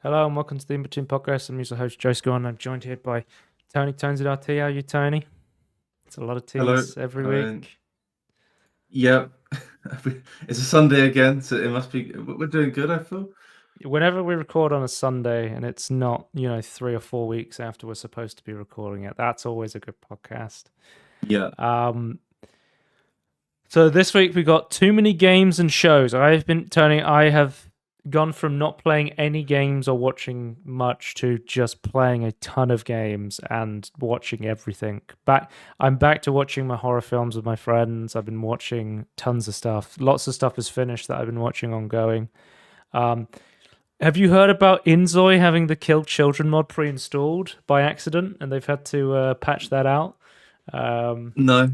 Hello and welcome to the Inbetween Podcast. I'm your host, Joe Score, and I'm joined here by Tony Tones at RT. How are you, Tony? It's a lot of Hello. T's every week. Yeah, it's a Sunday again, so it must be. We're doing good, I feel. Whenever we record on a Sunday and it's not, 3 or 4 weeks after we're supposed to be recording it, that's always a good podcast. Yeah. So this week we got too many games and shows. I have gone from not playing any games or watching much to just playing a ton of games and watching everything. I'm back to watching my horror films with my friends. I've been watching tons of stuff. Lots of stuff is finished that I've been watching ongoing. Have you heard about Inzoi having the Kill Children mod pre-installed by accident, and they've had to patch that out? No,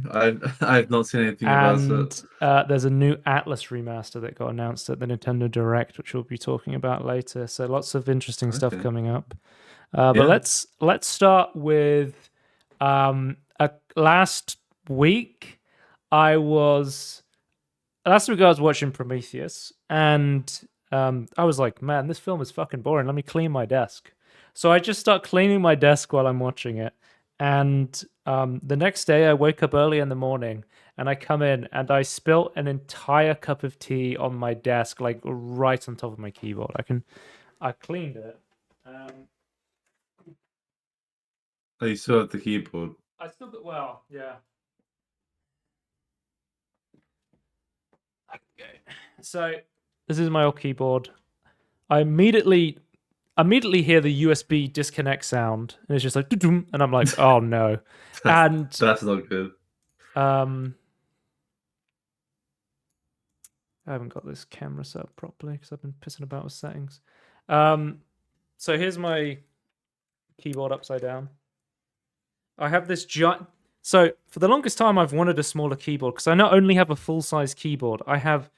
I've not seen anything about it. And there's a new Atlas remaster that got announced at the Nintendo Direct, which we'll be talking about later. So lots of interesting stuff Okay. coming up. But Yeah. let's start with last week. I was watching Prometheus, and I was like, man, this film is fucking boring. Let me clean my desk. So I just start cleaning my desk while I'm watching it. And the next day, I wake up early in the morning and I come in and I spilt an entire cup of tea on my desk, like right on top of my keyboard. I cleaned it. Oh, you still have the keyboard. I still got, well, yeah. Okay. So this is my old keyboard. I immediately hear the USB disconnect sound, and it's just like, and I'm like, oh no. And That's not good. I haven't got this camera set up properly because I've been pissing about with settings. So here's my keyboard upside down. I have this giant. So for the longest time, I've wanted a smaller keyboard because I not only have a full size keyboard, I have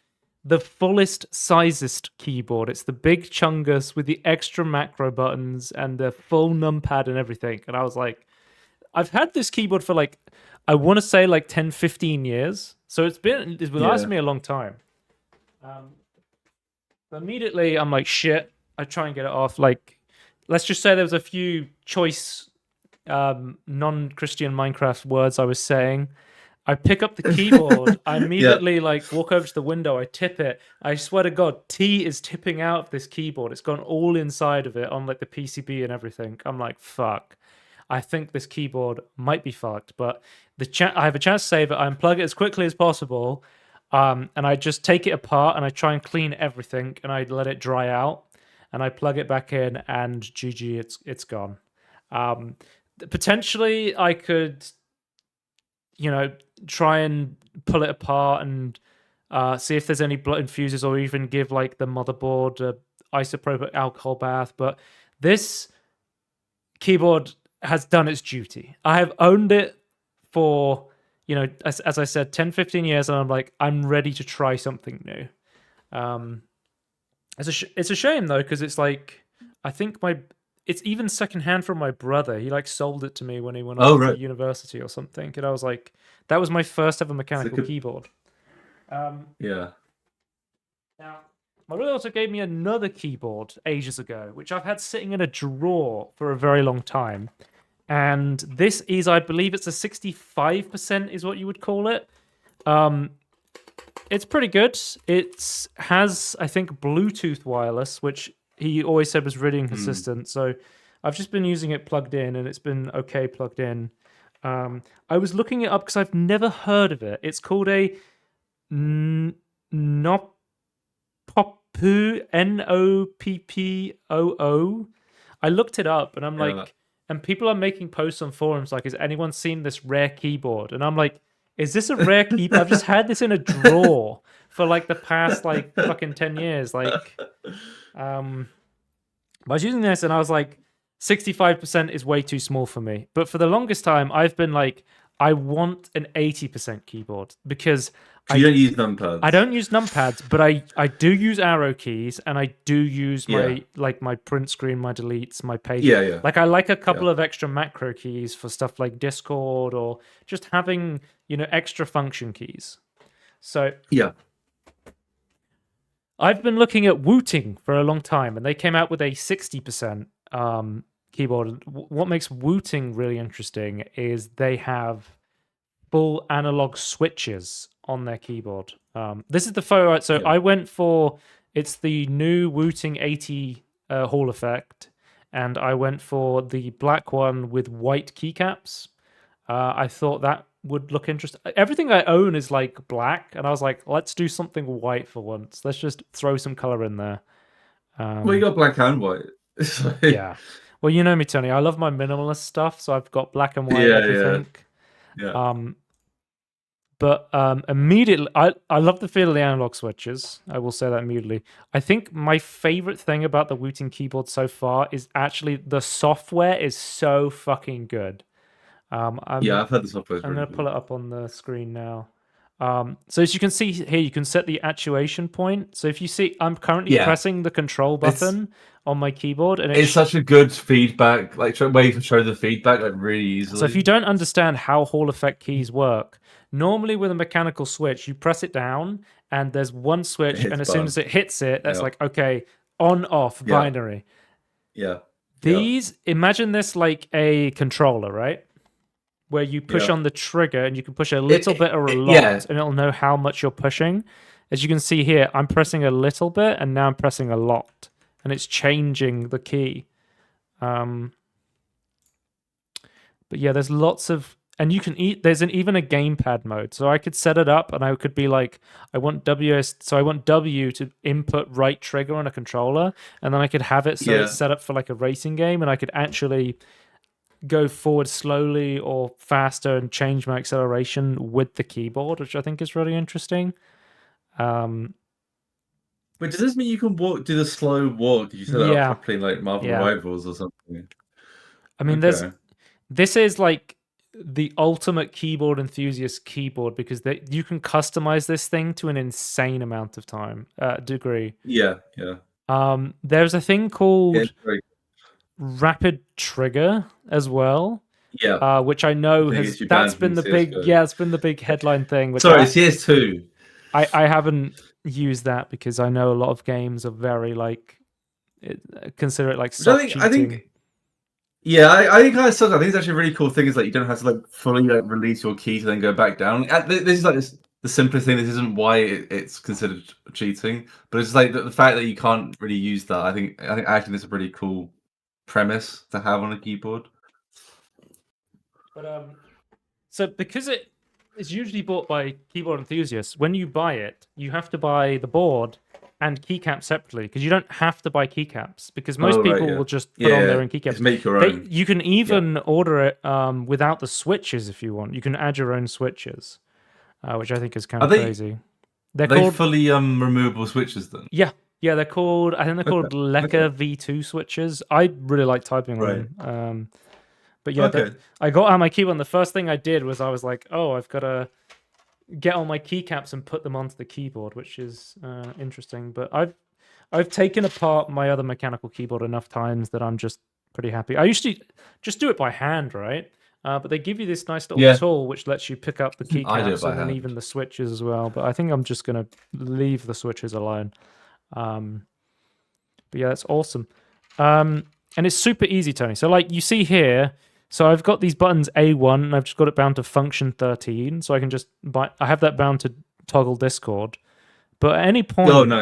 the fullest sizest keyboard. It's the big chungus with the extra macro buttons and the full numpad and everything. And I was like, I've had this keyboard for like, I want to say like 10, 15 years. So it's been lasted me a long time. Immediately, I'm like, shit. I try and get it off. Like, let's just say there was a few choice non-Christian Minecraft words I was saying. I pick up the keyboard. I immediately like walk over to the window. I tip it. I swear to God, tea is tipping out of this keyboard. It's gone all inside of it on like the PCB and everything. I'm like, fuck. I think this keyboard might be fucked. But I have a chance to save it. I unplug it as quickly as possible, and I just take it apart and I try and clean everything and I let it dry out and I plug it back in and GG, it's gone. Potentially, I could try and pull it apart and see if there's any blood infuses or even give like the motherboard a isopropyl alcohol bath. But this keyboard has done its duty. I have owned it for, as I said, 10, 15 years, and I'm like, I'm ready to try something new. It's a shame though, because it's like, I think it's even secondhand from my brother. He like sold it to me when he went Oh, off to right. university or something, and I was like, that was my first ever It's a mechanical good. keyboard. Yeah. Now, my brother also gave me another keyboard ages ago, which I've had sitting in a drawer for a very long time. And this is, I believe, it's a 65% is what you would call it. It's pretty good. It has, I think, Bluetooth wireless, which he always said was really inconsistent. So I've just been using it plugged in, and it's been okay plugged in. I was looking it up because I've never heard of it. It's called a Noppoppoo, Nopppoo. I looked it up, and I'm Yeah. like, and people are making posts on forums like, has anyone seen this rare keyboard? And I'm like, is this a rare keyboard? I've just had this in a drawer for like the past like fucking 10 years. Like, I was using this and I was like, 65% is way too small for me. But for the longest time, I've been like, I want an 80% keyboard because So you I don't use numpads. I don't use numpads, but I do use arrow keys and I do use Yeah. my print screen, my deletes, my page. Yeah. Yeah. Like I like a couple Yeah. of extra macro keys for stuff like Discord or just having, extra function keys. So Yeah. I've been looking at Wooting for a long time, and they came out with a 60% keyboard. What makes Wooting really interesting is they have full analog switches on their keyboard. This is the photo. Right? So I went for it's the new Wooting 80 Hall effect, and I went for the black one with white keycaps. I thought that would look interesting. Everything I own is like black, and I was like, let's do something white for once. Let's just throw some color in there. Well, you got black and white. So- Yeah. Well, you know me, Tony. I love my minimalist stuff, so I've got black and white Yeah, everything. Yeah. But immediately, I love the feel of the analog switches. I will say that immediately. I think my favorite thing about the Wooting keyboard so far is actually the software is so fucking good. I've heard the software. I'm going to pull it up on the screen now. So as you can see here, you can set the actuation point. So if you see, I'm currently pressing the control button on my keyboard, and it's such a good feedback, like way to show the feedback like really easily. So if you don't understand how Hall effect keys work, normally with a mechanical switch, you press it down, and there's one switch, and as soon as it hits it, that's like, okay, on, off, binary. Yeah. These, imagine this like a controller, right? Where you push on the trigger, and you can push a little bit or a lot, and it'll know how much you're pushing. As you can see here, I'm pressing a little bit, and now I'm pressing a lot, and it's changing the key. But yeah, there's lots of, and you can there's even a gamepad mode. So I could set it up, and I could be like, I want W to input right trigger on a controller, and then I could have it so it's set up for like a racing game, and I could actually go forward slowly or faster and change my acceleration with the keyboard, which I think is really interesting. Wait, does this mean you can do the slow walk? Did you set that up properly, like Marvel Rivals or something? I mean, this is like the ultimate keyboard enthusiast keyboard, because you can customize this thing to an insane amount of degree. Yeah. There's a thing called rapid trigger as well. Yeah. Which I know that's been the big it's been the big headline thing. Sorry, CS2. I haven't used that because I know a lot of games are very like consider it like soft cheating. I think I think kind of sucks. I think it's actually a really cool thing is like you don't have to like fully like release your key to then go back down. This is like the simplest thing. This isn't why it's considered cheating, but it's like the fact that you can't really use that. I think actually this is a pretty cool premise to have on a keyboard. But so because it is usually bought by keyboard enthusiasts, when you buy it, you have to buy the board and keycaps separately, because you don't have to buy keycaps, because most people will just put on their own keycaps. Just make your own. You can even order it without the switches if you want. You can add your own switches, which I think is kind of crazy. Are they fully removable switches then? Yeah, they're called. I think they're called Lecker V2 switches. I really like typing on them. But yeah, I got on my keyboard, and the first thing I did was I was like, oh, I've got to get all my keycaps and put them onto the keyboard, which is interesting. But I've taken apart my other mechanical keyboard enough times that I'm just pretty happy. I used to just do it by hand, right? But they give you this nice little tool which lets you pick up the keycaps and then even the switches as well. But I think I'm just going to leave the switches alone. But yeah, that's awesome. And it's super easy, Tony. So like you see here, so I've got these buttons A1, and I've just got it bound to function 13. So I can just I have that bound to toggle Discord. But at any point,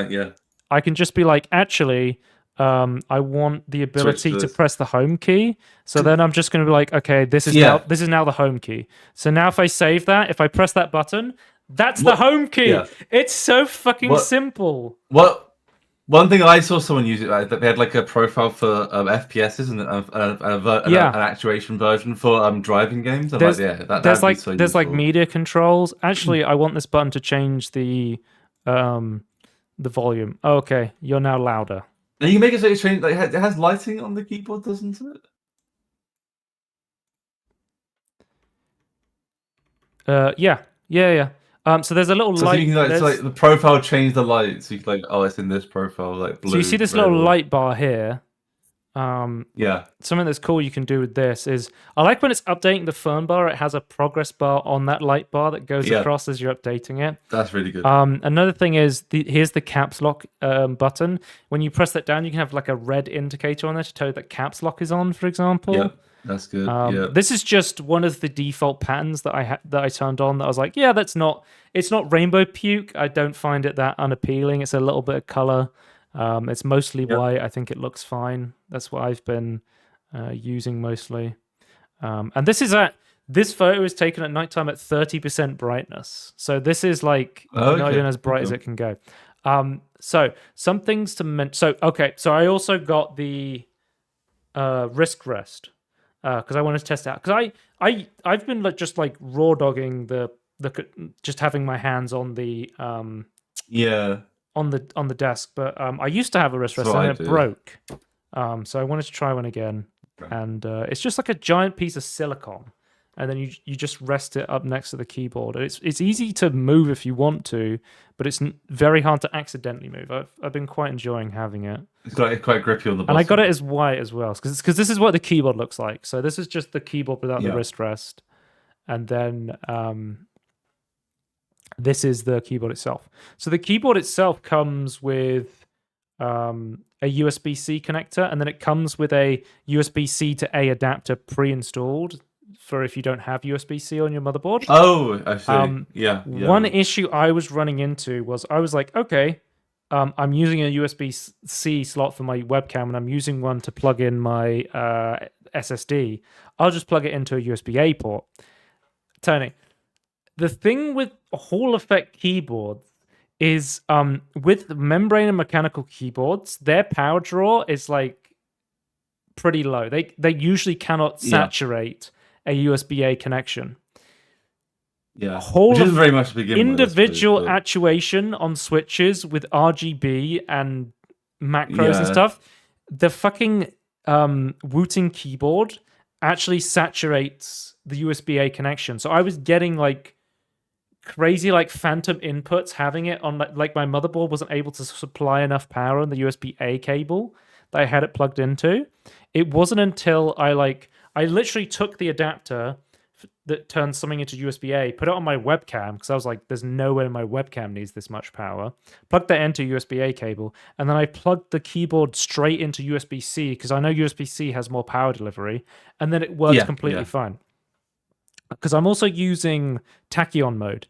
I can just be like, actually, I want the ability to press the home key. So then I'm just going to be like, okay, this is now the home key. So now if I save that, if I press that button, that's the home key. Yeah. It's so fucking simple. One thing I saw someone use it, they had like a profile for FPSs and an actuation version for driving games. There's like media controls. Actually, I want this button to change the volume. Oh, okay, you're now louder. And you can make it so it's changed. Like, it has lighting on the keyboard, doesn't it? Yeah. So there's a little light. So you can, so like the profile change the light. So you can like, oh, it's in this profile, like blue. So you see this little light bar here. Yeah. Something that's cool you can do with this is I like when it's updating the phone bar, it has a progress bar on that light bar that goes across as you're updating it. That's really good. Another thing is here's the caps lock button. When you press that down, you can have like a red indicator on there to tell you that caps lock is on, for example. Yeah, that's good. This is just one of the default patterns that I turned on. That I was like, yeah, it's not rainbow puke. I don't find it that unappealing. It's a little bit of color. It's mostly white. I think it looks fine. That's what I've been using mostly. And this photo is taken at nighttime at 30% brightness. So this is like not even as bright as it can go. So some things to mention. So I also got the wrist rest because I wanted to test it out. Because I've been just like raw dogging the just having my hands on the on the desk, but I used to have a wrist rest and it broke. So I wanted to try one again, and it's just like a giant piece of silicone, and then you just rest it up next to the keyboard. It's easy to move if you want to, but it's very hard to accidentally move. I've been quite enjoying having it. It's quite grippy on the bottom. And I got it as white as well, because this is what the keyboard looks like. So this is just the keyboard without the wrist rest, and then this is the keyboard itself. So the keyboard itself comes with a USB-C connector, and then it comes with a USB-C to A adapter pre-installed for if you don't have USB-C on your motherboard. Oh, I see. One issue I was running into was I was like, okay, I'm using a USB-C slot for my webcam, and I'm using one to plug in my SSD. I'll just plug it into a USB-A port. Tony, the thing with Hall effect keyboards is with membrane and mechanical keyboards, their power draw is like pretty low. They usually cannot saturate a USB-A connection. Yeah, which isn't very much to begin individual with, actuation on switches with RGB and macros and stuff. The fucking Wooting keyboard actually saturates the USB-A connection. So I was getting like crazy like phantom inputs having it on like my motherboard wasn't able to supply enough power on the USB-A cable that I had it plugged into. It wasn't until I literally took the adapter that turns something into USB-A, put it on my webcam because I was like, there's no way my webcam needs this much power. Plugged that into USB-A cable, and then I plugged the keyboard straight into USB-C because I know USB-C has more power delivery, and then it works completely fine. Because I'm also using tachyon mode,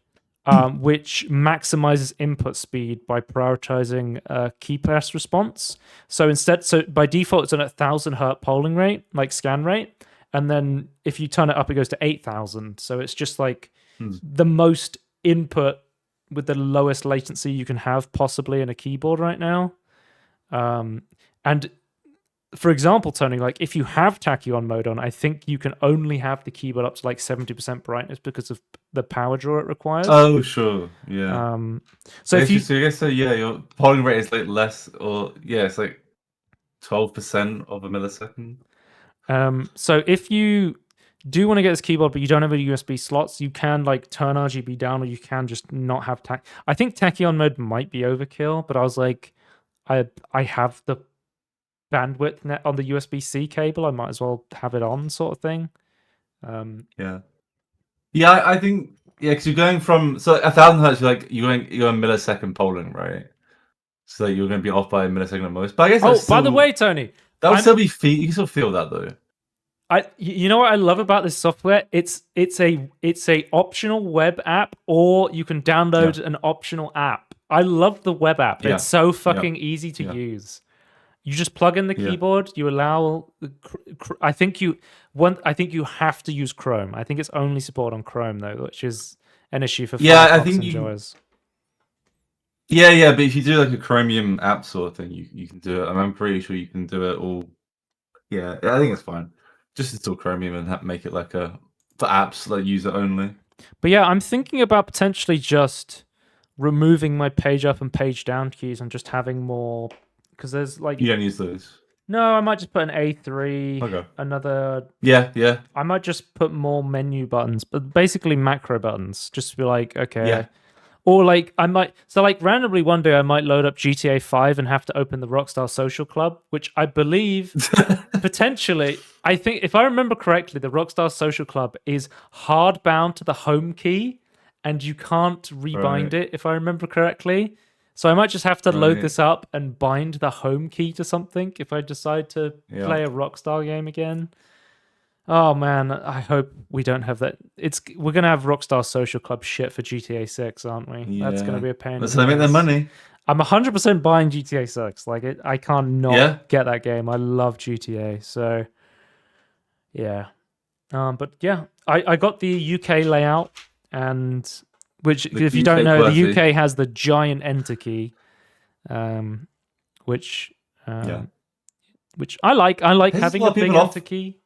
which maximizes input speed by prioritizing key press response. So by default, it's on a 1,000 hertz polling rate, like scan rate. And then if you turn it up, it goes to 8,000. So it's just like the most input with the lowest latency you can have possibly in a keyboard right now. And for example, Tony, like if you have tachyon mode on, I think you can only have the keyboard up to like 70% brightness because of the power draw it requires. Oh, sure. Yeah. So if you... So I guess your polling rate is like less, or it's like 12% of a millisecond. So if you do want to get this keyboard, but you don't have any USB slots, you can like turn RGB down, or you can just not have I think tachyon mode might be overkill, but I was like, I have the bandwidth net on the USB-C cable, I might as well have it on, sort of thing. I think because you're going from 1,000 hertz, you're going millisecond polling, right? So you're going to be off by a millisecond at most. But I guess by the way, Tony, that would still be you can still feel that though. You know what I love about this software? It's a optional web app, or you can download an optional app. I love the web app. It's so fucking easy to use. You just plug in the keyboard. You allow. I think you have to use Chrome. I think it's only supported on Chrome though, which is an issue for Firefox enjoyers. But if you do like a Chromium app sort of thing, you can do it. I'm pretty sure you can do it all. Yeah, I think it's fine. Just install Chromium and make it like for apps like user only. But yeah, I'm thinking about potentially just removing my page up and page down keys and just having more, because there's like you don't use those. No, I might just put an A3. Okay. Another. Yeah. I might just put more menu buttons, but basically macro buttons, just to be like, okay. Yeah. Or like I might randomly one day I might load up GTA 5 and have to open the Rockstar Social Club, which I believe potentially, I think if I remember correctly, the Rockstar Social Club is hard bound to the home key and you can't rebind Right. it if I remember correctly. So I might just have to load Right. this up and bind the home key to something if I decide to Yeah. play a Rockstar game again. Oh man, I hope we don't have that. We're gonna have Rockstar Social Club shit for GTA 6, aren't we? That's gonna be a pain. That's in how the they make their ass. money. I'm 100% buying GTA 6. Like I can't not Yeah. get that game. I love GTA. So yeah. But yeah, I got the UK layout, and which The if you don't UK know, the QWERTY. UK has the giant enter key, which Yeah. which I like. I like Pisses having a lot a of big people off. enter key.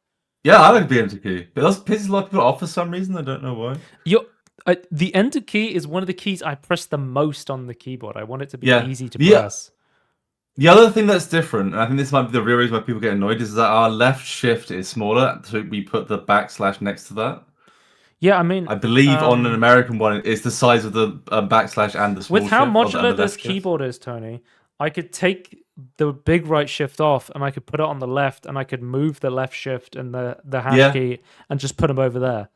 Yeah, I like BMTQ, but that pisses a lot of people off for some reason. I don't know why. The enter key is one of the keys I press the most on the keyboard. I want it to be Yeah. easy to Yeah. press. The other thing that's different, and I think this might be the real reason why people get annoyed, is that our left shift is smaller, so we put the backslash next to that. Yeah, I mean, I believe on an American one, it's the size of the backslash and the small with how shift. and modular the this left shift. keyboard is, Tony, I could take the big right shift off and I could put it on the left, and I could move the left shift and the hash key and just put them over there.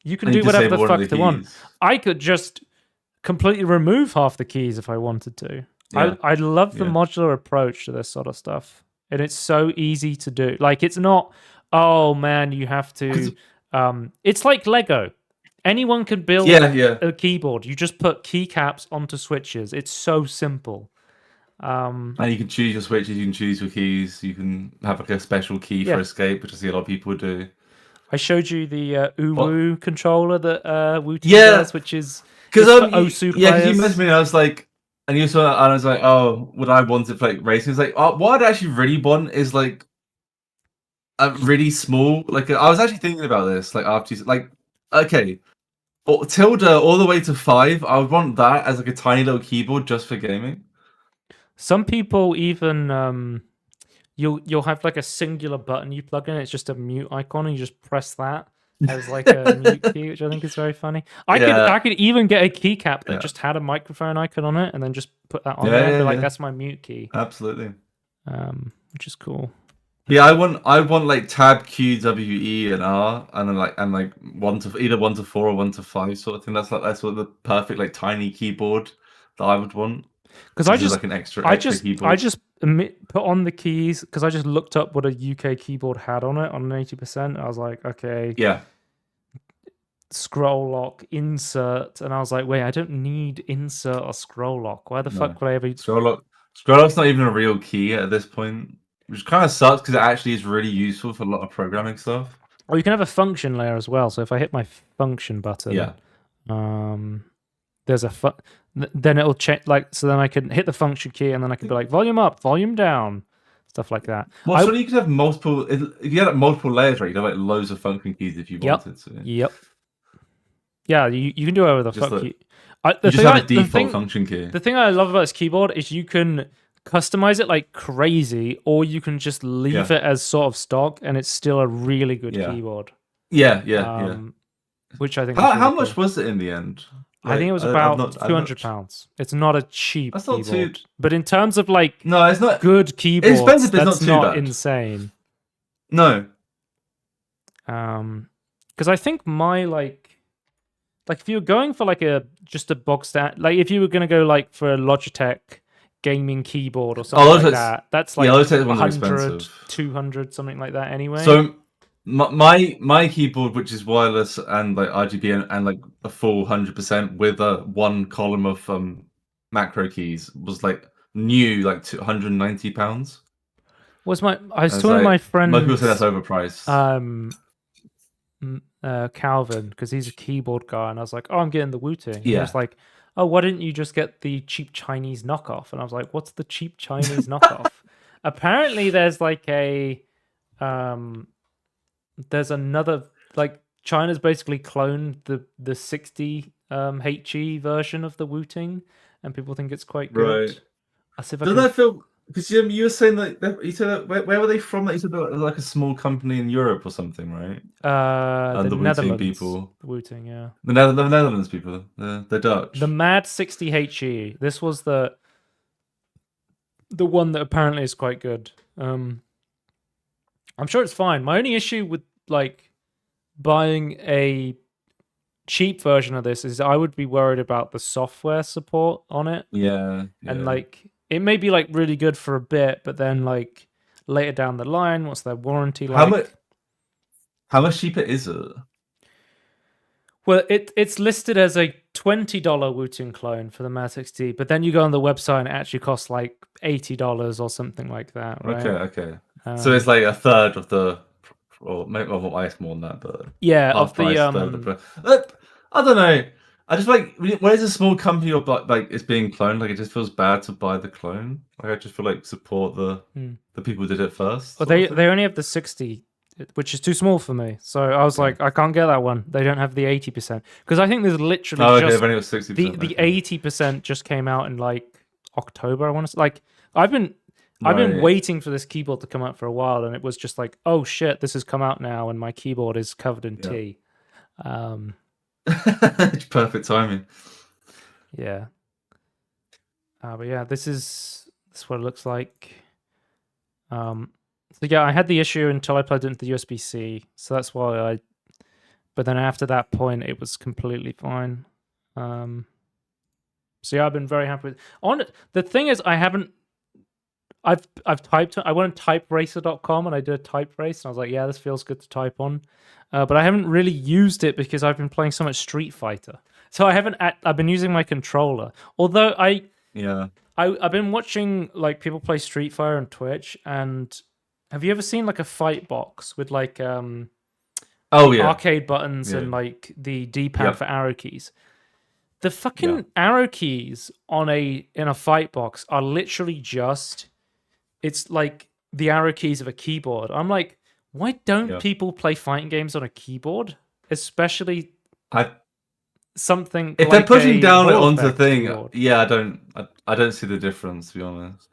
You can And do you whatever disable the one of fuck the they want. keys. I could just completely remove half the keys if I wanted to. Yeah. I love the Yeah. modular approach to this sort of stuff. And it's so easy to do. Like, it's not, oh man, you have to. It's like Lego. Anyone can build a keyboard. You just put keycaps onto switches. It's so simple. And you can choose your switches, you can choose your keys, you can have like a special key for escape, which I see a lot of people do. I showed you the Uwu controller that Wu-Tang does, which is because Osu because you players. messaged me, and I was like, and you saw, and I was like, oh, would I want it for like racing? It's like, what I'd actually really want is like a really small, like I was actually thinking about this, like after you, like, okay, tilde all the way to 5, I would want that as like a tiny little keyboard just for gaming. Some people even you'll have like a singular button you plug in. It's just a mute icon, and you just press that as like a mute key, which I think is very funny. I could even get a keycap that just had a microphone icon on it, and then just put that on there and be like, that's my mute key. Absolutely. Which is cool. Yeah, I want like tab Q, W, E, and R, and then like either 1 to 4 or 1 to 5 sort of thing. That's what the perfect like tiny keyboard that I would want. Because I just like an extra keyboard. I just put on the keys because I just looked up what a UK keyboard had on it on an 80%. I was like, okay, yeah, scroll lock, insert, and I was like, wait, I don't need insert or scroll lock. Why the fuck would I ever? Scroll lock's not even a real key at this point, which kind of sucks because it actually is really useful for a lot of programming stuff. Oh, you can have a function layer as well. So if I hit my function button, there's then it'll check so then I can hit the function key and then I can be like volume up, volume down, stuff like that. Well, so you could have multiple. If you had like multiple layers, right? You could have like loads of function keys if you wanted to. Yep. Yeah, you can do it with a function key. You just have a default function key. The thing I love about this keyboard is you can customize it like crazy, or you can just leave it as sort of stock, and it's still a really good keyboard. Yeah. Which I think. How much was it in the end? I think it was about £200. It's not a cheap keyboard. But in terms of like no, it's not good keyboards, it's expensive, but that's it's not too not bad. insane. No. Because I think my like if you were going for like just a box stand, like if you were gonna go like for a Logitech gaming keyboard or something like that, that's like 100, 200, something like that anyway. So my keyboard, which is wireless and like RGB and like a full 100% with a one column of macro keys, was like new, like £190. I was talking to my friend. Most people say that's overpriced. Calvin, because he's a keyboard guy, and I was like, oh, I'm getting the Wu-Tang. Yeah. He was like, oh, why didn't you just get the cheap Chinese knockoff? And I was like, what's the cheap Chinese knockoff? Apparently there's like there's another, like, China's basically cloned the 60 HE version of the Wu-Tang, and people think it's quite good. Right. Doesn't that feel Because you were saying that you said that, where were they from? That you said they were like a small company in Europe or something, right? The The Wu-Ting Netherlands. people, The Wu-Ting, yeah. the Netherlands people, the The Dutch. Mad 60HE. This was the one that apparently is quite good. I'm sure it's fine. My only issue with like buying a cheap version of this is I would be worried about the software support on it. Yeah, And yeah. like it may be like really good for a bit, but then like later down the line, what's their warranty How like? much? How much cheaper is it? Well, it's listed as a $20 Wooting clone for the Mad 60, but then you go on the website and it actually costs like $80 or something like that, right? Okay. So it's like a third of the, or maybe well, I guess more than that, but yeah, half of the price, third of the price. I don't know. I just like when it's a small company or like it's being cloned. Like it just feels bad to buy the clone. Like I just feel like support the people who did it first. Well, Sort of they thing. only have the 60, which is too small for me. So I was like, I can't get that one. They don't have the 80% because I think there's literally Oh, okay. just They've only got 60%. the Okay. 80% just came out in like October. I want to say. Like I've been Right. waiting for this keyboard to come out for a while, and it was just like, oh shit, this has come out now, and my keyboard is covered in Yeah. tea. It's perfect timing. Yeah. But yeah, this is what it looks like. So yeah, I had the issue until I plugged it into the USB-C, so that's why I. But then after that point, it was completely fine. So yeah, I've been very happy with. On the thing is, I haven't. I've typed. I went on typeracer.com and I did a type race, and I was like, yeah, this feels good to type on. But I haven't really used it because I've been playing so much Street Fighter. So I haven't. I've been using my controller. Although Yeah. I've been watching like people play Street Fighter on Twitch, and have you ever seen like a fight box with like Oh yeah. arcade buttons Yeah. and like the D-pad Yep. for arrow keys? The fucking arrow keys in a fight box are literally just it's like the arrow keys of a keyboard. I'm like, why don't people play fighting games on a keyboard? Especially something If like they're pushing a down it Hall onto the Effect thing, keyboard. yeah, I don't see the difference, to be honest.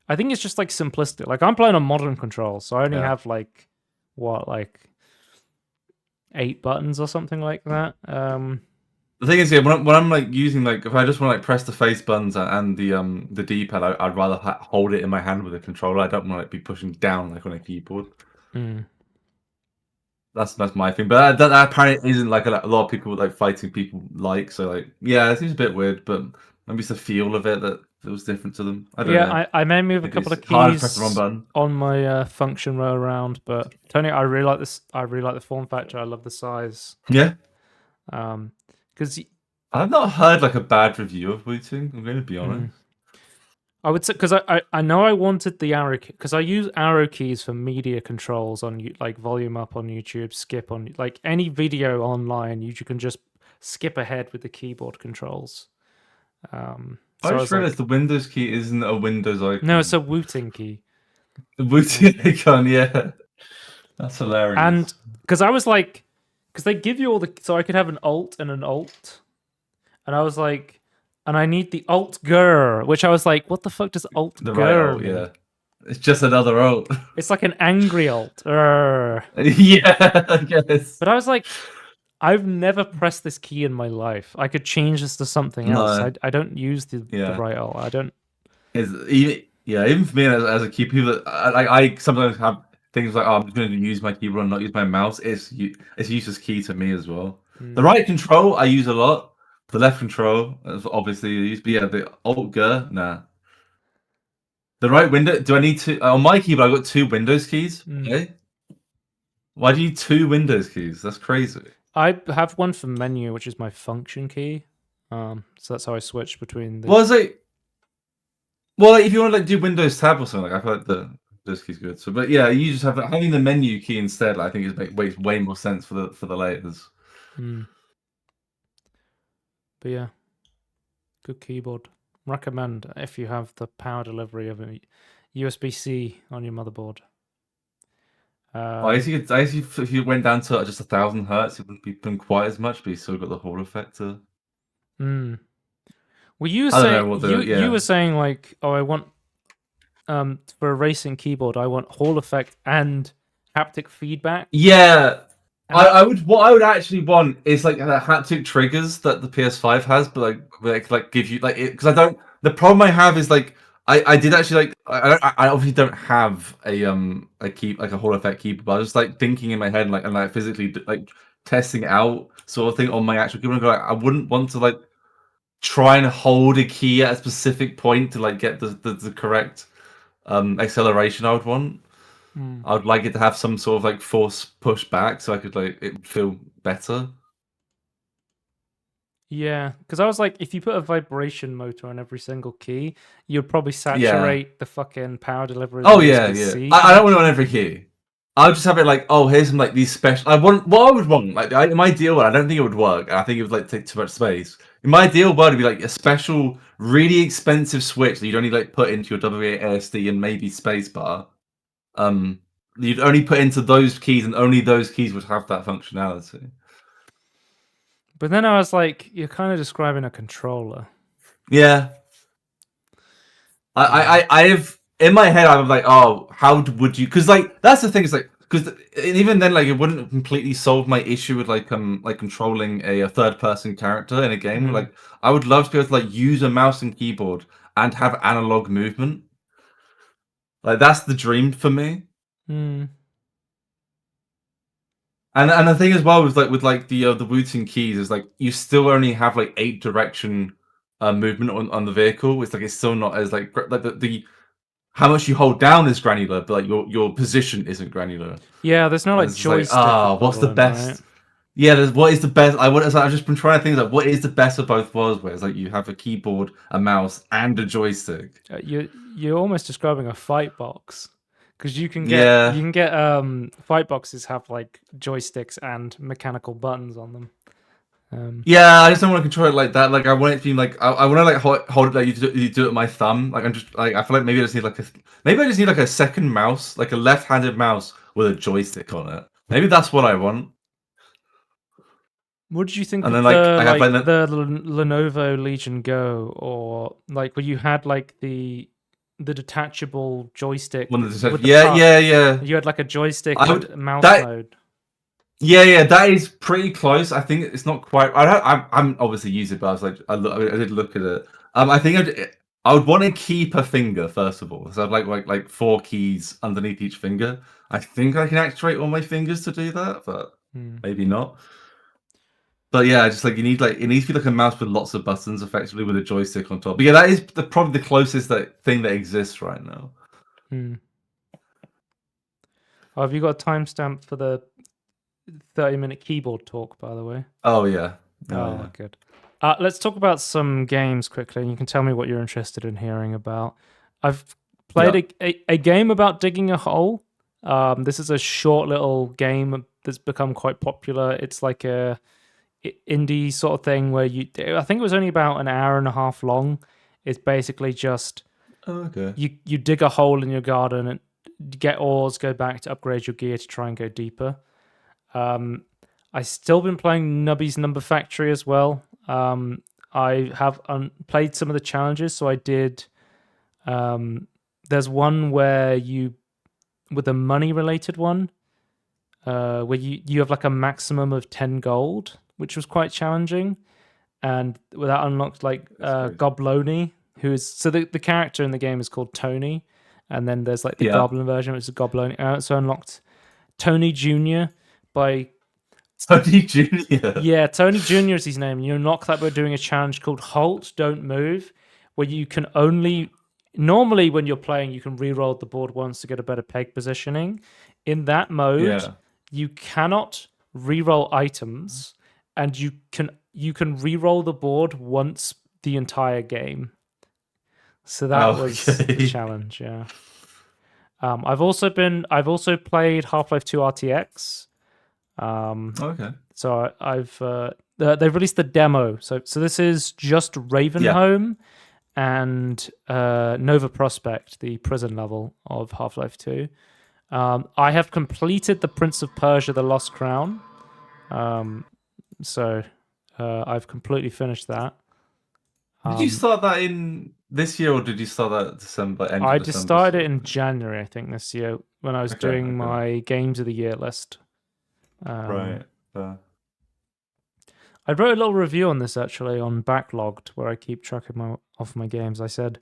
I think it's just like simplistic. Like I'm playing on modern controls, so I only Yeah. have like 8 buttons or something like that. The thing is, yeah, when I'm like using like if I just want to like press the face buttons and the D-pad, I'd rather hold it in my hand with a controller. I don't want to like be pushing down like on a keyboard. That's my thing. But that apparently isn't like a lot of people like fighting people like. So like yeah, it seems a bit weird, but maybe it's the feel of it that was different to them. I don't know. I may move a Maybe couple of it's hard to press the wrong keys button. on my function row around, but Tony, I really like this. I really like the form factor. I love the size. Yeah. Because I've not heard like a bad review of Wu-Ting. I'm going to be honest. I would say because I know I wanted the arrow key because I use arrow keys for media controls on like volume up on YouTube, skip on like any video online. You can just skip ahead with the keyboard controls. I just realized the Windows key isn't a Windows icon. No, it's a Wooting key. The Wu-Ting icon, yeah. That's hilarious. And because I was like, because they give you all the, so I could have an alt and an alt, and I was like, and I need the alt ger, which I was like, what the fuck does alt the ger right alt, mean? yeah. It's just another alt. It's like an angry alt. Yeah, I guess. But I was like, I've never pressed this key in my life. I could change this to something else. I don't use the right alt. I don't. Even for me as a keyboard, I sometimes have things like, oh, I'm just going to use my keyboard and not use my mouse. It's useless key to me as well. The right control I use a lot. The left control is obviously used, but yeah, the alt G, nah. The right window. Do I need to on my keyboard? I've got 2 Windows keys. Okay. Why do you need 2 Windows keys? That's crazy. I have one for menu, which is my function key. So that's how I switch between the. Well, if you want to like do Windows Tab or something, like I feel like the Windows key's good. So, but yeah, you just have having the menu key instead. Like, I think makes way more sense for the layers. But yeah, good keyboard. Recommend if you have the power delivery of a USB-C on your motherboard. I see. If you went down to just 1,000 hertz, it wouldn't be quite as much, but you still got the Hall effect. Well, you were saying like, oh, I want for a racing keyboard, I want Hall effect and haptic feedback. Yeah, And I would. What I would actually want is like the haptic triggers that the PS5 has, but like give you like it because I don't. The problem I have is like I did actually like I obviously don't have a key like a Hall effect keyboard, but I was just like thinking in my head and like physically like testing it out sort of thing on my actual keyboard. Like I wouldn't want to like try and hold a key at a specific point to like get the correct acceleration I would want. I would like it to have some sort of like force push back so I could like it would feel better. yeah, because I was like, if you put a vibration motor on every single key, you'd probably Yeah. saturate the fucking power delivery Oh yeah, yeah. USB-C. I don't want it on every key. I'll just have it like, oh, here's some like these special. I want what I would want. Like in my ideal world, I don't think it would work. I think it would like take too much space. In my ideal world, it'd be like a special, really expensive switch that you'd only like put into your W8 ASD and maybe spacebar. Um, you'd only put into those keys, and only those keys would have that functionality. But then I was like, you're kind of describing a controller. Yeah, I've in my head I'm like, oh, how would you? Because like that's the thing is like because even then like it wouldn't completely solve my issue with like controlling a third person character in a game. Mhm. Like I would love to be able to like use a mouse and keyboard and have analog movement. Like that's the dream for me. Mm. And the thing as well with the Wooting keys is like you still only have like 8 direction movement on the vehicle. It's like it's still not as like like the how much you hold down is granular, but like your position isn't granular. Yeah, there's no And like it's just like, joystick what's the equivalent, best? right? Yeah, what is the best? I've just been trying to think like what is the best of both worlds, where it's like you have a keyboard, a mouse, and a joystick. You're almost describing a fight box because you can Yeah, get fight boxes have like joysticks and mechanical buttons on them. yeah. I just don't want to control it like that. Like I want it to be like I want to like hold it like you do it with my thumb. Like I'm just like I feel like maybe I just need like a second mouse, like a left-handed mouse with a joystick on it. Maybe that's what I want. What did you think And of then like I have like the Lenovo Legion Go, or like where you had like the detachable joystick one of the with the yeah, puck? yeah, yeah. You had like a joystick I and would mouse that mode. yeah, that is pretty close. I think it's not quite. I'm obviously using it, but I was like, I did look at it. I think I would want a key per finger first of all. So I'd like 4 keys underneath each finger. I think I can actuate all my fingers to do that, but maybe not. But yeah, just like you need like it needs to be like a mouse with lots of buttons, effectively with a joystick on top. But yeah, that is probably the closest thing that exists right now. Hmm. Oh, have you got a timestamp for the 30-minute keyboard talk, by the way? Oh yeah, Oh, yeah. good. Let's talk about some games quickly, and you can tell me what you're interested in hearing about. I've played a game about digging a hole. This is a short little game that's become quite popular. It's like a indie sort of thing where I think it was only about an hour and a half long. It's basically just Oh, okay. you dig a hole in your garden and get ores, go back to upgrade your gear to try and go deeper. I've still been playing Nubby's Number Factory as well. I have played some of the challenges, so I did. There's one where with a money related one, where you have like a maximum of 10 gold, which was quite challenging, and that unlocked like Gobloni, who is so the character in the game is called Tony, and then there's like the Goblin version, which is Gobloni. So unlocked Tony Jr. by Tony Jr. Yeah, Tony Jr. is his name. You unlock that by doing a challenge called Halt, Don't Move, where you can only. Normally, when you're playing, you can re-roll the board once to get a better peg positioning. In that mode, you cannot re-roll items, and you can re-roll the board once the entire game. So that was the challenge. Yeah. I've also played Half-Life 2 RTX. Okay. So they've released the demo. So this is just Ravenholm and Nova Prospect, the prison level of Half-Life 2. I have completed the Prince of Persia: The Lost Crown. So I've completely finished that. Did you start that in this year, or did you start that December, end I of just December? started it in January, I think, this year when I was doing my Games of the Year list. Right. I wrote a little review on this actually on Backlogged, where I keep track of my games. I said,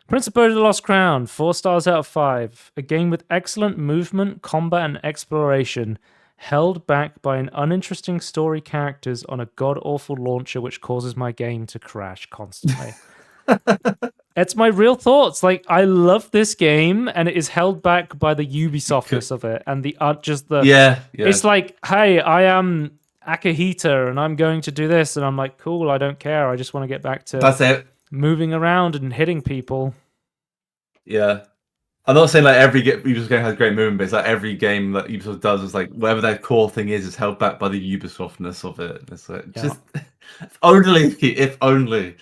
Prince of Persia: The Lost Crown, 4 stars out of 5. A game with excellent movement, combat, and exploration, held back by an uninteresting story, characters on a god-awful launcher which causes my game to crash constantly. It's my real thoughts. Like, I love this game, and it is held back by the Ubisoftness of it, and the just the Yeah. It's like, hey, I am Akihita, and I'm going to do this, and I'm like, cool, I don't care. I just want to get back to That's it. moving around and hitting people. Yeah. I'm not saying like every Ubisoft game has great movement, but it's like every game that Ubisoft does is like whatever their core thing is held back by the Ubisoftness of it. It's like just if only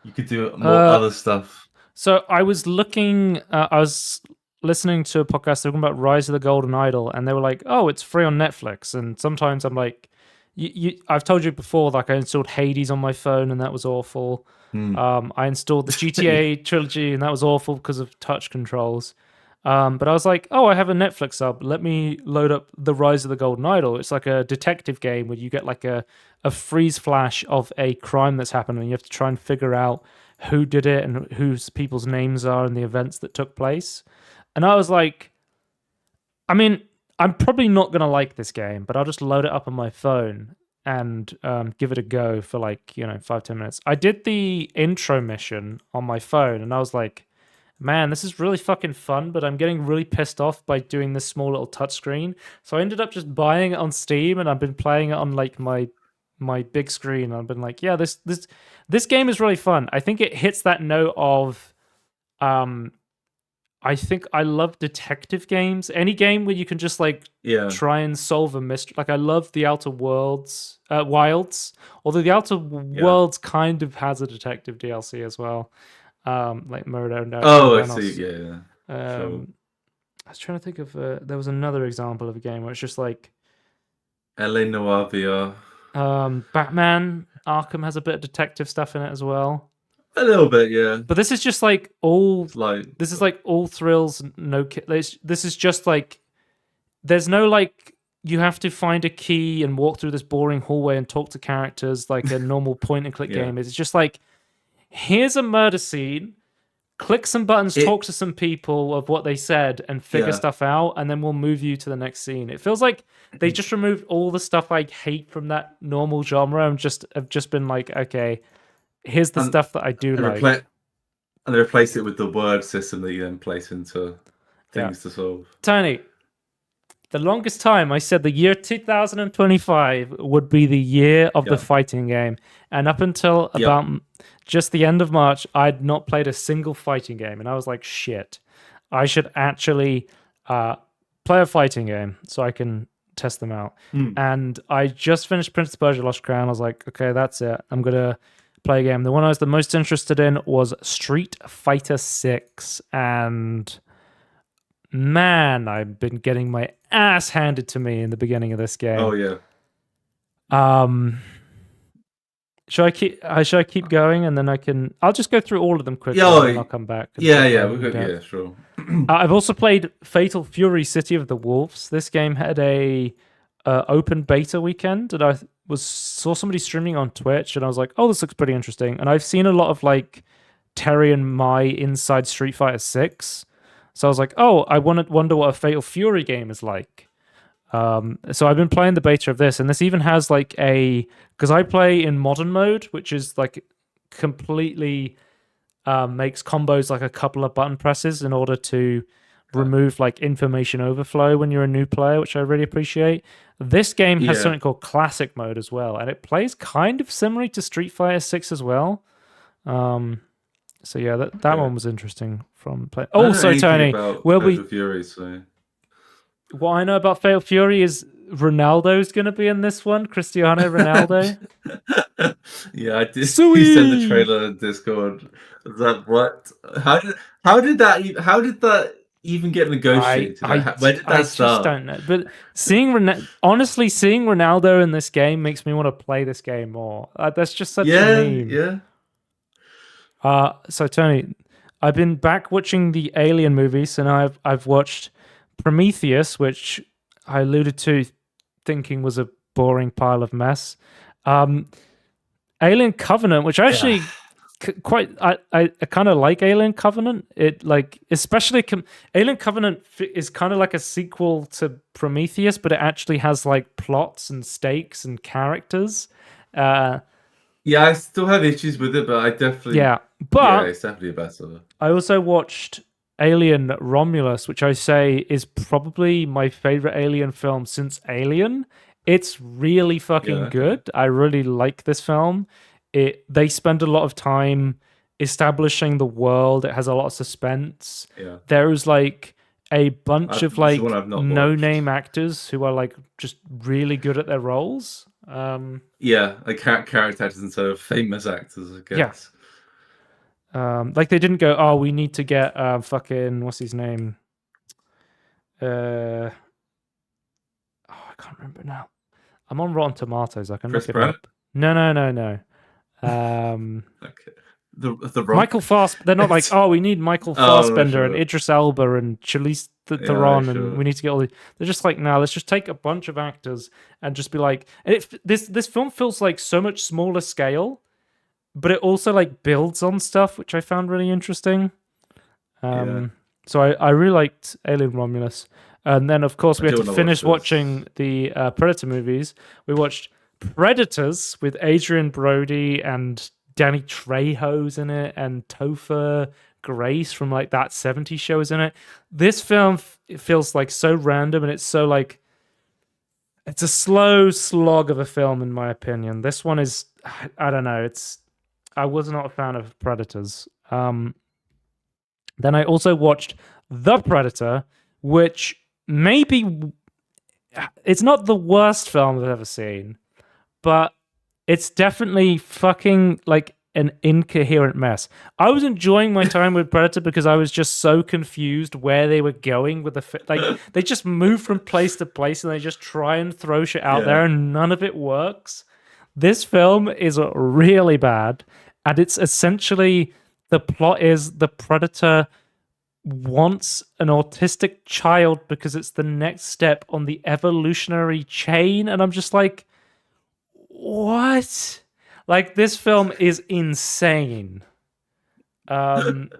you could do more other stuff. So I was listening to a podcast talking about Rise of the Golden Idol, and they were like, "Oh, it's free on Netflix." And sometimes I'm like, I've told you before, like I installed Hades on my phone, and that was awful. I installed the GTA trilogy, and that was awful because of touch controls. But I was like, oh, I have a Netflix sub. Let me load up the Rise of the Golden Idol. It's like a detective game where you get like a freeze flash of a crime that's happened, and you have to try and figure out who did it and whose people's names are and the events that took place. And I was like, I mean, I'm probably not going to like this game, but I'll just load it up on my phone and give it a go for like, 5-10 minutes. I did the intro mission on my phone, and I was like, man, this is really fucking fun, but I'm getting really pissed off by doing this small little touchscreen. So I ended up just buying it on Steam, and I've been playing it on like my big screen. I've been like, yeah, this game is really fun. I think it hits that note of I think I love detective games. Any game where you can just like try and solve a mystery. Like I love the Outer Wilds, although the Outer Worlds kind of has a detective DLC as well. Like Murder. I see. Yeah. Sure. I was trying to think of there was another example of a game where it's just like LA Noire VR. Batman Arkham has a bit of detective stuff in it as well. A little bit, yeah. But this is just like all this is like all thrills, no. This is just like there's no like you have to find a key and walk through this boring hallway and talk to characters like a normal point and click game is. It's just like here's a murder scene, click some buttons, talk to some people of what they said, and figure stuff out, and then we'll move you to the next scene. It feels like they just removed all the stuff I hate from that normal genre and have just been like, okay, here's the stuff that I do like. And they replaced it with the word system that you then place into things to solve. Tony, the longest time I said the year 2025 would be the year of the fighting game. And up until about just the end of March, I'd not played a single fighting game. And I was like, shit, I should actually play a fighting game so I can test them out. And I just finished Prince of Persia: Lost Crown. I was like, okay, that's it. I'm going to play a game. The one I was the most interested in was Street Fighter 6. And man, I've been getting my ass handed to me in the beginning of this game. Oh yeah. Should I keep going, and then I'll just go through all of them quickly, and then I'll come back. We're good. Yeah, sure. I've also played Fatal Fury: City of the Wolves. This game had a open beta weekend, and I saw somebody streaming on Twitch, and I was like, oh, this looks pretty interesting. And I've seen a lot of like Terry and Mai inside Street Fighter 6. So I was like, oh, I wonder what a Fatal Fury game is like. So I've been playing the beta of this, and this even has like because I play in modern mode, which is like completely makes combos like a couple of button presses in order to remove like information overflow when you're a new player, which I really appreciate. This game has something called classic mode as well, and it plays kind of similarly to Street Fighter 6 as well. So yeah, that one was interesting from play. Oh, so Tony, Fury, so. What I know about Fatal Fury is Ronaldo's going to be in this one. Cristiano Ronaldo. Yeah, I did. He sent the trailer in Discord. Is that what? How did that even get negotiated? Where did that start? I just don't know. But seeing Ronaldo in this game makes me want to play this game more. That's just such a meme. Yeah. So Tony, I've been back watching the Alien movies, and I've watched Prometheus, which I alluded to thinking was a boring pile of mess. Um, Alien Covenant, which I Yeah. actually quite I kind of like Alien Covenant. It like especially Alien Covenant is kind of like a sequel to Prometheus, but it actually has like plots and stakes and characters. Yeah, I still have issues with it, but I definitely Yeah, yeah, but it's definitely better. I also watched Alien Romulus, which I say is probably my favorite Alien film since Alien. It's really Yeah, fucking okay. good. I really like this film. They spend a lot of time establishing the world. It has a lot of suspense. Yeah. There's like a bunch of This is one like I've not no-name watched. actors who are like just really good at their roles. Yeah, like character actors instead of famous actors, I Yeah. guess. Like they didn't go, oh, we need to get fucking what's his name? Oh, I can't remember now. I'm on Rotten Tomatoes. I can Chris look it Pratt? up. No. Okay. The Rock? Michael Fast. They're not like, oh, we need Michael Oh, no, Fassbender and sure. Idris Elba and Charlize Yeah, Theron, and sure. we need to get all these. They're just like, no, let's just take a bunch of actors and just be like, and this film feels like so much smaller scale, but it also like builds on stuff, which I found really interesting. Yeah. So I really liked Alien Romulus. And then, of course, I we had do to want to watch finish this. watching the Predator movies. We watched Predators with Adrian Brody and Danny Trejo's in it, and Topher Grace from like that '70s show is in it. This film it feels like so random, and it's so like it's a slow slog of a film, in my opinion. This one is, I don't know. I was not a fan of Predators. Then I also watched The Predator, which maybe it's not the worst film I've ever seen, but it's definitely fucking like an incoherent mess. I was enjoying my time with Predator because I was just so confused where they were going with like they just move from place to place and they just try and throw shit out there Yeah. and none of it works. This film is really bad, and it's essentially the plot is the Predator wants an autistic child because it's the next step on the evolutionary chain, and I'm just like, what? Like, this film is insane. The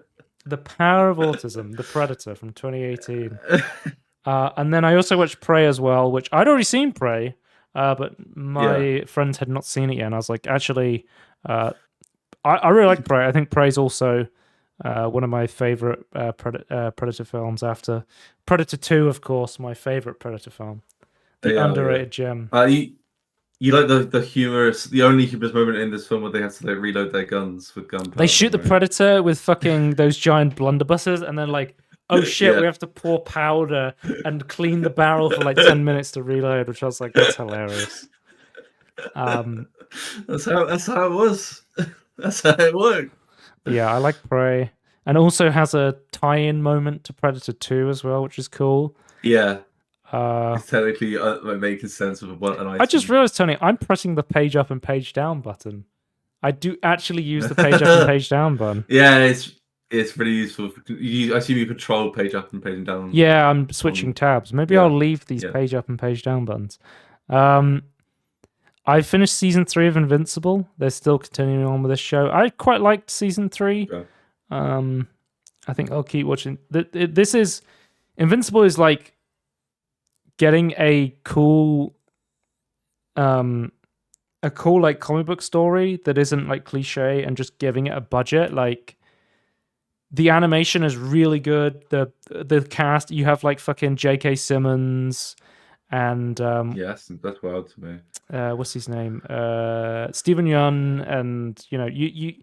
Power of Autism, The Predator from 2018. And then I also watched Prey as well, which I'd already seen Prey, but Yeah. my friends had not seen it yet. And I was like, actually, I really like Prey. I think Prey's also one of my favorite Predator films after Predator 2, of course, my favorite Predator film. The Yeah, underrated gem. You like the only humorous moment in this film where they have to like reload their guns with gunpowder. They shoot the right? Predator with fucking those giant blunderbusses, and then like, oh shit, we Yeah. have to pour powder and clean the barrel for like 10 minutes to reload, which I was like, that's hilarious. That's how it was. That's how it worked. Yeah, I like Prey. And also has a tie-in moment to Predator 2 as well, which is cool. Yeah. It's technically like making sense of what an item. I just realized, Tony, I'm pressing the page up and page down button. I do actually use the page up and page down button. Yeah, it's really useful. I assume you control page up and page down. Yeah, I'm switching tabs. Maybe I'll leave these page up and page down buttons. I finished season 3 of Invincible. They're still continuing on with this show. I quite liked season 3. Okay. I think I'll keep watching. This is Invincible is like getting a cool like comic book story that isn't like cliche and just giving it a budget. Like the animation is really good. The cast, you have like fucking J.K. Simmons and yes, that's wild to me. What's his name? Stephen Yeun, and you know you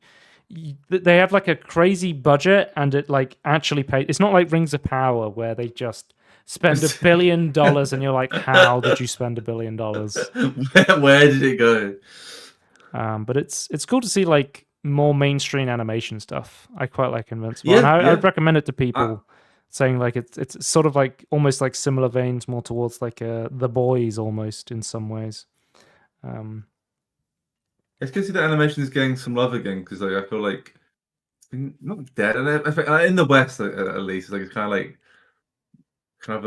they have like a crazy budget and it like actually pays. It's not like Rings of Power where they just spend $1 billion and you're like, how did you spend $1 billion? Where did it go? But it's cool to see like more mainstream animation stuff. I quite like Invincible, Yeah, and I yeah. would recommend it to people. Saying like it's sort of like almost like similar veins, more towards like The Boys almost in some ways. It's good to see that animation is getting some love again because like, I feel like not dead. I think, in the West at least, like it's kind of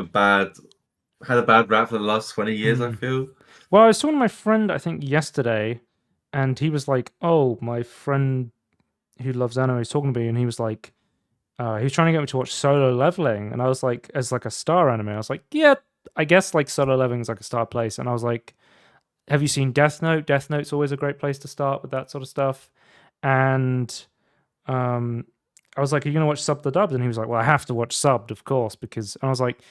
had a bad rap for the last 20 years. I feel. Well, I was talking to my friend, I think yesterday, and he was like, "Oh, my friend who loves anime is talking to me," and he was like, he was trying to get me to watch Solo Leveling, and I was like, as like a star anime, I was like, yeah, I guess like Solo Leveling is like a star place, and I was like, have you seen Death Note? Death Note's always a great place to start with that sort of stuff, and I was like, are you gonna watch subbed or dubbed? And he was like, well, I have to watch subbed, of course, because and I was like,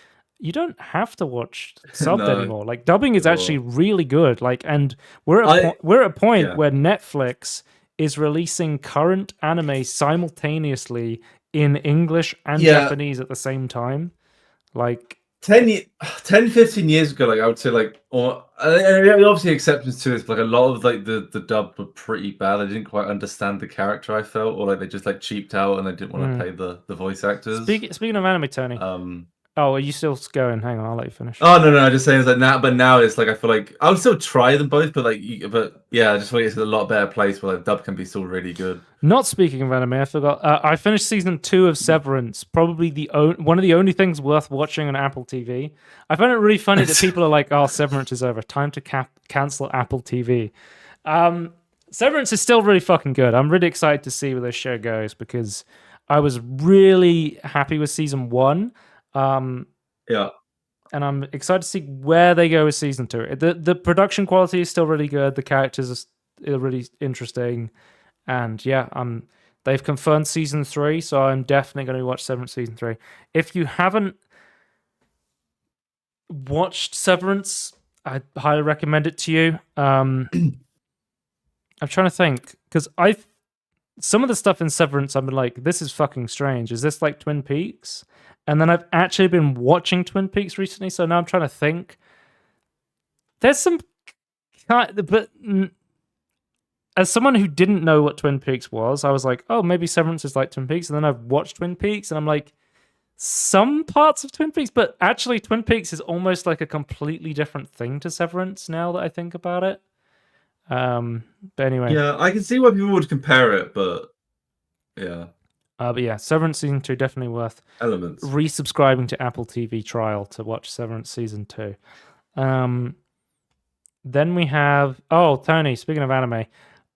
you don't have to watch subbed No, anymore. Like dubbing is actually sure. really good. Like, and we're at a point Yeah. where Netflix is releasing current anime simultaneously in English and Yeah. Japanese at the same time. Like 10, 15 years ago, like I would say, like, or obviously exceptions to this, but like a lot of like the dub were pretty bad. I didn't quite understand the character. I felt, or like they just like cheaped out and they didn't want to pay the voice actors. speaking of anime, Tony. Oh, are you still going? Hang on, I'll let you finish. Oh no, I'm just saying it's like now, but now it's like I feel like I would still try them both, but like, but yeah, I just feel like it's a lot better place where like dub can be still really good. Not speaking of anime, I forgot. I finished season 2 of Severance. Probably one of the only things worth watching on Apple TV. I find it really funny that people are like, "Oh, Severance is over. Time to cancel Apple TV." Severance is still really fucking good. I'm really excited to see where this show goes because I was really happy with season 1. Yeah. And I'm excited to see where they go with season 2. The production quality is still really good. The characters are really interesting. And yeah, they've confirmed season 3, so I'm definitely going to watch Severance season 3. If you haven't watched Severance, I highly recommend it to you. I'm trying to think because some of the stuff in Severance, I've been like, this is fucking strange. Is this like Twin Peaks? And then I've actually been watching Twin Peaks recently, so now I'm trying to think. There's some but as someone who didn't know what Twin Peaks was, I was like, oh, maybe Severance is like Twin Peaks. And then I've watched Twin Peaks, and I'm like, some parts of Twin Peaks, but actually Twin Peaks is almost like a completely different thing to Severance now that I think about it. But anyway. Yeah, I can see why people would compare it, but yeah. But yeah, Severance season 2 definitely worth Elements. Resubscribing to Apple TV trial to watch Severance season 2. Then we have Tony, speaking of anime,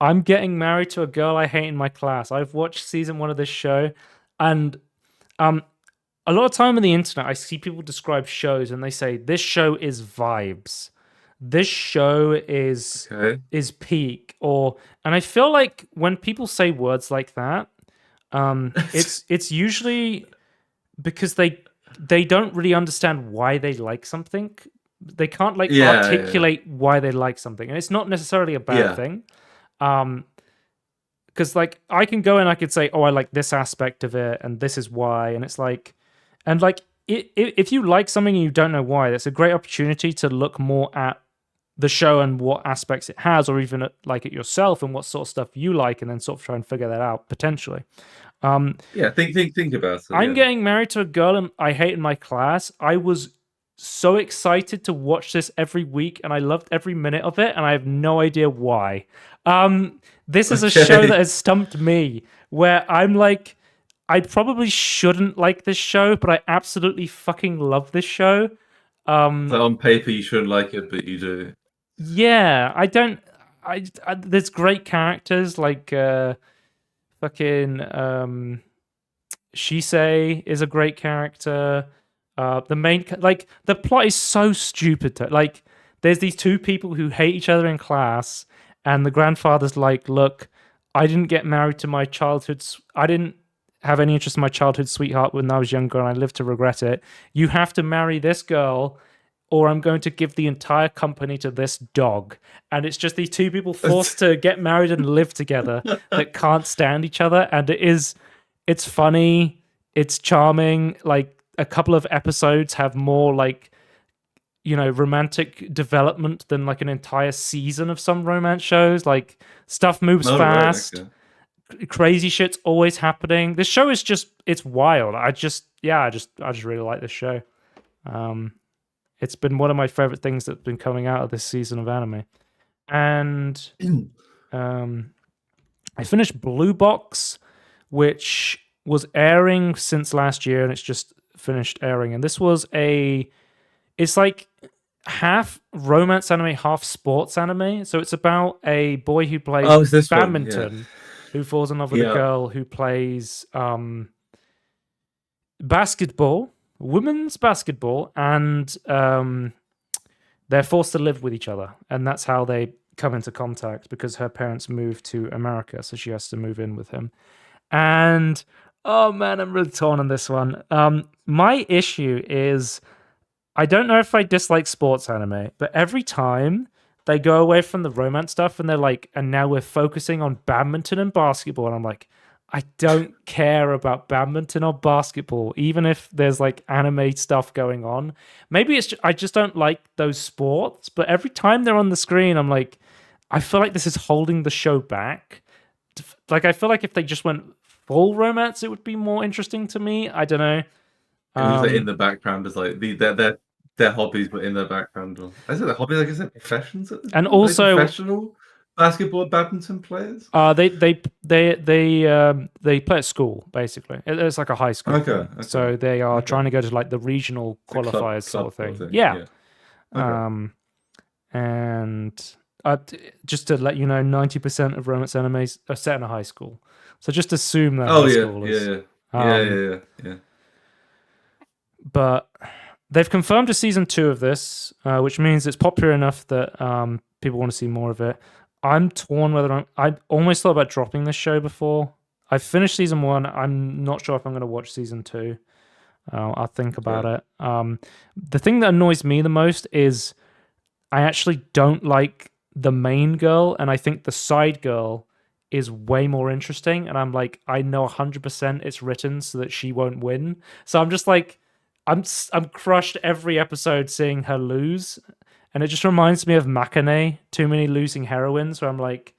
I'm getting married to a girl I hate in my class. I've watched season 1 of this show, and a lot of time on the internet I see people describe shows and they say this show is vibes. This show is peak, and I feel like when people say words like that, it's usually because they don't really understand why they like something. They can't articulate why they like something, and it's not necessarily a bad thing. Because like I can go and I could say, oh, I like this aspect of it, and this is why, and it's like, and like if you like something and you don't know why, that's a great opportunity to look more at the show and what aspects it has, or even at yourself and what sort of stuff you like, and then sort of try and figure that out potentially. Think about it. I'm getting married to a girl I hate in my class. I was so excited to watch this every week, and I loved every minute of it, and I have no idea why. This is a show that has stumped me, where I'm like, I probably shouldn't like this show, but I absolutely fucking love this show. So on paper you shouldn't like it, but you do. Yeah, I don't. There's great characters like fucking Shisei is a great character. The main the plot is so stupid. There's these two people who hate each other in class, and the grandfather's like, "Look, I didn't get married to my childhood. I didn't have any interest in my childhood sweetheart when I was younger, and I live to regret it. You have to marry this girl, or I'm going to give the entire company to this dog." And it's just these two people forced to get married and live together that can't stand each other. And it's funny, it's charming. Like a couple of episodes have more romantic development than like an entire season of some romance shows. Like stuff moves fast. Right, okay. Crazy shit's always happening. This show is it's wild. I just really like this show. It's been one of my favorite things that's been coming out of this season of anime. And I finished Blue Box, which was airing since last year, and it's just finished airing. And this was it's like half romance anime, half sports anime. So it's about a boy who plays badminton, who falls in love with a girl who plays basketball, women's basketball, and they're forced to live with each other, and that's how they come into contact, because her parents moved to America, so she has to move in with him. And oh man, I'm really torn on this one. My issue is, I don't know if I dislike sports anime, but every time they go away from the romance stuff and they're like, and now we're focusing on badminton and basketball, and I'm like, I don't care about badminton or basketball, even if there's like anime stuff going on. Maybe I just don't like those sports, but every time they're on the screen, I'm like, I feel like this is holding the show back. Like, I feel like if they just went full romance, it would be more interesting to me. I don't know. In the background is like their hobbies, but in the background. Is it their hobby? Like, is it professions? And also professional basketball and badminton players. They play at school, basically. It's like a high school. Okay. So they are trying to go to like the regional qualifiers sort of thing. Yeah. Okay. And just to let you know, 90% of romance animes are set in a high school. So just assume that high school is. Yeah. But they've confirmed a season 2 of this, which means it's popular enough that people want to see more of it. I'm torn whether I almost thought about dropping this show before. I finished season 1. I'm not sure if I'm going to watch season 2. I'll think about it. The thing that annoys me the most is I actually don't like the main girl, and I think the side girl is way more interesting. And I'm like, I know 100% it's written so that she won't win. So I'm just like, I'm crushed every episode seeing her lose. And it just reminds me of Makane, Too Many Losing Heroines, where I'm like,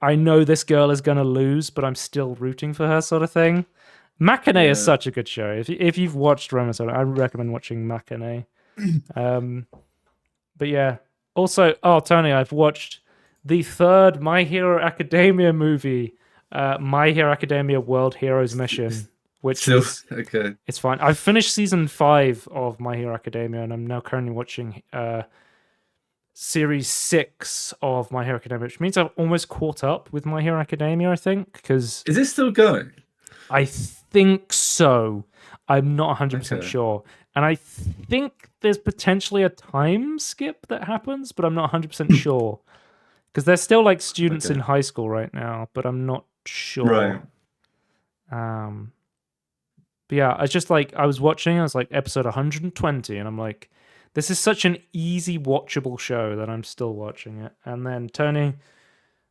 I know this girl is going to lose, but I'm still rooting for her, sort of thing. Makane is such a good show. If you've watched Romance, I recommend watching Makane. But yeah. Also, Tony, I've watched the 3rd My Hero Academia movie, My Hero Academia World Heroes Mission, which is okay. It's fine. I've finished season 5 of My Hero Academia, and I'm now currently watching series 6 of My Hero Academia, which means I've almost caught up with My Hero Academia, I think. Because is it still going? I think so. I'm not 100% sure. And I think there's potentially a time skip that happens, but I'm not 100% sure. Because they're still like students in high school right now, but I'm not sure. Right. But yeah, I was watching, I was like episode 120, and I'm like, this is such an easy watchable show that I'm still watching it. And then Tony,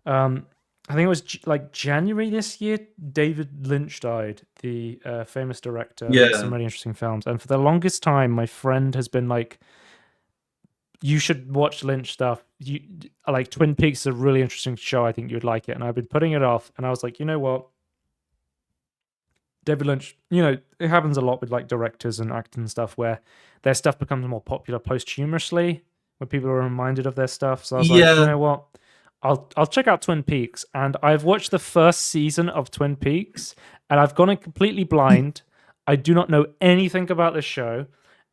I think it was like January this year, David Lynch died, the famous director. Made some really interesting films. And for the longest time, my friend has been like, you should watch Lynch stuff. Like Twin Peaks is a really interesting show. I think you'd like it. And I've been putting it off. And I was like, you know what? David Lynch, it happens a lot with like directors and actors and stuff where their stuff becomes more popular posthumously when people are reminded of their stuff. So I was like, you know what? I'll check out Twin Peaks. And I've watched the first season of Twin Peaks, and I've gone in completely blind. I do not know anything about this show,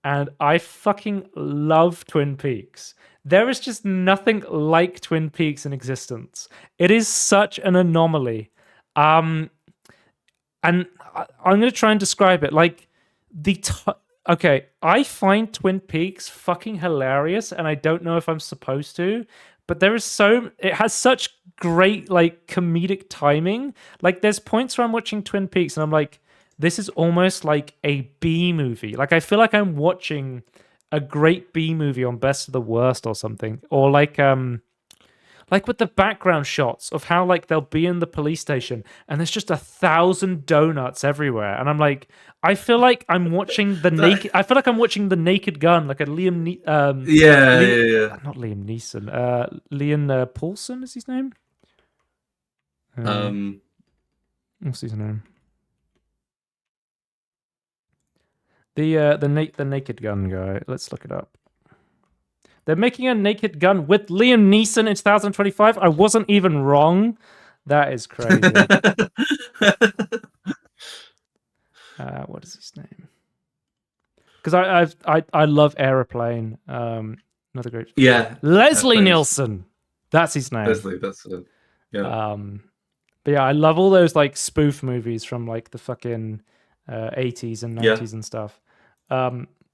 and I fucking love Twin Peaks. There is just nothing like Twin Peaks in existence. It is such an anomaly. And I'm going to try and describe it. Like, I find Twin Peaks fucking hilarious, and I don't know if I'm supposed to, but it has such great, like, comedic timing. Like, there's points where I'm watching Twin Peaks, and I'm like, this is almost like a B movie. Like, I feel like I'm watching a great B movie on Best of the Worst or something. Or like with the background shots of how like they'll be in the police station and there's just 1,000 donuts everywhere, and I'm like, I feel like I'm watching the naked. I feel like I'm watching the Naked Gun, like a not Liam Neeson. Liam Paulson is his name. What's his name? The Naked Gun guy. Let's look it up. They're making a Naked Gun with Liam Neeson in 2025. I wasn't even wrong. That is crazy. What is his name? Because I love Aeroplane. Another great. Yeah, Leslie Airplane's- Nielsen. That's his name. Leslie, that's it. Yeah. But yeah, I love all those like spoof movies from like the fucking 80s and 90s and stuff.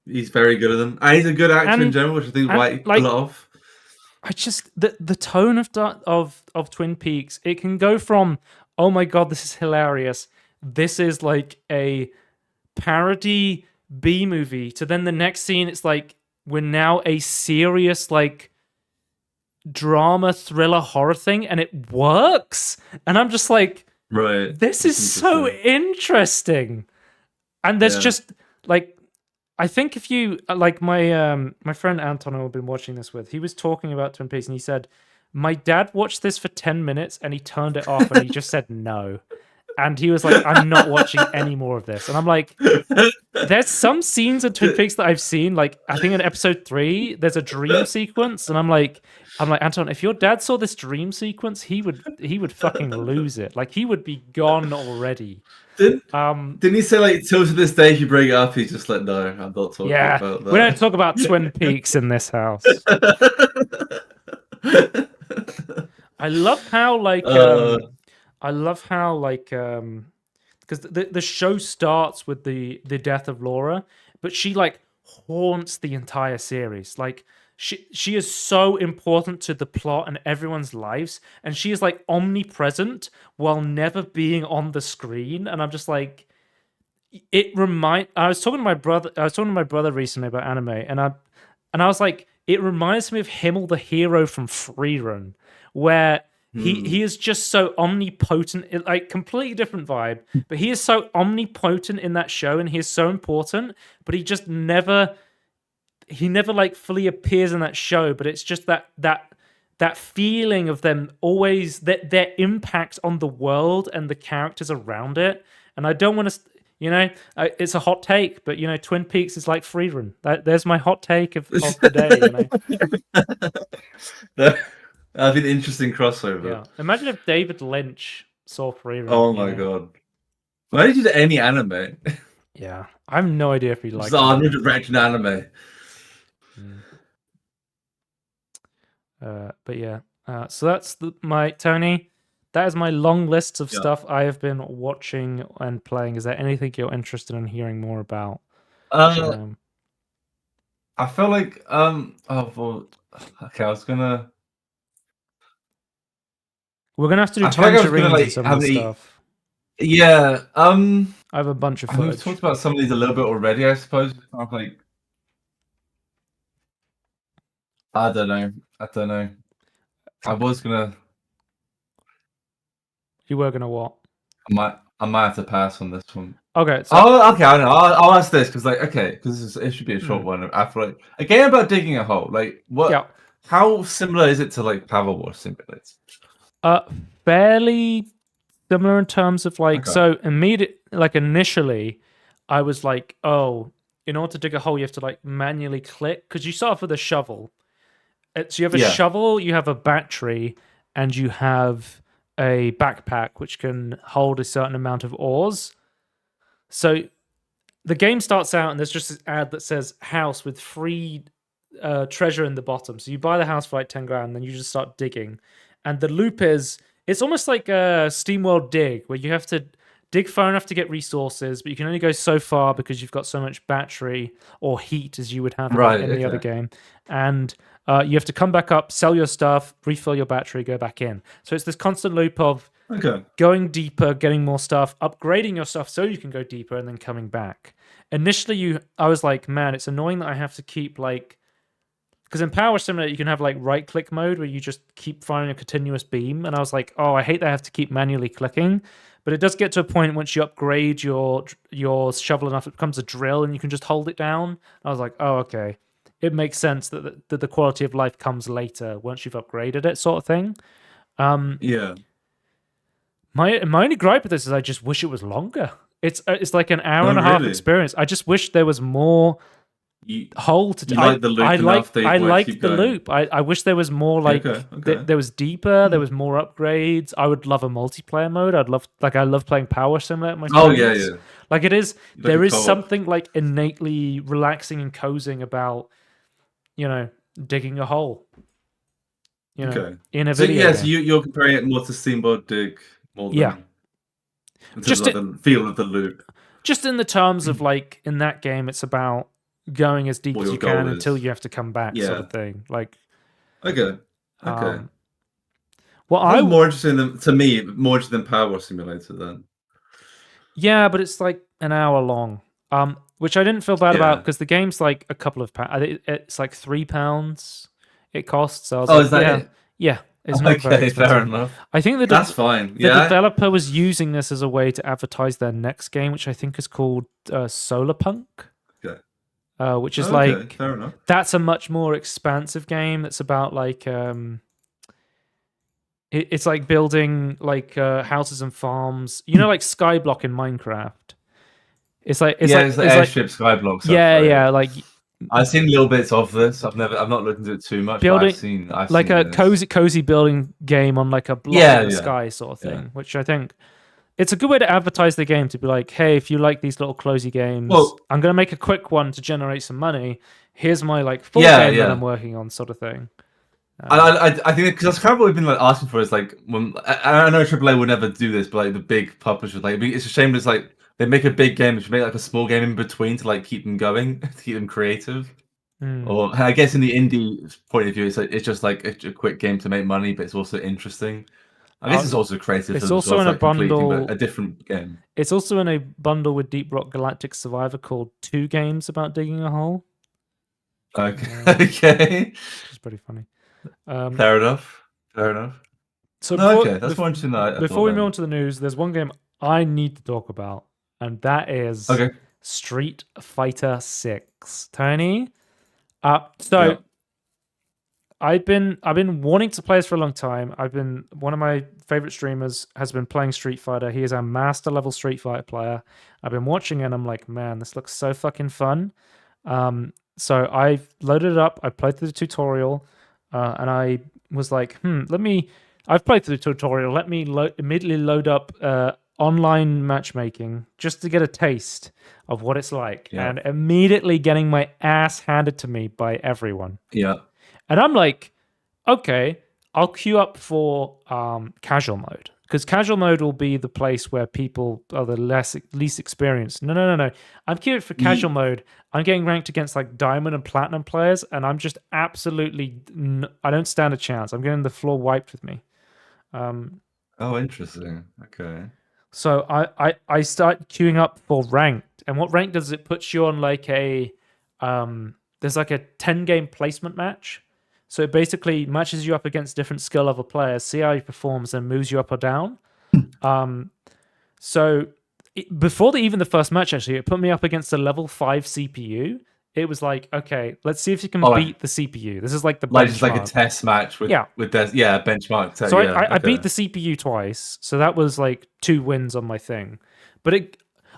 He's very good at them. And he's a good actor in And- general, which I think is why he like- pull it off. I just the tone of Twin Peaks, it can go from, oh my god, this is hilarious, this is like a parody B movie, to then the next scene it's like we're now a serious like drama thriller horror thing, and it works. And I'm just like, Right. this is so interesting. And there's just like, I think if you like my friend Anton, who I've been watching this with, he was talking about Twin Peaks, and he said, my dad watched this for 10 minutes and he turned it off and he just said no. And he was like, I'm not watching any more of this. And I'm like, there's some scenes in Twin Peaks that I've seen, like I think in episode 3 there's a dream sequence, and I'm like Anton, if your dad saw this dream sequence, he would fucking lose it. Like he would be gone already. Didn't he say like till to this day if you bring it up, he's just like, no, I'm not talking about that. We don't talk about Twin Peaks in this house. I love how because the show starts with the death of Laura, but she like haunts the entire series. Like she is so important to the plot and everyone's lives, and she is like omnipresent while never being on the screen. And I'm just like, I was talking to my brother recently about anime, and I was like, it reminds me of Himmel the Hero from Freerun, where he is just so omnipotent, like completely different vibe, but he is so omnipotent in that show, and he is so important, but he just never like fully appears in that show. But it's just that feeling of them always, their impact on the world and the characters around it. And I don't want to, it's a hot take, but Twin Peaks is like Freerun. There's my hot take of the day. That'd be an interesting crossover. Yeah. Imagine if David Lynch saw Freerun. Oh my god. Why did you do any anime? Yeah. I have no idea if he likes it. I'm going to direct an anime. But yeah. So that's my Tony. That is my long list of stuff I have been watching and playing. Is there anything you're interested in hearing more about? I feel like okay, we're gonna have to do tangerines and some of the stuff. Yeah. I have a bunch of footage. We've talked about some of these a little bit already, I suppose. I'm like, I don't know. I was gonna. You were gonna what? I might have to pass on this one. Okay. So... okay. I know. I'll ask this because, it should be a short one. I feel like a game about digging a hole. Like what? Yeah. How similar is it to like Paddlewar Simulator? Fairly similar in terms of like, so initially I was like, oh, in order to dig a hole, you have to like manually click, because you start off with a shovel. So you have a shovel, you have a battery, and you have a backpack which can hold a certain amount of ores. So the game starts out and there's just this ad that says house with free treasure in the bottom. So you buy the house for like 10 grand, and then you just start digging. And the loop is, it's almost like a SteamWorld Dig, where you have to dig far enough to get resources, but you can only go so far because you've got so much battery or heat as you would have in the other game. And you have to come back up, sell your stuff, refill your battery, go back in. So it's this constant loop of going deeper, getting more stuff, upgrading your stuff so you can go deeper, and then coming back. Initially, I was like, man, it's annoying that I have to keep like, because in Power Simulator, you can have like right-click mode where you just keep firing a continuous beam. And I was like, oh, I hate that I have to keep manually clicking. But it does get to a point once you upgrade your shovel enough, it becomes a drill and you can just hold it down. And I was like, oh, okay. It makes sense that the quality of life comes later once you've upgraded it, sort of thing. Yeah. My only gripe with this is I just wish it was longer. It's like an hour and a half experience. I just wish there was more hole to you like the loop enough that you I wanna like keep the going? loop. I wish there was more like Okay. there was deeper, there was more upgrades. I would love a multiplayer mode. I love playing Power Simulator with my Oh, friends. yeah. Like it is Like a there is co-op. something like innately relaxing and cozying about, digging a hole. Okay. In a So, video so game. you're comparing it more to Steamboat Dig more Yeah. than in terms Just of like the feel of the loop. Just in the terms of like in that game, it's about going as deep What as your you can goal until is. you have to come back, sort Yeah. of thing. Like, Okay. well, That's more interesting more interesting than Power Wash Simulator then. yeah, but it's like an hour long. Which I didn't feel bad about Yeah. because the game's like a couple of pounds. It's like £3 it costs. So I was Oh, like, is that it? yeah, it's not very Okay, expensive. fair enough. I think That's fine. the Yeah. developer was using this as a way to advertise their next game, which I think is called Solarpunk. Okay. Which is Okay, fair enough. that's a much more expansive game. It's about like it's like building like houses and farms. Like Skyblock in Minecraft. It's like airship Skyblock stuff. Yeah. Like I've seen little bits of this. I've not looked into it too much. building But I've like seen a this. cozy building game on like a block in the sky sort of thing. Which I think it's a good way to advertise the game, to be like, hey, if you like these little cozy games, I'm gonna make a quick one to generate some money. Here's my like full game that I'm working on, sort of thing. I think because that's kind of what we've been like asking for. Is like when I know AAA would never do this, but like the big publishers, like it's a shame. It's like they make a big game, but make like a small game in between to like keep them going, to keep them creative. Or I guess in the indie point of view, it's just like a quick game to make money, but it's also interesting. I guess it's also creative. It's also in a bundle, a different game. It's also in a bundle with Deep Rock Galactic Survivor called 2 games about digging a hole. Okay. Which is pretty funny. Fair enough. So that's more interesting. Before we move on to the news, there's one game I need to talk about, and that is Street Fighter 6. Tony, I've been wanting to play this for a long time. One of my favorite streamers has been playing Street Fighter. He is a master level Street Fighter player. I've been watching it and I'm like, man, this looks so fucking fun. So I've loaded it up. I played through the tutorial, and I was like, I've played through the tutorial. Let me immediately load up online matchmaking just to get a taste of what it's like, and immediately getting my ass handed to me by everyone. Yeah. And I'm like, okay, I'll queue up for casual mode, because casual mode will be the place where people are the least experienced. No. I'm queuing for casual mode. I'm getting ranked against like diamond and platinum players, and I'm just absolutely I don't stand a chance. I'm getting the floor wiped with me. Oh, interesting. Okay. So I start queuing up for ranked, and what rank does it put you on? Like a there's like a 10-game placement match. So it basically matches you up against different skill level players, see how he performs, and moves you up or down. Before even the first match, actually, it put me up against a level 5 CPU. It was like, okay, let's see if you can beat the CPU. This is like the benchmark. Just like a test match with benchmark. So I beat the CPU twice, so that was like 2 wins on my thing. But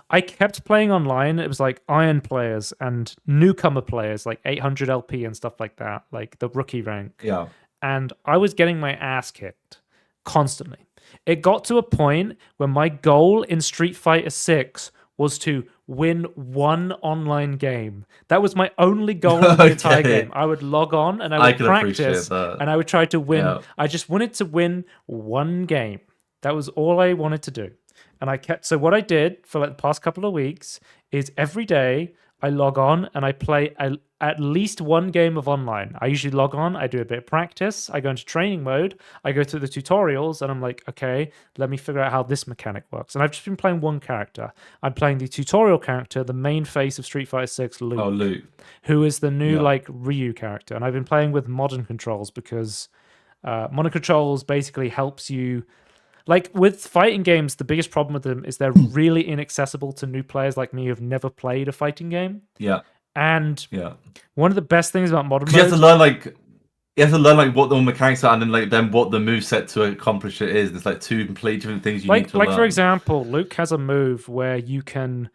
I kept playing online. It was like iron players and newcomer players, like 800 LP and stuff like that, like the rookie rank. Yeah. And I was getting my ass kicked constantly. It got to a point where my goal in Street Fighter 6 was to win 1 online game. That was my only goal in the entire game. I would log on and I would practice and I would try to win. Yeah. I just wanted to win 1 game. That was all I wanted to do. And so what I did for like the past couple of weeks is every day I log on and I play at least 1 game of online. I usually log on, I do a bit of practice, I go into training mode, I go through the tutorials, and I'm like, okay, let me figure out how this mechanic works. And I've just been playing 1 character. I'm playing the tutorial character, the main face of Street Fighter 6, Luke. Oh, Luke. Who is the new like Ryu character. And I've been playing with modern controls because modern controls basically helps you. Like with fighting games, the biggest problem with them is they're really inaccessible to new players like me who've never played a fighting game. Yeah. And one of the best things about modern mode, you have to learn like what the mechanics are, and then what the move set to accomplish it is. There's like 2 completely different things you need to learn. Like for example, Luke has a move where you can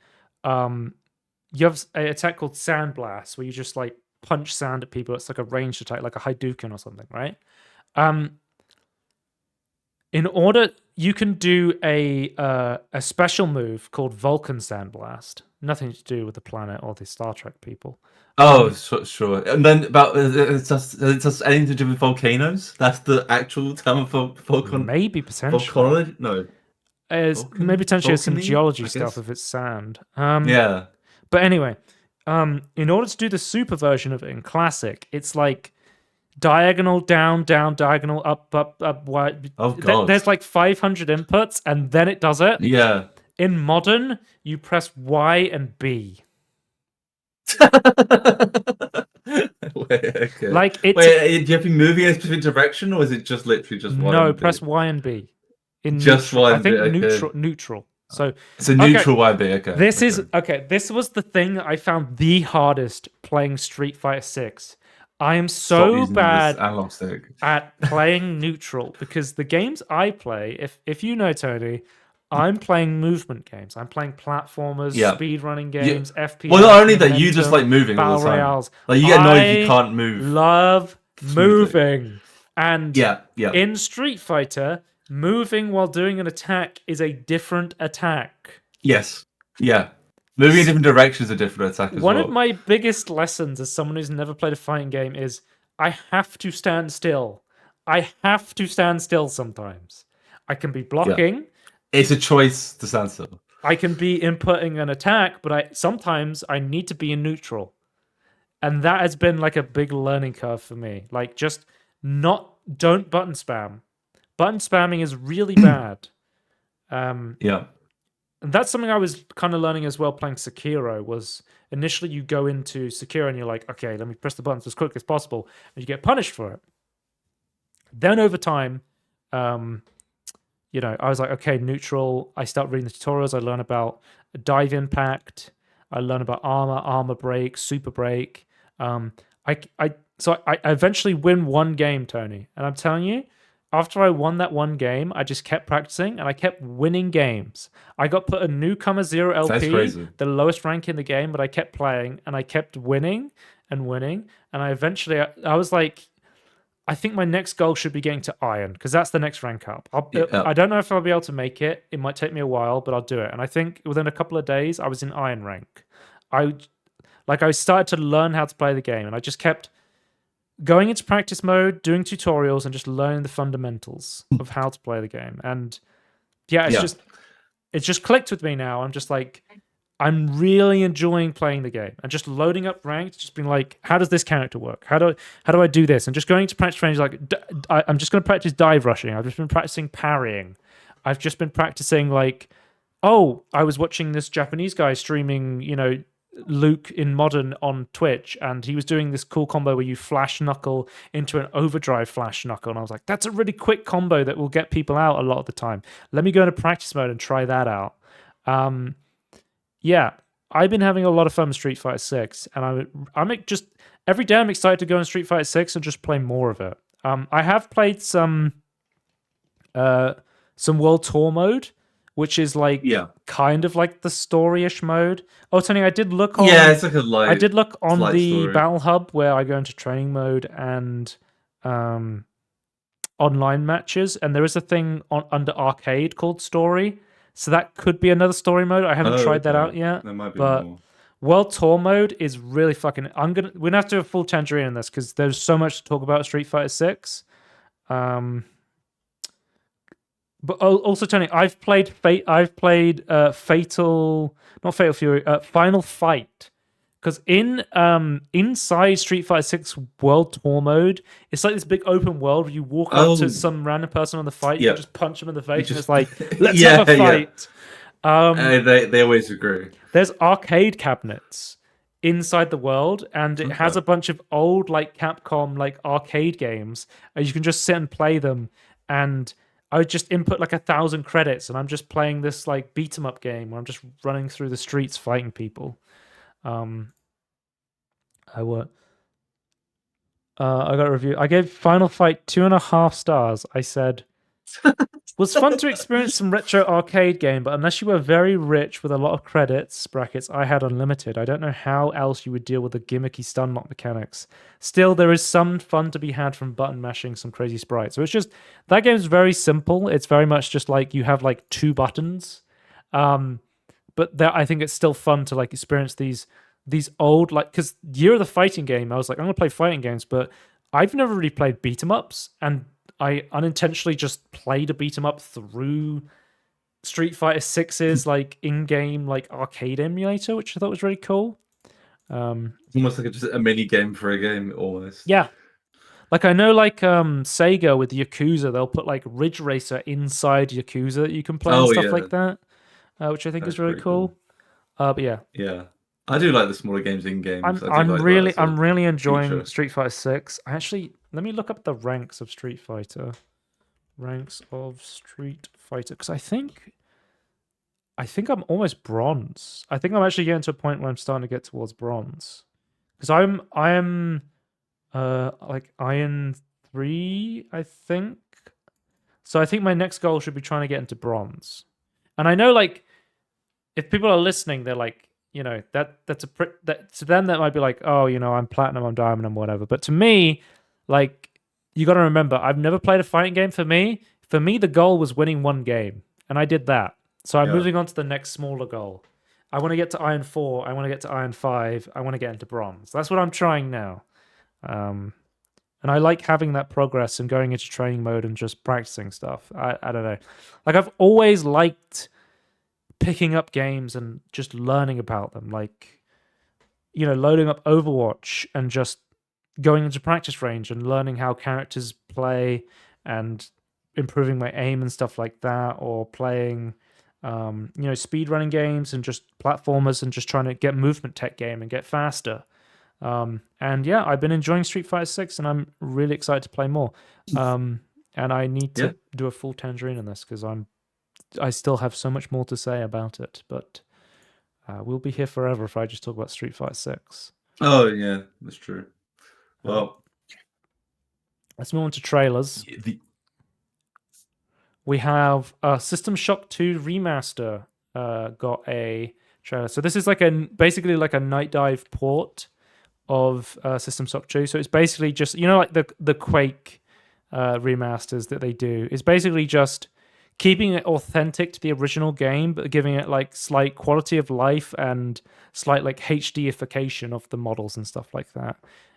you have an attack called Sand Blast, where you just like punch sand at people. It's like a ranged attack, like a Hadouken or something, right? In order, you can do a special move called Vulcan Sandblast. Nothing to do with the planet or the Star Trek people. Oh, sure. And then about it's just anything to do with volcanoes. That's the actual term of volcan. Maybe potentially. Volcanology? No. Maybe potentially some Volcany, geology I stuff guess? if it's sand. Yeah. But anyway, in order to do the super version of it in Classic, it's like diagonal down, down, diagonal up, up, up. Oh god. There's like 500 inputs, and then it does it. Yeah. In Modern, you press Y and B. Wait, okay. Like it's Wait, do you have to be moving in a specific direction, or is it just literally just Y? no, and B? press Y and B. In Just neutral. Y I and think B, okay. neutral. So It's a neutral YB. Okay. This was the thing that I found the hardest playing Street Fighter 6. I am Stop so using bad this analog stick. at playing neutral because the games I play, if you know Tony, I'm playing movement games. I'm playing platformers, Yeah. speedrunning games, FPS. Well, not only that, you momentum, just like moving all battle the time. royales. Like you get annoyed if you I can't move. love smoothly. moving. And Yeah. in Street Fighter, moving while doing an attack is a different attack. Yes. Yeah. Moving in different directions is a different attack as One well. of my biggest lessons as someone who's never played a fighting game is I have to stand still. I have to stand still sometimes. I can be blocking. It's a choice to stand still. I can be inputting an attack, but sometimes I need to be in neutral. And that has been like a big learning curve for me. Like just don't button spam. Button spamming is really bad. Yeah. And that's something I was kind of learning as well playing Sekiro was initially you go into Sekiro and you're like, okay, let me press the buttons as quick as possible, and you get punished for it. Then over time, I was like, okay, neutral. I start reading the tutorials. I learn about dive impact. I learn about armor break, super break. I eventually win one game, Tony, and I'm telling you, after I won that one game, I just kept practicing and I kept winning games. I got put a newcomer 0 LP, the lowest rank in the game, but I kept playing and I kept winning and winning. And I was like, I think my next goal should be getting to Iron because that's the next rank up. I don't know if I'll be able to make it. It might take me a while, but I'll do it. And I think within a couple of days, I was in Iron rank. I started to learn how to play the game and I just kept going into practice mode, doing tutorials, and just learning the fundamentals of how to play the game. And it's just clicked with me now. I'm just like, I'm really enjoying playing the game and just loading up ranked, just being like, how does this character work? How do I do this? And just going to practice range, like, I'm just going to practice dive rushing. I've just been practicing parrying. I've just been practicing like, oh, I was watching this Japanese guy streaming, Luke in Modern on Twitch, and he was doing this cool combo where you flash knuckle into an overdrive flash knuckle, and I was like, that's a really quick combo that will get people out a lot of the time. Let me go into practice mode and try that out. I've been having a lot of fun with Street Fighter 6, and I'm just every day I'm excited to go in Street Fighter 6 and just play more of it. I have played some World Tour mode, which is like kind of like the story-ish mode. Oh, Tony, I did look on. Yeah, it's like a light. I did look on the story. Battle Hub where I go into training mode and online matches, and there is a thing under arcade called story. So that could be another story mode. I haven't tried that out yet. There might be but more. World Tour mode is really fucking. We're gonna have to do a full tangerine in this because there's so much to talk about Street Fighter 6. But also, Tony, I've played Final Fight, because inside Street Fighter 6 World Tour mode, it's like this big open world where you walk up to some random person on the fight, you just punch them in the face, and it's like, let's have a fight. They always agree. There's arcade cabinets inside the world, and it has a bunch of old like Capcom like arcade games, and you can just sit and play them. And I would just input like 1,000 credits, and I'm just playing this like beat 'em up game where I'm just running through the streets fighting people. I got a review. I gave Final Fight 2.5 stars. I said Was fun to experience some retro arcade game, but unless you were very rich with a lot of credits, brackets, I had unlimited. I don't know how else you would deal with the gimmicky stun lock mechanics. Still, there is some fun to be had from button mashing some crazy sprites. So it's just, that game's very simple. It's very much just like you have like 2 buttons. But I think it's still fun to like experience these old, like, because Year of the Fighting game, I was like, I'm going to play fighting games, but I've never really played beat 'em ups, and I unintentionally just played a beat 'em up through Street Fighter 6's like in-game like arcade emulator, which I thought was really cool. It's almost like just a mini game for a game, almost. Yeah. Like I know like Sega with Yakuza, they'll put like Ridge Racer inside Yakuza that you can play and stuff like that, which I think is really cool. But yeah. Yeah. I do like the smaller games in games. I'm really enjoying Street Fighter 6. Let me look up the ranks of Street Fighter. Ranks of Street Fighter, because I think I'm almost bronze. I think I'm actually getting to a point where I'm starting to get towards bronze, because I am like Iron 3, I think. So I think my next goal should be trying to get into bronze. And I know like if people are listening, they're like, you know, that to them that might be like, oh, you know, I'm platinum, I'm diamond, and whatever. But to me, like, you got to remember, I've never played a fighting game. For me, the goal was winning 1 game, and I did that. So I'm moving on to the next smaller goal. I want to get to Iron 4. I want to get to Iron 5. I want to get into bronze. That's what I'm trying now. And I like having that progress and going into training mode and just practicing stuff. I don't know. Like, I've always liked picking up games and just learning about them. Like, you know, loading up Overwatch and just going into practice range and learning how characters play and improving my aim and stuff like that, or playing you know, speedrunning games and just platformers and just trying to get movement tech game and get faster. And yeah, I've been enjoying Street Fighter 6 and I'm really excited to play more. And I need to do a full tangerine in this because I still have so much more to say about it, but we'll be here forever if I just talk about Street Fighter 6. Oh yeah, that's true. Well, let's move on to trailers. We have System Shock 2 Remaster got a trailer. So this is like basically like a Night Dive port of System Shock 2. So it's basically just, you know, like the Quake remasters that they do. It's basically just keeping it authentic to the original game, but giving it like slight quality of life and slight like HDification of the models and stuff like that,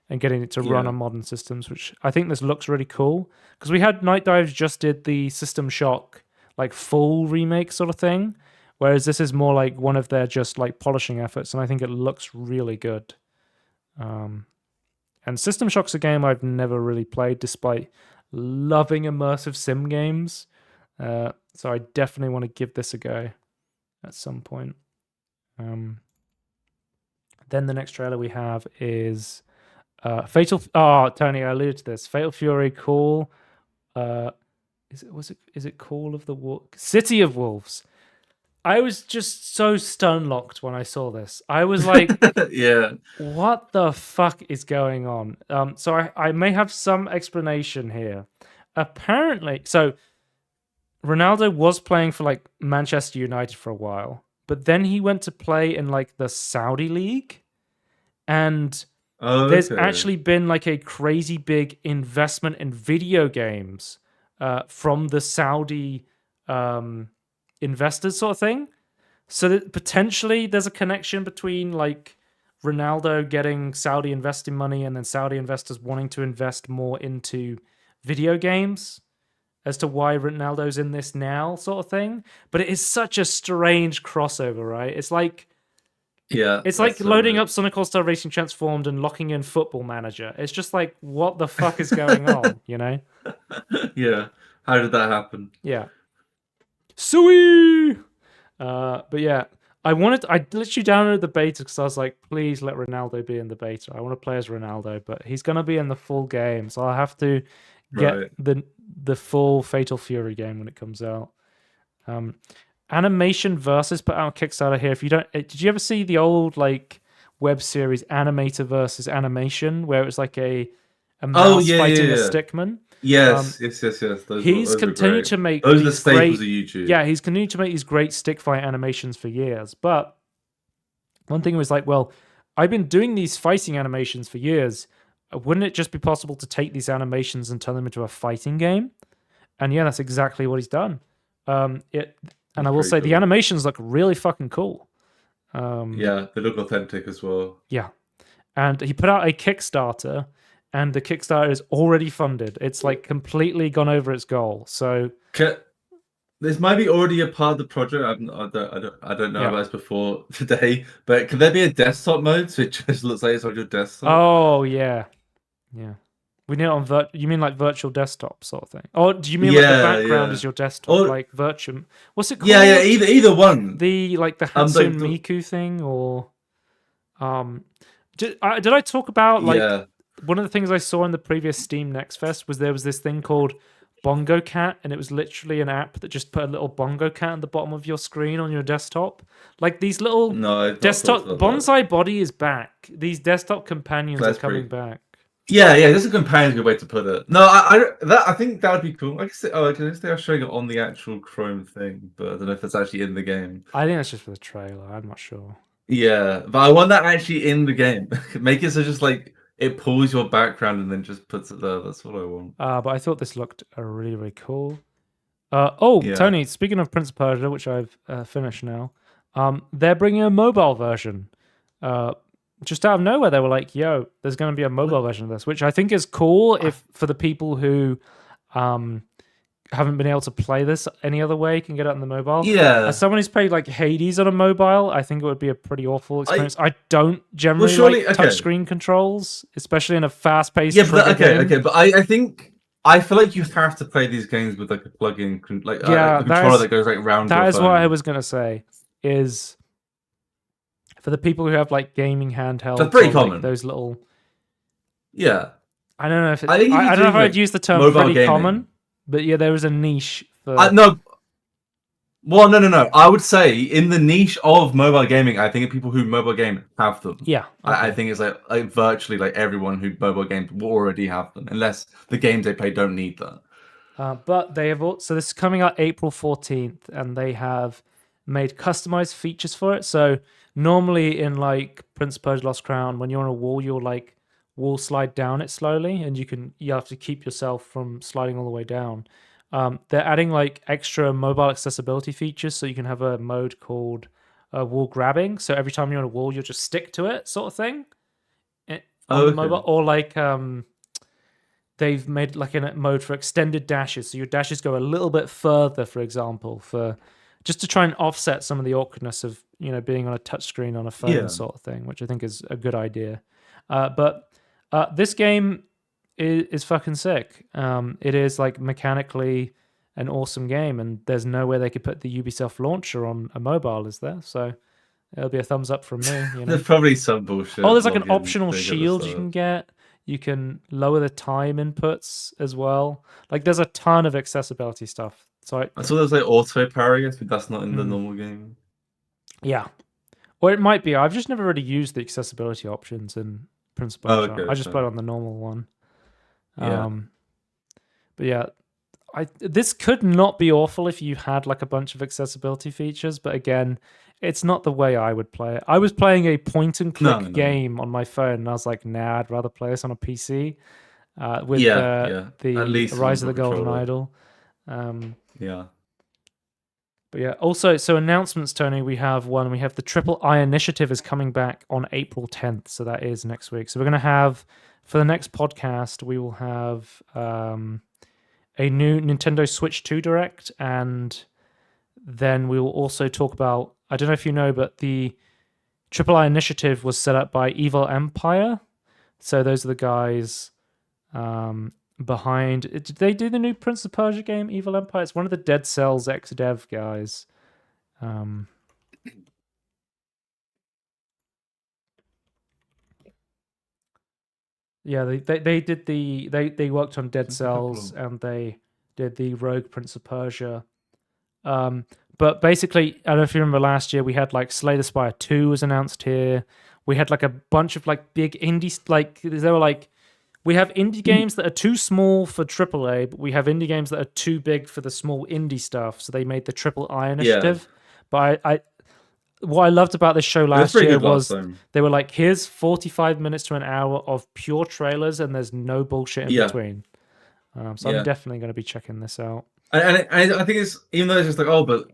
and getting it to run on modern systems, which I think this looks really cool. Because we had Night Dives just did the System Shock like full remake sort of thing, whereas this is more like one of their just like polishing efforts, and I think it looks really good. And System Shock's a game I've never really played, despite loving immersive sim games. So I definitely want to give this a go at some point. Then the next trailer we have is Fatal. Oh, Tony, I alluded to this. Fatal Fury Call. Is it Call of the City of Wolves? I was just so stone locked when I saw this. I was like, what the fuck is going on? So I may have some explanation here. Apparently, so Ronaldo was playing for like Manchester United for a while, but then he went to play in like the Saudi league, and there's actually been like a crazy big investment in video games from the Saudi investors sort of thing. So that potentially there's a connection between like Ronaldo getting Saudi investing money and then Saudi investors wanting to invest more into video games as to why Ronaldo's in this now sort of thing. But it is such a strange crossover, right? It's like it's like loading up Sonic All-Star Racing Transformed and locking in Football Manager. It's just like, what the fuck is going on, you know? Yeah. How did that happen? Yeah. Sweet! But yeah, I literally downloaded the beta because I was like, please let Ronaldo be in the beta. I want to play as Ronaldo, but he's going to be in the full game, so I'll have to get the full Fatal Fury game when it comes out. Animation Versus put out a Kickstarter here. If you don't, did you ever see the old like web series Animator versus Animation, where it was like a mouse fighting a stickman? Yes. He's Those were continued great. to make Those are the these staples great, of YouTube. yeah, he's continued to make these great stick fight animations for years. But one thing was like, well, I've been doing these fighting animations for years. Wouldn't it just be possible to take these animations and turn them into a fighting game? And yeah, that's exactly what he's done. And I will say the cool. animations look really fucking cool. Yeah, they look authentic as well. Yeah. And he put out a Kickstarter, and the Kickstarter is already funded. It's like completely gone over its goal. So this might be already a part of the project. I don't know Yeah. about this before today, but could there be a desktop mode so it just looks like it's on your desktop? Oh yeah. We need it on you mean like virtual desktop sort of thing? Or do you mean like the background is your desktop, like virtual? What's it called? Yeah, either one. The Hatsune Miku thing, or did I talk about like one of the things I saw in the previous Steam Next Fest was there was this thing called Bongo Cat, and it was literally an app that just put a little bongo cat at the bottom of your screen on your desktop. Like these little desktop bonsai body is back. These desktop companions are coming back. Yeah, this is a companion's good way to put it. No, I think that would be cool. I guess they are showing it on the actual Chrome thing, but I don't know if it's actually in the game. I think that's just for the trailer. I'm not sure. Yeah, but I want that actually in the game. Make it so just like it pulls your background and then just puts it there. That's what I want. But I thought this looked really, really cool. Tony, speaking of Prince of Persia, which I've finished now, they're bringing a mobile version. Just out of nowhere, they were like, "Yo, there's going to be a mobile version of this," which I think is cool. If for the people who haven't been able to play this any other way, can get it on the mobile. Yeah. As someone who's played like Hades on a mobile, I think it would be a pretty awful experience. I don't generally like touchscreen controls, especially in a fast-paced. Yeah, but but I feel like you have to play these games with like a plug-in, like a controller that goes like round. That is what I was gonna say. Is for the people who have like gaming handhelds, that's pretty common. Like those little. Yeah. I don't know if I don't know if I'd use the term pretty common, but yeah, there is a niche for. No. Well, no. I would say in the niche of mobile gaming, I think people who mobile game have them. Yeah. Okay. I think it's like virtually like everyone who mobile games will already have them, unless the games they play don't need that. But they have so this is coming out April 14th, and they have made customized features for it. So normally in like Prince of Persia Lost Crown, when you're on a wall, you'll like wall slide down it slowly, and you have to keep yourself from sliding all the way down. They're adding like extra mobile accessibility features, so you can have a mode called wall grabbing. So every time you're on a wall, you'll just stick to it, sort of thing. On the mobile, or like they've made like a mode for extended dashes, so your dashes go a little bit further, for example, for just to try and offset some of the awkwardness of being on a touchscreen on a phone sort of thing, which I think is a good idea. But this game is fucking sick. It is like mechanically an awesome game, and there's no way they could put the Ubisoft launcher on a mobile, is there? So it'll be a thumbs up from me. There's probably some bullshit. Oh, there's like an optional shield you can get. You can lower the time inputs as well. Like there's a ton of accessibility stuff. So I saw there's like auto parry, but that's not in the normal game. Yeah. Or it might be. I've just never really used the accessibility options in Prince of Persia. I just played on the normal one. But yeah, this could not be awful if you had like a bunch of accessibility features, but again, it's not the way I would play it. I was playing a point and click game on my phone, and I was like, nah, I'd rather play this on a PC with the Rise of the Golden Idol. But yeah, also, so announcements, Tony, we have the Triple I Initiative is coming back on April 10th, so that is next week. So we're going to have, for the next podcast, we will have a new Nintendo Switch 2 Direct, and then we will also talk about, I don't know if you know, but the Triple I Initiative was set up by Evil Empire. So those are the guys behind. Did they do the new Prince of Persia game, Evil Empire? It's one of the Dead Cells ex-dev guys. Yeah, they did they worked on Dead Cells, and they did the Rogue Prince of Persia. But basically, I don't know if you remember last year, we had like Slay the Spire 2 was announced here. We had like a bunch of like big indie, like there were like We have indie games that are too small for AAA, but we have indie games that are too big for the small indie stuff. So they made the Triple I initiative. But I what I loved about this show It was last pretty year good last was time. they were like, here's 45 minutes to an hour of pure trailers, and there's no bullshit in between. So I'm definitely going to be checking this out. And I think it's, even though it's just like, oh, but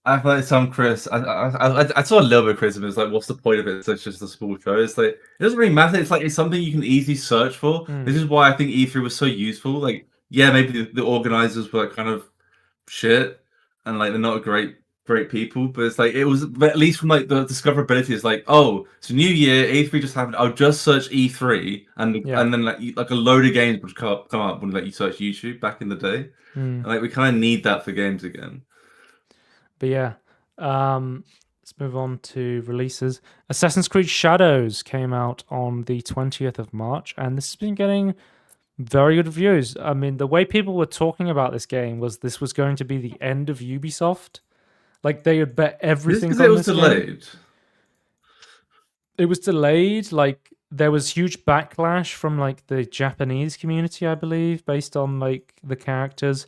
I feel like some Chris, I saw a little bit of criticism. It's like, what's the point of it? It's just a small show. It's like, it doesn't really matter. It's like, it's something you can easily search for. This is why I think E3 was so useful. Like, yeah, maybe the organizers were like kind of shit and like they're not great people, but it's like, it was, but at least from like the discoverability, it's like, oh, it's a new year, E3 just happened. I'll just search E3 and then like a load of games would come up when like you search YouTube back in the day. And like we kind of need that for games again. But yeah, let's move on to releases. Assassin's Creed Shadows came out on the 20th of March, and this has been getting very good reviews. I mean, the way people were talking about this game was this was going to be the end of Ubisoft. Like, they had bet everything on this game. It was delayed. It was delayed. Like, there was huge backlash from like the Japanese community, I believe, based on like the characters.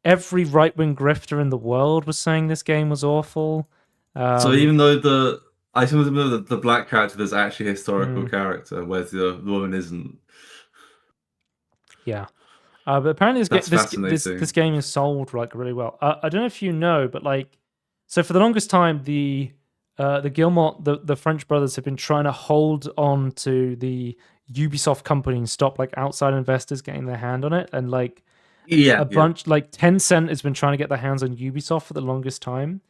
Every right-wing grifter in the world was saying this game was awful. So even though I think the black character is actually a historical character, whereas the woman isn't. Yeah. But apparently this game is sold like really well. I don't know if you know, but like, so for the longest time, the Guillemot, the French brothers, have been trying to hold on to the Ubisoft company and stop like outside investors getting their hand on it, and like bunch like Tencent has been trying to get their hands on Ubisoft for the longest time,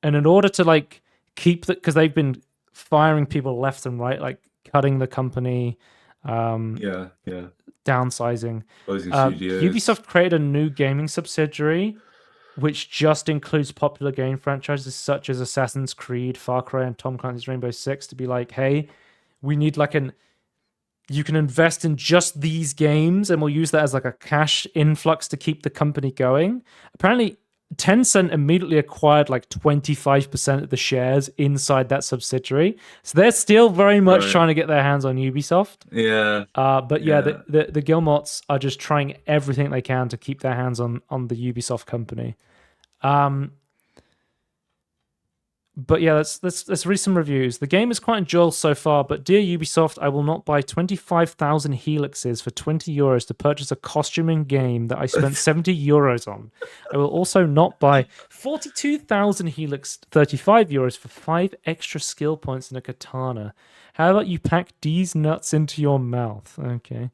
and in order to like keep that, because they've been firing people left and right, like cutting the company, downsizing. Ubisoft created a new gaming subsidiary which just includes popular game franchises such as Assassin's Creed, Far Cry, and Tom Clancy's Rainbow Six to be like, hey, we need like you can invest in just these games and we'll use that as like a cash influx to keep the company going. Apparently, Tencent immediately acquired like 25% of the shares inside that subsidiary. So they're still very much trying to get their hands on Ubisoft. Yeah. But the Guillemots are just trying everything they can to keep their hands on the Ubisoft company. But yeah, let's read some reviews. The game is quite enjoyable so far, but dear Ubisoft, I will not buy 25,000 helixes for 20 euros to purchase a costuming game that I spent 70 euros on. I will also not buy 42,000 helix, 35 euros for 5 extra skill points in a katana. How about you pack these nuts into your mouth? Okay.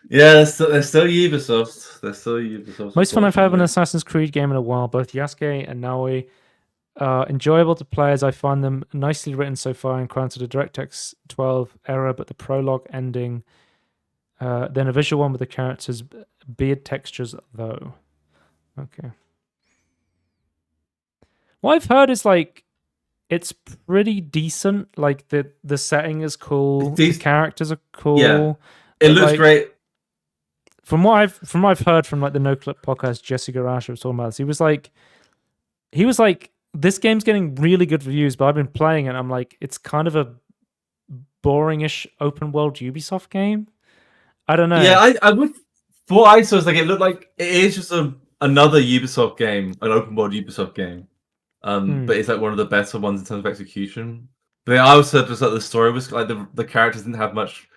Yeah, they're still Ubisoft. They're still Ubisoft. Most fun I've had with an Assassin's Creed game in a while. Both Yasuke and Naoi are enjoyable to play as I find them nicely written so far and granted a DirectX 12 error, but the prologue ending, then a visual one with the characters' beard textures, though. Okay. What I've heard is like it's pretty decent. Like the setting is cool, the characters are cool. Yeah. It looks great. From what I've heard from like the No Clip podcast, Jesse Garasha was talking about this. He was like, this game's getting really good reviews, but I've been playing it. And I'm like, it's kind of a boringish open world Ubisoft game. I don't know. Yeah, I would. For what I saw, like it looked like it is just another Ubisoft game, an open world Ubisoft game. But it's like one of the better ones in terms of execution. But I also just like the story was like the characters didn't have much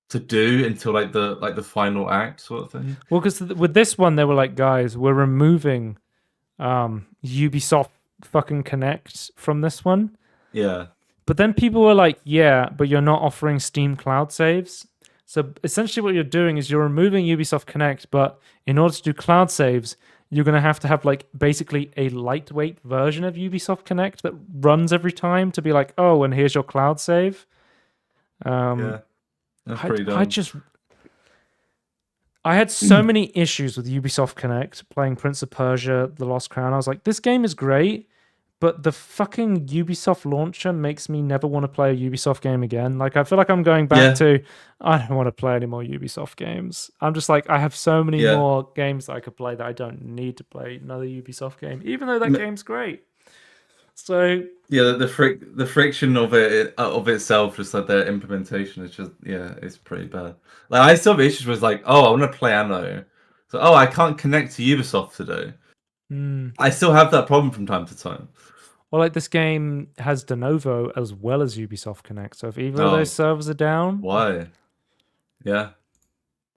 to do until like the final act sort of thing. Well, because with this one, they were like, guys, we're removing Ubisoft fucking Connect from this one. Yeah. But then people were like, yeah, but you're not offering Steam cloud saves. So essentially what you're doing is you're removing Ubisoft Connect, but in order to do cloud saves, you're going to have like basically a lightweight version of Ubisoft Connect that runs every time to be like, oh, and here's your cloud save. Yeah. That's pretty dumb. I had so many issues with Ubisoft Connect playing Prince of Persia: The Lost Crown. I was like, this game is great, but the fucking Ubisoft launcher makes me never want to play a Ubisoft game again. Like, I feel like I'm going back to, I don't want to play any more Ubisoft games. I'm just like, I have so many more games that I could play that I don't need to play another Ubisoft game, even though that game's great. So Yeah, the friction of it of itself, just like their implementation is just it's pretty bad. Like I still have issues with like, oh, I want to play Anno, so I can't connect to Ubisoft today. I still have that problem from time to time. well, like this game has de novo as well as Ubisoft Connect. So if either of those Oh, servers are down, why? Yeah.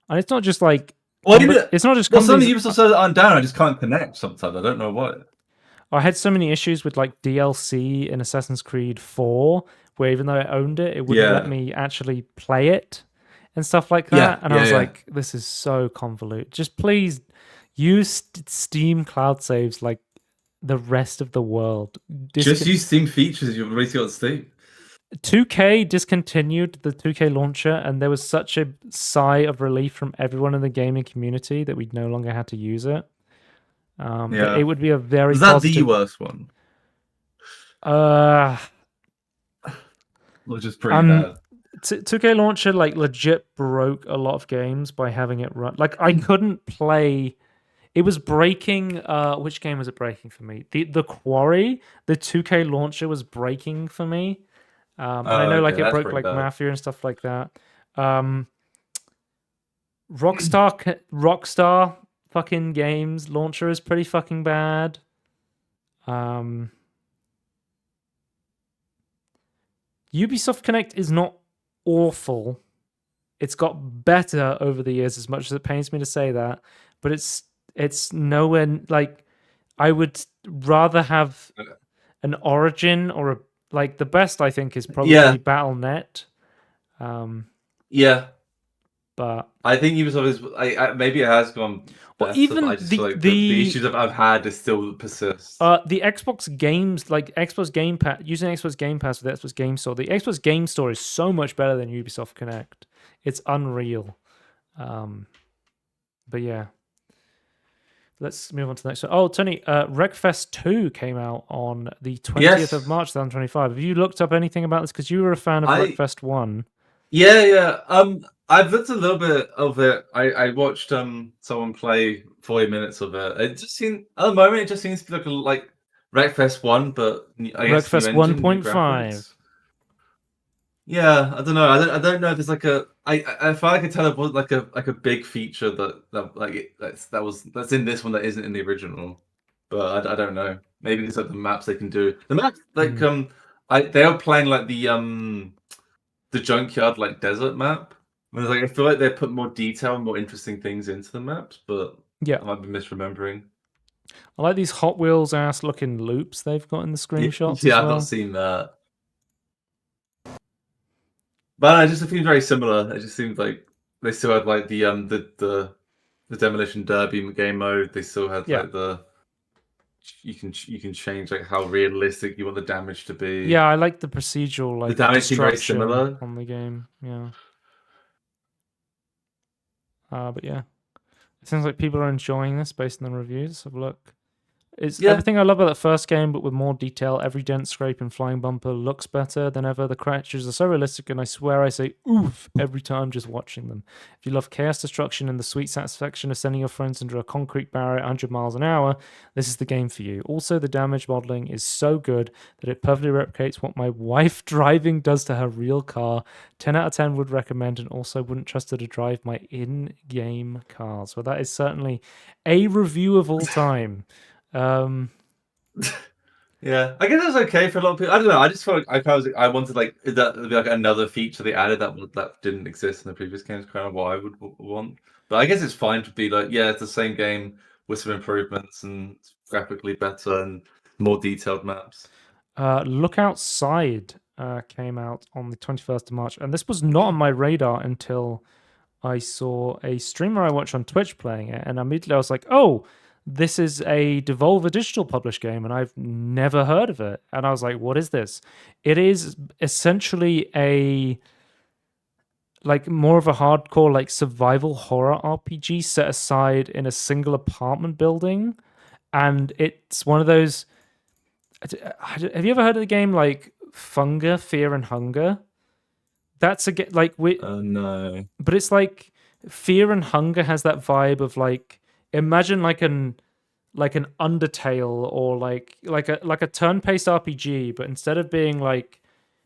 and it's not just like Well, it's not just some of the companies. Ubisoft servers aren't down. I just can't connect sometimes. I don't know why. I had so many issues with like DLC in Assassin's Creed 4, where even though I owned it, it wouldn't let Yeah. me actually play it and stuff like Yeah, that. And I was yeah. like, this is so convoluted. Just please use Steam cloud saves like the rest of the world. Just use Steam features you've already got Steam. 2K discontinued the 2K launcher, and there was such a sigh of relief from everyone in the gaming community that we no longer had to use it. But it would be a very Was that positive. the worst one? Which is pretty bad. 2K launcher like legit broke a lot of games by having it run. Like I couldn't play. It was breaking. Which game was it breaking for me? The Quarry. The 2K launcher was breaking for me. And I know like it broke like Mafia and stuff like that. Rockstar fucking games launcher is pretty fucking bad. Ubisoft Connect is not awful. It's got better over the years, as much as it pains me to say that, but it's nowhere like I would rather have an Origin or a like the best I think is probably Battle.net. But I think Ubisoft is maybe it has gone better, even but I just feel like the issues I've had is still persist. The Xbox games, like Xbox Game Pass, using Xbox Game Pass with Xbox Game Store, the Xbox Game Store is so much better than Ubisoft Connect. It's unreal. But yeah. Let's move on to the next one. Oh, Tony, Wreckfest 2 came out on the 20th of March 2025. Have you looked up anything about this? Because you were a fan of Wreckfest 1. Yeah. I've looked a little bit of it. I watched someone play 40 minutes of it. It just seemed at the moment it just seems to be like Wreckfest 1, but I guess Wreckfest 1.5. Yeah, I don't know. I don't know if there's like I feel like I could tell it was like a big feature that's in this one that isn't in the original. But I don't know. Maybe it's like the maps they can do. The maps like they are playing like the junkyard like desert map. I feel like they put more detail and more interesting things into the maps, but I might be misremembering. I like these Hot Wheels ass looking loops they've got in the screenshots. Yeah, I've not seen that. But it just seems very similar. It just seems like they still had like the Demolition Derby game mode. They still had like you can change like how realistic you want the damage to be. Yeah, I like the procedural like the damage seems very similar on the game. Yeah. But yeah, it seems like people are enjoying this based on the reviews. Have a look. It's everything I love about that first game, but with more detail. Every dent, scrape, and flying bumper looks better than ever. The creatures are so realistic, and I swear I say oof every time just watching them. If you love chaos destruction and the sweet satisfaction of sending your friends under a concrete barrier at 100 miles an hour, this is the game for you. Also, the damage modeling is so good that it perfectly replicates what my wife driving does to her real car. 10 out of 10 would recommend, and also wouldn't trust her to drive my in-game cars. Well, that is certainly a review of all time. Yeah, I guess that's okay for a lot of people. I don't know. I just felt like I wanted like that to be like another feature they added that didn't exist in the previous games. Kind of what I would want, but I guess it's fine to be like, yeah, it's the same game with some improvements and graphically better and more detailed maps. Look Outside came out on the 21st of March, and this was not on my radar until I saw a streamer I watch on Twitch playing it, and immediately I was like, oh, this is a Devolver Digital published game, and I've never heard of it. And I was like, what is this? It is essentially a like more of a hardcore like survival horror RPG set aside in a single apartment building, and it's one of those. Have you ever heard of the game like Funga, Fear and Hunger? That's a get like no, but it's like Fear and Hunger has that vibe of like imagine like like an Undertale or like a turn-based RPG, but instead of being like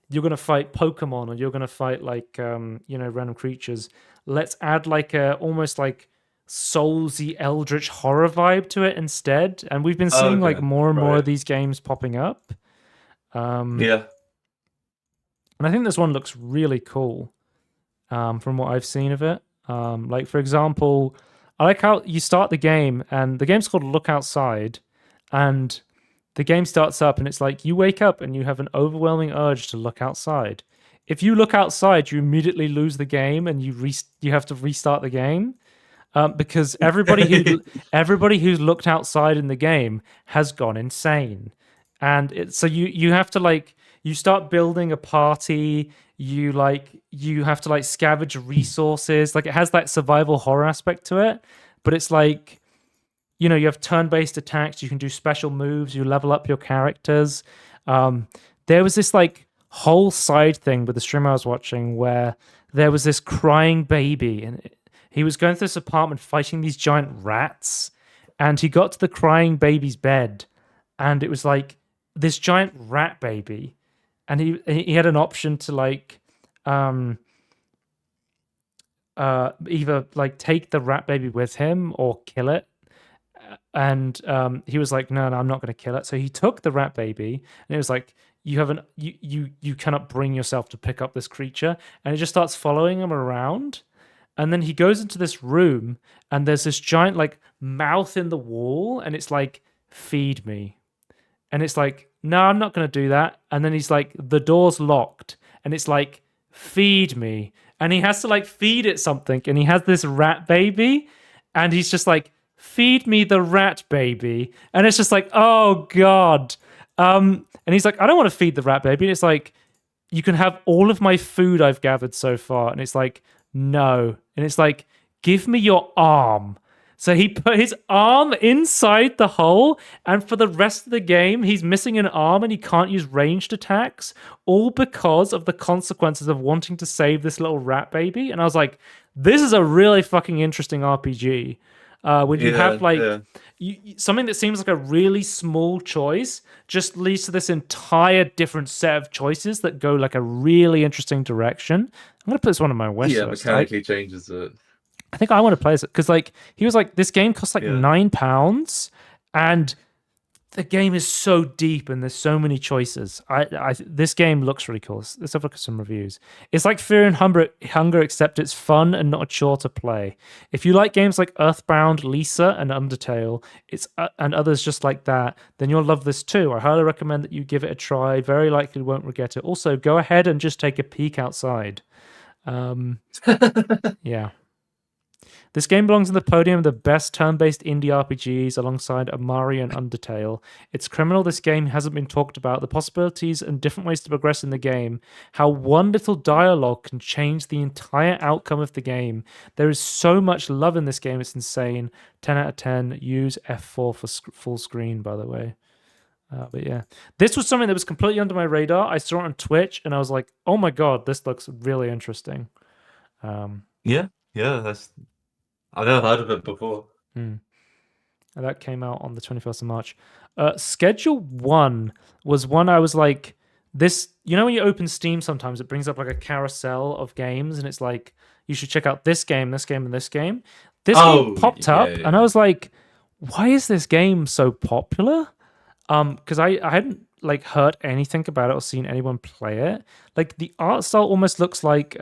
you're gonna fight Pokemon or you're gonna fight like random creatures, let's add like a almost like soulsy eldritch horror vibe to it instead. And we've been seeing like Okay. more and more Right. of these games popping up. Yeah. And I think this one looks really cool from what I've seen of it. Like, for example, I like how you start the game, and the game's called Look Outside, and the game starts up, and it's like you wake up and you have an overwhelming urge to look outside. If you look outside, you immediately lose the game, and you have to restart the game. Because everybody who's looked outside in the game has gone insane, and so you have to like you start building a party. You have to like scavenge resources. Like it has that survival horror aspect to it, but it's like you have turn-based attacks. You can do special moves. You level up your characters. There was this like whole side thing with the stream I was watching where there was this crying baby and he was going through this apartment fighting these giant rats, and he got to the crying baby's bed, and it was like this giant rat baby, and he had an option to like either like take the rat baby with him or kill it. And he was like, no, I'm not going to kill it. So he took the rat baby, and it was like, you cannot bring yourself to pick up this creature, and it just starts following him around. And then he goes into this room, and there's this giant like mouth in the wall, and it's like, feed me. And it's like, no, I'm not going to do that. And then he's like, the door's locked, and it's like, feed me. And he has to like feed it something, and he has this rat baby, and he's just like, feed me the rat baby. And it's just like, oh God. And he's like, I don't want to feed the rat baby. And it's like, you can have all of my food I've gathered so far. And it's like, no. And it's like, give me your arm. So he put his arm inside the hole, and for the rest of the game, he's missing an arm and he can't use ranged attacks, all because of the consequences of wanting to save this little rat baby. And I was like, this is a really fucking interesting RPG. When you have like something that seems like a really small choice just leads to this entire different set of choices that go like a really interesting direction. I'm gonna put this one on my wish list. Mechanically changes it. I think I want to play this because like he was like, this game costs like £9, and the game is so deep and there's so many choices. This game looks really cool. Let's have a look at some reviews. It's like Fear and Hunger, except it's fun and not a chore to play. If you like games like Earthbound, Lisa, and Undertale, and others just like that, then you'll love this too. I highly recommend that you give it a try. Very likely won't regret it. Also, go ahead and just take a peek outside. Yeah. This game belongs on the podium of the best turn-based indie RPGs alongside Amari and Undertale. It's criminal this game hasn't been talked about, the possibilities and different ways to progress in the game, how one little dialogue can change the entire outcome of the game. There is so much love in this game, it's insane. 10 out of 10. Use F4 for full screen, by the way. But yeah, this was something that was completely under my radar. I saw it on Twitch, and I was like, oh my God, this looks really interesting. Yeah, I've never heard of it before. That came out on the 21st of March. Schedule 1 was one I was like, this, when you open Steam sometimes, it brings up like a carousel of games, and it's like, you should check out this game, this game, and this game. This game popped up, and I was like, why is this game so popular? Because I hadn't like heard anything about it or seen anyone play it. Like the art style almost looks like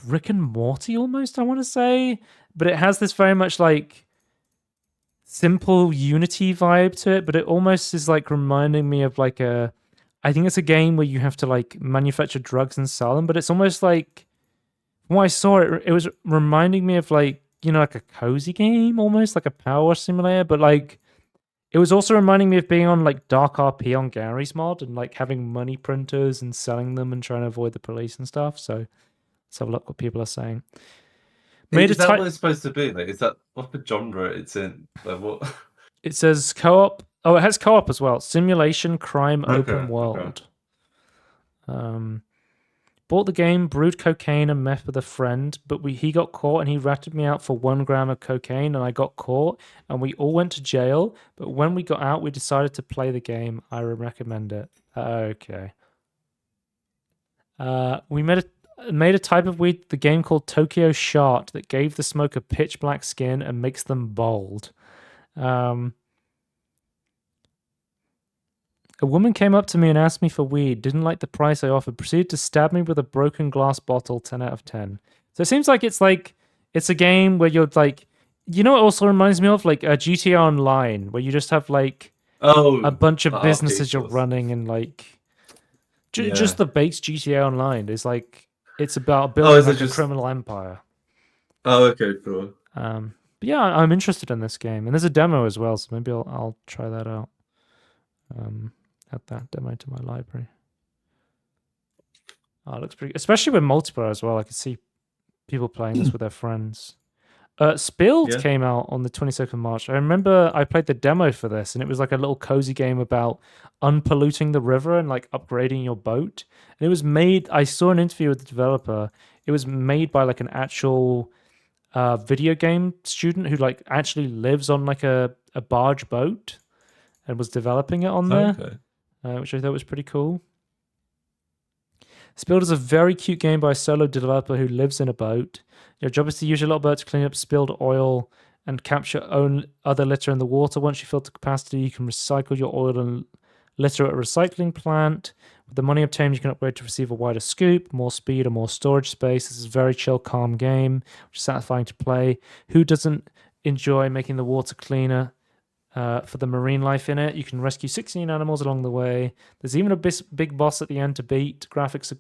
Rick and Morty almost, I want to say, but it has this very much like simple Unity vibe to it, but it almost is like reminding me of like I think it's a game where you have to like manufacture drugs and sell them, but it's almost like, when I saw it, it was reminding me of like, like a cozy game, almost like a power simulator, but like, it was also reminding me of being on like Dark RP on Gary's mod and like having money printers and selling them and trying to avoid the police and stuff. So let's have a look what people are saying. Is that what it's supposed to be? Like, is that what the genre it's in? Like, what? It says co-op. Oh, it has co-op as well. Simulation crime open world. Bought the game, brewed cocaine and meth with a friend, but he got caught and he ratted me out for 1 gram of cocaine and I got caught and we all went to jail. But when we got out, we decided to play the game. I recommend it. Okay. We made a type of weed, the game called Tokyo Shart, that gave the smoker pitch black skin and makes them bold. A woman came up to me and asked me for weed, didn't like the price I offered, proceeded to stab me with a broken glass bottle, 10 out of 10. So it seems like it's a game where you're like, you know what also reminds me of? Like a GTA Online, where you just have like a bunch of businesses you're running and like just the base GTA Online is like, it's about building like a criminal empire. Oh, okay, cool. But yeah, I'm interested in this game. And there's a demo as well, so maybe I'll try that out. Add that demo to my library. Oh, it looks pretty, especially with multiplayer as well. I can see people playing this with their friends. Spilled came out on the 22nd of March. I remember I played the demo for this, and it was like a little cozy game about unpolluting the river and like upgrading your boat. And it was made, I saw an interview with the developer. It was made by like an actual video game student who like actually lives on like a barge boat and was developing it on there. Okay. Which I thought was pretty cool. Spilled is a very cute game by a solo developer who lives in a boat. Your job is to use your little boat to clean up spilled oil and capture other litter in the water. Once you fill to capacity, you can recycle your oil and litter at a recycling plant. With the money obtained, you can upgrade to receive a wider scoop, more speed, or more storage space. This is a very chill, calm game, which is satisfying to play. Who doesn't enjoy making the water cleaner? For the marine life in it, you can rescue 16 animals along the way. There's even a big boss at the end to beat. Graphics are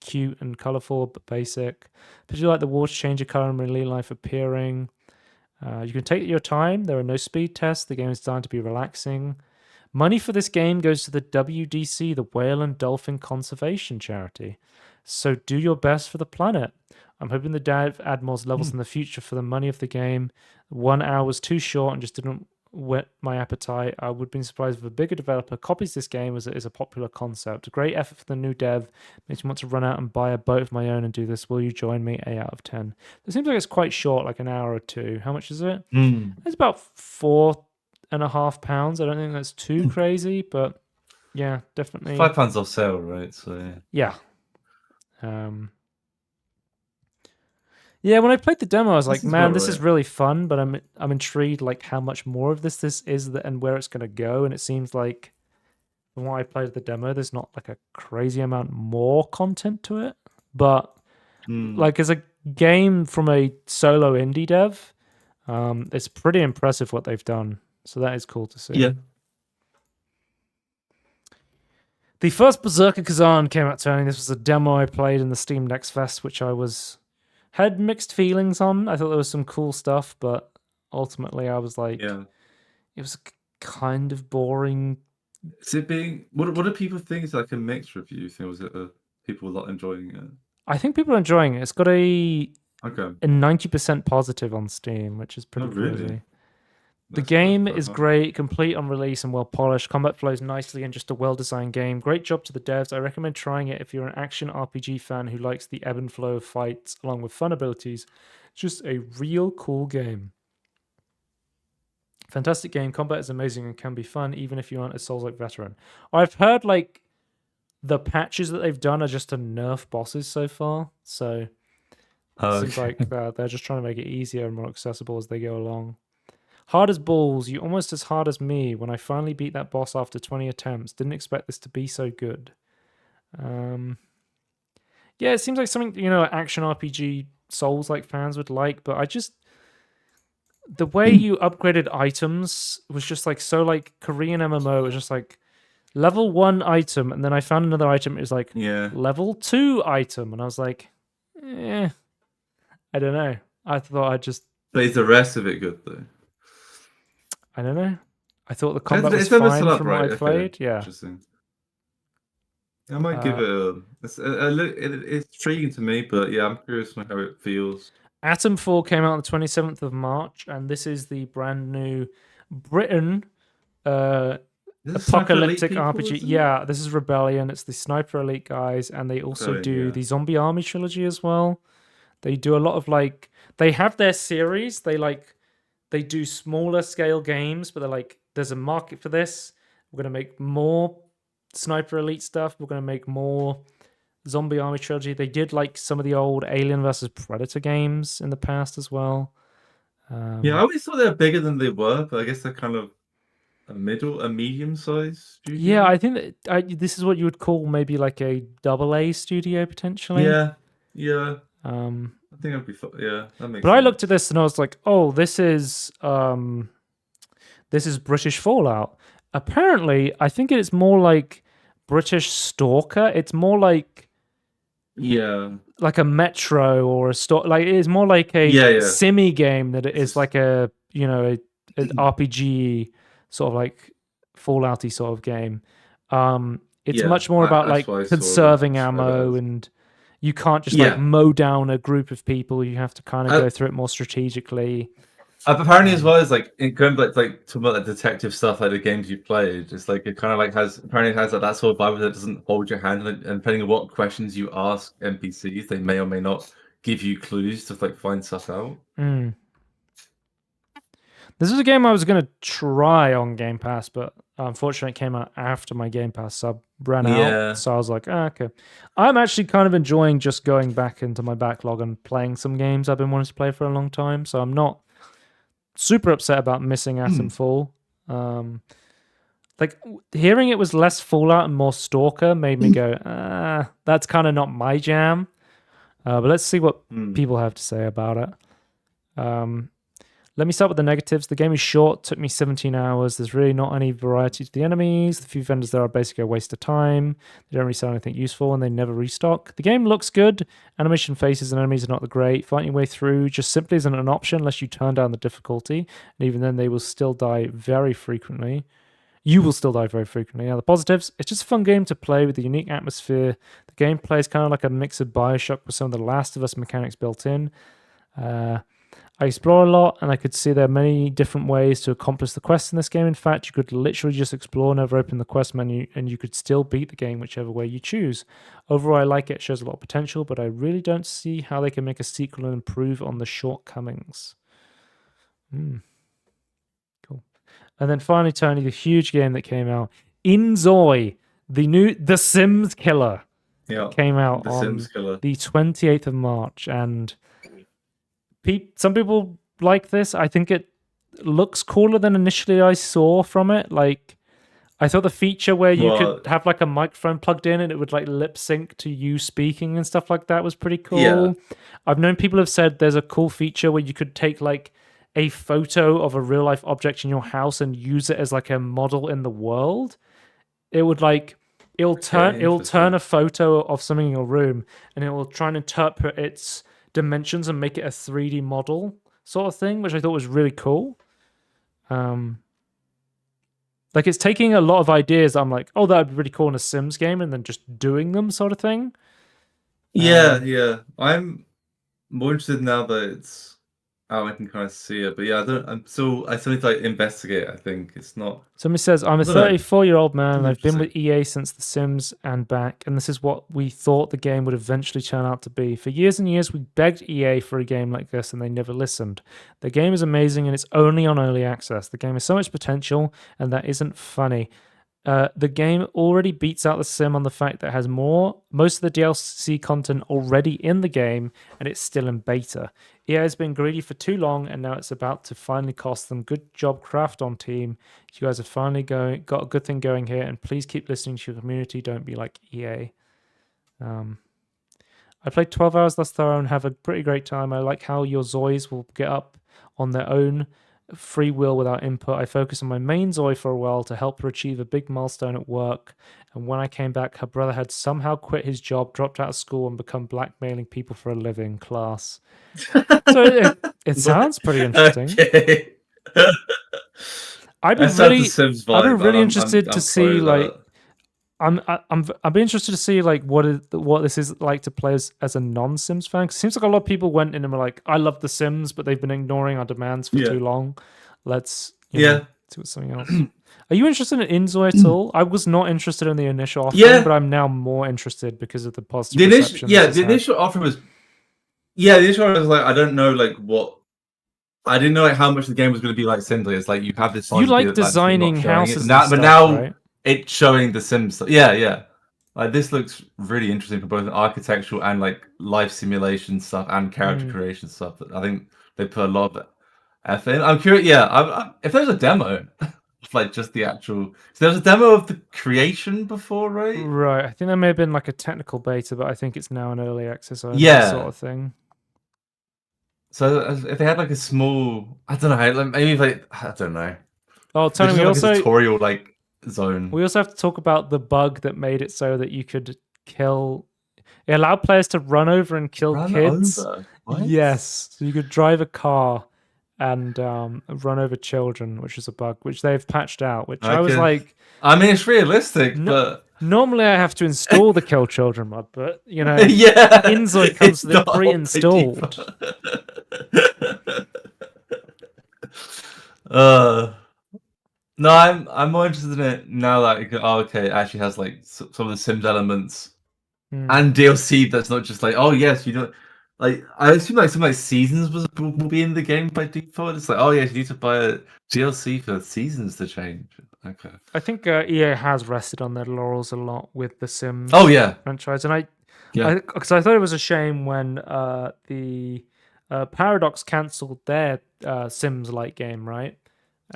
cute and colorful but basic. But you like the water change of color and marine life appearing. You can take your time. There are no speed tests. The game is designed to be relaxing. Money for this game goes to the WDC, the Whale and Dolphin Conservation Charity. So do your best for the planet. I'm hoping the dev add more levels in the future for the money of the game. 1 hour was too short and just didn't whet my appetite. I would be surprised if a bigger developer copies this game as it is a popular concept. A great effort for the new dev. Makes me want to run out and buy a boat of my own and do this. Will you join me? 8 out of 10. It seems like it's quite short, like an hour or two. How much is it? It's about £4.50. I don't think that's too crazy, but yeah, definitely. £5 off sale, right? So yeah. Yeah, when I played the demo, I was like, man, this is really fun, but I'm intrigued like how much more of this is and where it's going to go. And it seems like from what I played the demo, there's not like a crazy amount more content to it. But like as a game from a solo indie dev, it's pretty impressive what they've done. So that is cool to see. Yeah. The first Berserker Kazan came out, Tony. This was a demo I played in the Steam Next Fest, which I had mixed feelings on. I thought there was some cool stuff, but ultimately I was like, it was kind of boring. Is it being? What do people think? Is it like a mixed review thing? Or was it people not enjoying it? I think people are enjoying it. It's got a 90% positive on Steam, which is pretty crazy. The game is great, complete on release and well polished. Combat flows nicely and just a well-designed game. Great job to the devs. I recommend trying it if you're an action RPG fan who likes the ebb and flow of fights along with fun abilities. It's just a real cool game. Fantastic game. Combat is amazing and can be fun even if you aren't a Souls-like veteran. I've heard like the patches that they've done are just to nerf bosses so far. So it seems like they're just trying to make it easier and more accessible as they go along. Hard as balls, you almost as hard as me. When I finally beat that boss after 20 attempts, didn't expect this to be so good. Yeah, it seems like something, action RPG Souls-like fans would like, but the way you upgraded items was just like so like Korean MMO. It was just like level 1 item, and then I found another item. It was like level 2 item, and I was like, I don't know. I thought I'd just. But is the rest of it good though? I don't know. I thought the combat was fine from what I played. Yeah. Interesting. I might give it it's intriguing to me, but yeah, I'm curious how it feels. Atom 4 came out on the 27th of March, and this is the brand new Britain This is Sniper Elite apocalyptic people, RPG. isn't it? Yeah, this is Rebellion. It's the Sniper Elite guys, and they also do the Zombie Army trilogy as well. They do a lot of like they have their series. They do smaller scale games, but they're like, there's a market for this. We're gonna make more Sniper Elite stuff. We're gonna make more Zombie Army trilogy. They did like some of the old Alien versus Predator games in the past as well. Yeah, I always thought they were bigger than they were, but I guess they're kind of a medium-sized studio. Yeah, I think that this is what you would call maybe like a AA studio potentially. Yeah. Um, I think I'd be. Yeah, that makes. but sense. I looked at this and I was like, oh, this is British Fallout. Apparently, I think it is more like British Stalker. It's more like a Metro or a store. Like it is more like a simmy game that it is like a an RPG sort of like Fallouty sort of game. It's much more about like conserving ammo, and you can't just like mow down a group of people. You have to kind of go through it more strategically. Apparently, as well as like going back like talking about the detective stuff, like the games you played, it's like it kind of like has like that sort of vibe that doesn't hold your hand, and depending on what questions you ask NPCs, they may or may not give you clues to like find stuff out. This is a game I was going to try on Game Pass, but unfortunately it came out after my Game Pass sub ran out. So I was like, okay. I'm actually kind of enjoying just going back into my backlog and playing some games I've been wanting to play for a long time. So I'm not super upset about missing Atomfall. Like hearing it was less Fallout and more Stalker made me go, that's kind of not my jam. But let's see what people have to say about it. Let me start with the negatives. The game is short, took me 17 hours. There's really not any variety to the enemies. The few vendors there are basically a waste of time. They don't really sell anything useful, and they never restock. The game looks good. Animation faces and enemies are not that great. Fighting your way through just simply isn't an option unless you turn down the difficulty, and even then they will still die very frequently. You will still die very frequently. Now, the positives, it's just a fun game to play with a unique atmosphere. The gameplay is kind of like a mix of Bioshock with some of the Last of Us mechanics built in. I explore a lot, and I could see there are many different ways to accomplish the quests in this game. In fact, you could literally just explore, never open the quest menu, and you could still beat the game whichever way you choose. Overall, I like it. It shows a lot of potential, but I really don't see how they can make a sequel and improve on the shortcomings. Cool. And then finally, Tony, the huge game that came out, Inzoi, The Sims Killer, came out on the 28th of March, and some people like this. I think it looks cooler than initially I saw from it. Like, I thought the feature where you could have like a microphone plugged in and it would like lip sync to you speaking and stuff like that was pretty cool. Yeah. I've known people have said there's a cool feature where you could take like a photo of a real life object in your house and use it as like a model in the world. It would like it'll turn a photo of something in your room and it will try and interpret its dimensions and make it a 3D model sort of thing, which I thought was really cool. Like it's taking a lot of ideas that I'm like, oh, that would be really cool in a Sims game, and then just doing them sort of thing. Yeah. I'm more interested now that it's out. I can kind of see it, but yeah, I still need to like investigate. I think it's not. Somebody says, I'm a 34-year-old man and I've been with EA since The Sims and back, and this is what we thought the game would eventually turn out to be. For years and years, we begged EA for a game like this and they never listened. The game is amazing and it's only on early access. The game has so much potential and that isn't funny. The game already beats out The Sim on the fact that it has most of the DLC content already in the game, and it's still in beta. EA has been greedy for too long, and now it's about to finally cost them. Good job, Krafton team. You guys have finally got a good thing going here, and please keep listening to your community. Don't be like EA. I played 12 hours thus far and have a pretty great time. I like how your Zoys will get up on their own free will without input. I focused on my main Zoe for a while to help her achieve a big milestone at work, and when I came back, her brother had somehow quit his job, dropped out of school, and become blackmailing people for a living. Class. So it sounds pretty interesting. Okay. I'd be really interested to see like I'd be interested to see like what this is like to play as a non-Sims fan. Cause it seems like a lot of people went in and were like, I love The Sims, but they've been ignoring our demands for too long. Let's see what's something else. Are you interested in Inzoi at all? I was not interested in the initial offering, Yeah. but I'm now more interested because of the positive The initial, reception. yeah, the initial offer was, yeah, the initial offer was like, I don't know, like what. I didn't know like how much the game was going to be like Sims. It's like you have this. You like not designing showing it. houses Now, and but stuff, now right? it's showing the Sims. Yeah, yeah. Like this looks really interesting for both architectural and like life simulation stuff and character creation stuff. I think they put a lot of effort in. I'm curious. Yeah, if there's a demo, like just the actual. So there's a demo of the creation before, right? Right. I think there may have been like a technical beta, but I think it's now an early access only sort of thing. So if they had like a small, I don't know, like maybe like I don't know. Oh, Tony, we like also a tutorial like zone. We also have to talk about the bug that made it so that you could kill. It allowed players to run over and kill kids. Over? Yes, so you could drive a car and run over children, which is a bug which they've patched out. Which I was like, I mean, it's realistic, but normally I have to install the kill children mod, but you know, yeah, Inzoi comes with it pre-installed. No, I'm more interested in it now that it actually has like some of the Sims elements and DLC that's not just like, oh yes, you know, like I assume like some like seasons will be in the game by default. It's like, oh yes, you need to buy a DLC for seasons to change. Okay. I think EA has rested on their laurels a lot with the Sims. Oh yeah, franchise, and because I thought it was a shame when the Paradox cancelled their Sims-like game, right?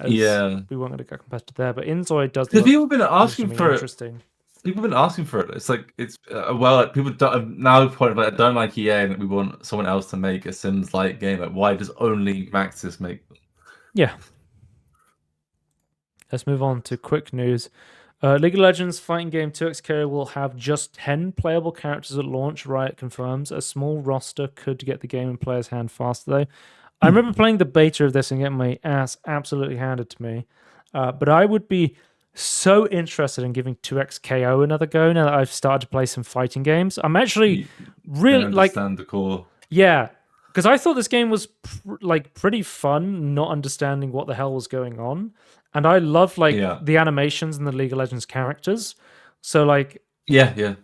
We weren't going to get competitive there, but Inzoi does. Because people have been asking for interesting. it. People have been asking for it. It's like it's well, people don't, now point like I don't like EA, and we want someone else to make a Sims-like game. Like, why does only Maxis make them? Yeah. Let's move on to quick news. League of Legends fighting game 2xK will have just 10 playable characters at launch, Riot confirms. A small roster could get the game in players' hand faster, though. I remember playing the beta of this and getting my ass absolutely handed to me. But I would be so interested in giving 2xKO another go now that I've started to play some fighting games. I'm actually really understand the core. Yeah, because I thought this game was pretty fun, not understanding what the hell was going on. And I love the animations and the League of Legends characters. So like yeah.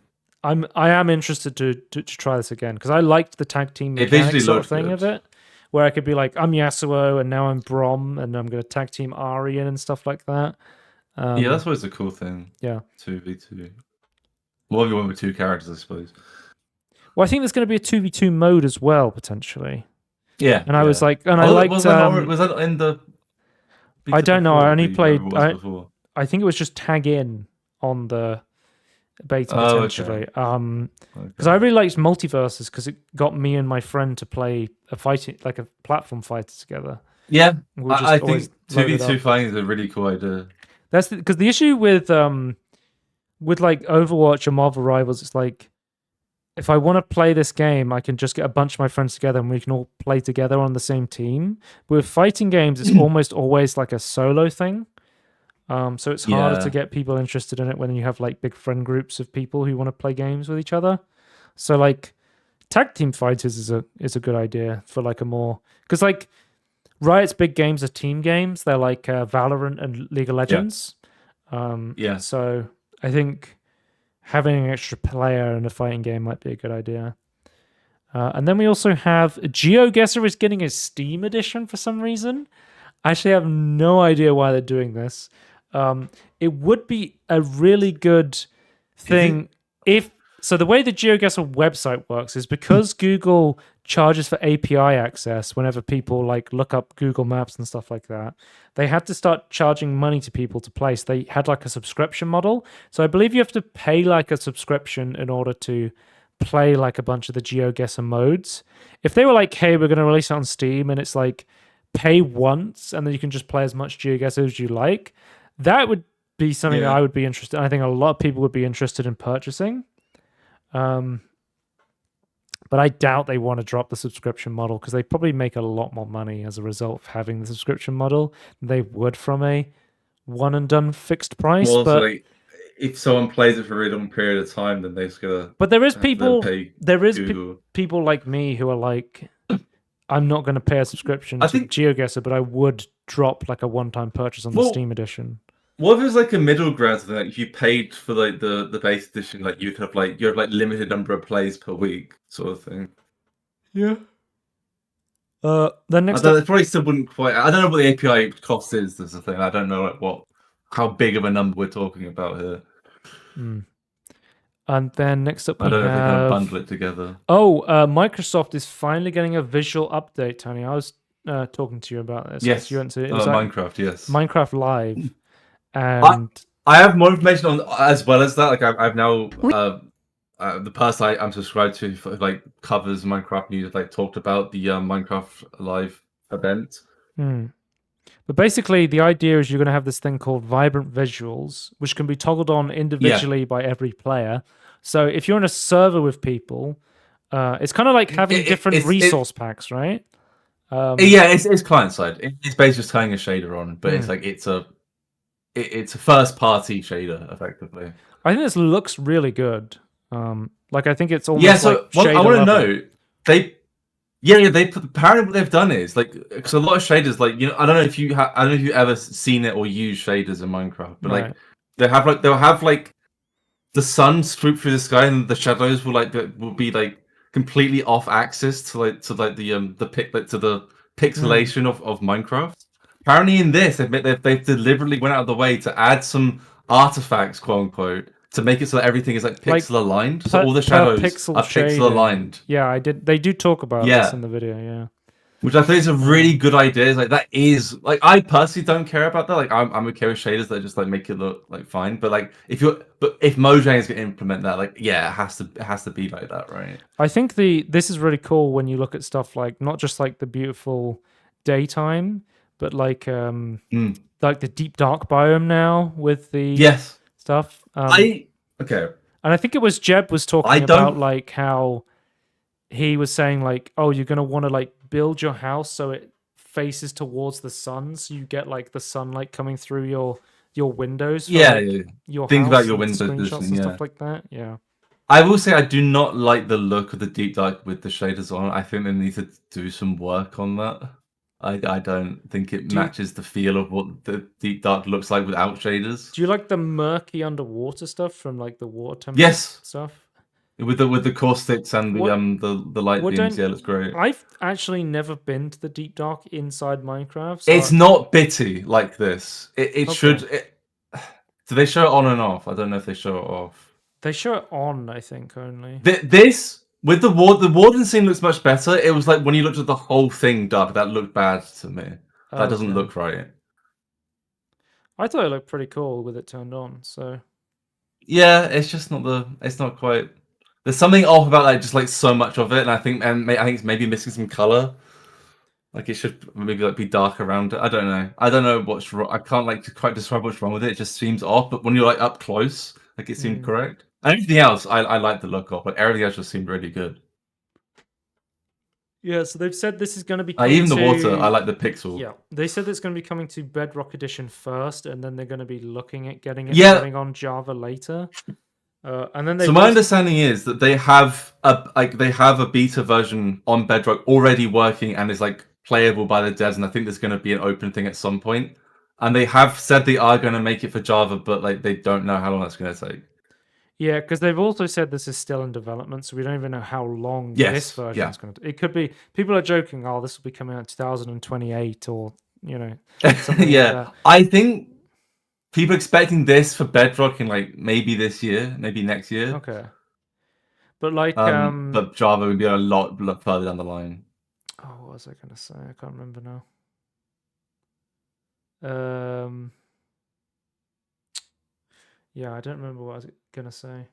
I am interested to try this again because I liked the tag team mechanic sort of thing of it, where I could be like, I'm Yasuo and now I'm Brom and I'm going to tag team Ari and stuff like that. Yeah, that's always a cool thing. Yeah. 2v2. Well, you went with two characters, I suppose. Well, I think there's going to be a 2v2 mode as well, potentially. Yeah. And I was like, and I liked... Was that in the... I don't know. I only played... I think it was just tag in on the beta, potentially. Because I really liked multiverses because it got me and my friend to play a platform fighter together. Yeah, I think 2v2 fighting is a really cool idea. That's because the issue with like Overwatch or Marvel Rivals, it's like if I want to play this game, I can just get a bunch of my friends together and we can all play together on the same team. But with fighting games, it's almost always like a solo thing. So it's harder to get people interested in it when you have like big friend groups of people who want to play games with each other. So like tag team fighters is a good idea for like a more, because like Riot's big games are team games. They're like Valorant and League of Legends. So I think having an extra player in a fighting game might be a good idea. And then we also have GeoGuessr is getting a Steam edition for some reason. I actually have no idea why they're doing this. It would be a really good thing so the way the GeoGuessr website works is because Google charges for API access whenever people like look up Google Maps and stuff like that. They had to start charging money to people to play. So they had like a subscription model. So I believe you have to pay like a subscription in order to play like a bunch of the GeoGuessr modes. If they were like, hey, we're going to release it on Steam and it's like pay once and then you can just play as much GeoGuessr as you like, that would be something that I would be interested in. I think a lot of people would be interested in purchasing. But I doubt they want to drop the subscription model because they probably make a lot more money as a result of having the subscription model than they would from a one and done fixed price. Well, but like, if someone plays it for a really long period of time, then they're just gonna. But there is people like me who are like, I'm not going to pay a subscription to GeoGuessr, but I would drop like a one-time purchase on the Steam edition. What if it was like a middle ground thing? Like if you paid for like the base edition, like you have like limited number of plays per week, sort of thing. Yeah. Then I next don't. up, It probably still wouldn't quite. I don't know what the API cost is. That's the thing. I don't know like how big of a number we're talking about here. and then next up I we don't know if they kind of have. bundle it together. Oh, Microsoft is finally getting a visual update, Tony. I was talking to you about this. 'cause Yes, you went to it was like Minecraft. Yes, Minecraft Live, I and I have more information on as well as that. Like I've now the person I'm subscribed to like covers Minecraft news. Like talked about the Minecraft Live event. but basically the idea is you're going to have this thing called vibrant visuals, which can be toggled on individually by every player. So if you're in a server with people, it's kind of like having different resource packs, right? Yeah, it's client side. It's basically just turning a shader on, but it's like it's a first party shader effectively. I think this looks really good. Like I think it's almost Yeah. So like shader I want to level. know they apparently what they've done is like because a lot of shaders like I don't know if you I don't know if you've ever seen it or used shaders in Minecraft, but Right. like they'll have like the sun swoop through the sky and the shadows will be like completely off axis to the pixelation of Minecraft. Apparently, in this, they've deliberately went out of the way to add some artifacts, quote unquote, to make it so that everything is like pixel aligned. So all the shadows pixel are pixel shading. aligned. Yeah, I did. They do talk about this in the video. Yeah. Which I think is a really good idea. It's like that is like I personally don't care about that. Like I'm okay with shaders that just like make it look like fine. But like if Mojang is gonna implement that, like yeah, it has to be like that, right? I think this is really cool when you look at stuff like not just like the beautiful daytime, but like the deep dark biome now with the stuff. Okay. And I think it was Jeb was talking about like how he was saying like, oh, you're gonna want to like build your house so it faces towards the sun, so you get like the sunlight coming through your windows. For, your think house about your and windows screenshots and stuff like that. Yeah. I will say I do not like the look of the deep dark with the shaders on. I think they need to do some work on that. I don't think it matches the feel of what the deep dark looks like without shaders. Do you like the murky underwater stuff from like the water temple stuff? With the caustics and the light beams, yeah, looks great. I've actually never been to the deep dark inside Minecraft. So it's not bitty like this. It should. Do they show it on and off? I don't know if they show it off. They show it on, I think, only. This with the warden scene looks much better. It was like when you looked at the whole thing dark, that looked bad to me. That doesn't look right. I thought it looked pretty cool with it turned on. So yeah, it's just not it's not quite. There's something off about like just like so much of it, and I think it's maybe missing some color. Like it should maybe like be dark around it. I don't know what's wrong. I can't like quite describe what's wrong with it. It just seems off. But when you're like up close, like it seemed correct. Everything else, I like the look of, but everything else just seemed really good. Yeah, so they've said this is going to be even the water. I like the pixel. Yeah, they said it's going to be coming to Bedrock Edition first, and then they're going to be looking at getting it running on Java later. And then so my understanding is that they have a beta version on Bedrock already working and is like playable by the devs, and I think there's going to be an open thing at some point. And they have said they are going to make it for Java, but like they don't know how long that's going to take. Yeah, because they've also said this is still in development, so we don't even know how long this version is going to. It could be people are joking, oh, this will be coming out 2028 or something like that. I think people expecting this for Bedrock in like maybe this year, maybe next year. Okay, but like, but Java would be a lot further down the line. Oh, what was I going to say? I can't remember now. Yeah, I don't remember what I was gonna say.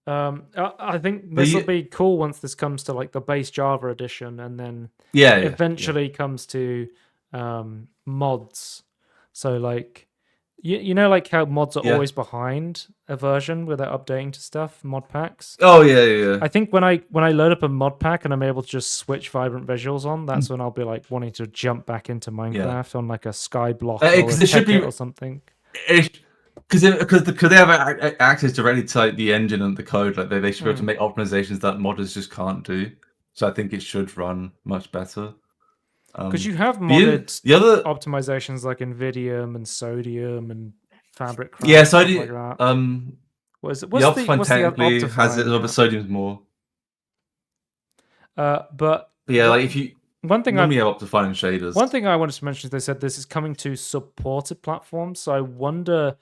I think this will be cool once this comes to like the base Java edition, and then eventually comes to mods. So like, you know, like how mods are always behind a version where they're updating to stuff, mod packs. Oh yeah. I think when I load up a mod pack and I'm able to just switch vibrant visuals on, that's when I'll be like wanting to jump back into Minecraft on like a sky block or something. Because they have access directly to like the engine and the code, like they should be able to make optimizations that modders just can't do. So I think it should run much better. Because you have The modded other optimizations like Nvidium and Sodium and Fabric Craft, yeah, stuff Sodium like that. the What's the Optifine what's the technically has it, Optifine? but Sodium's more. But But yeah, like if you one thing normally have Optifine and shaders. One thing I wanted to mention is they said this is coming to supported platforms. So I wonder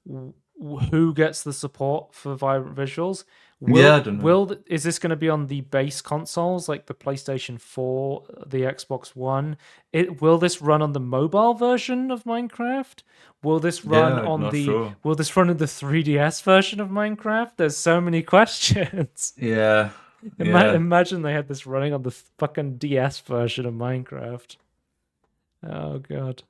who gets the support for vibrant visuals. I don't know. Is this going to be on the base consoles like the PlayStation 4, the Xbox One? Will this run on the mobile version of Minecraft? Will this run Yeah, I'm on not the sure. Will this run in the 3DS version of Minecraft? There's so many questions. Yeah. Yeah. Imagine they had this running on the fucking DS version of Minecraft. Oh god.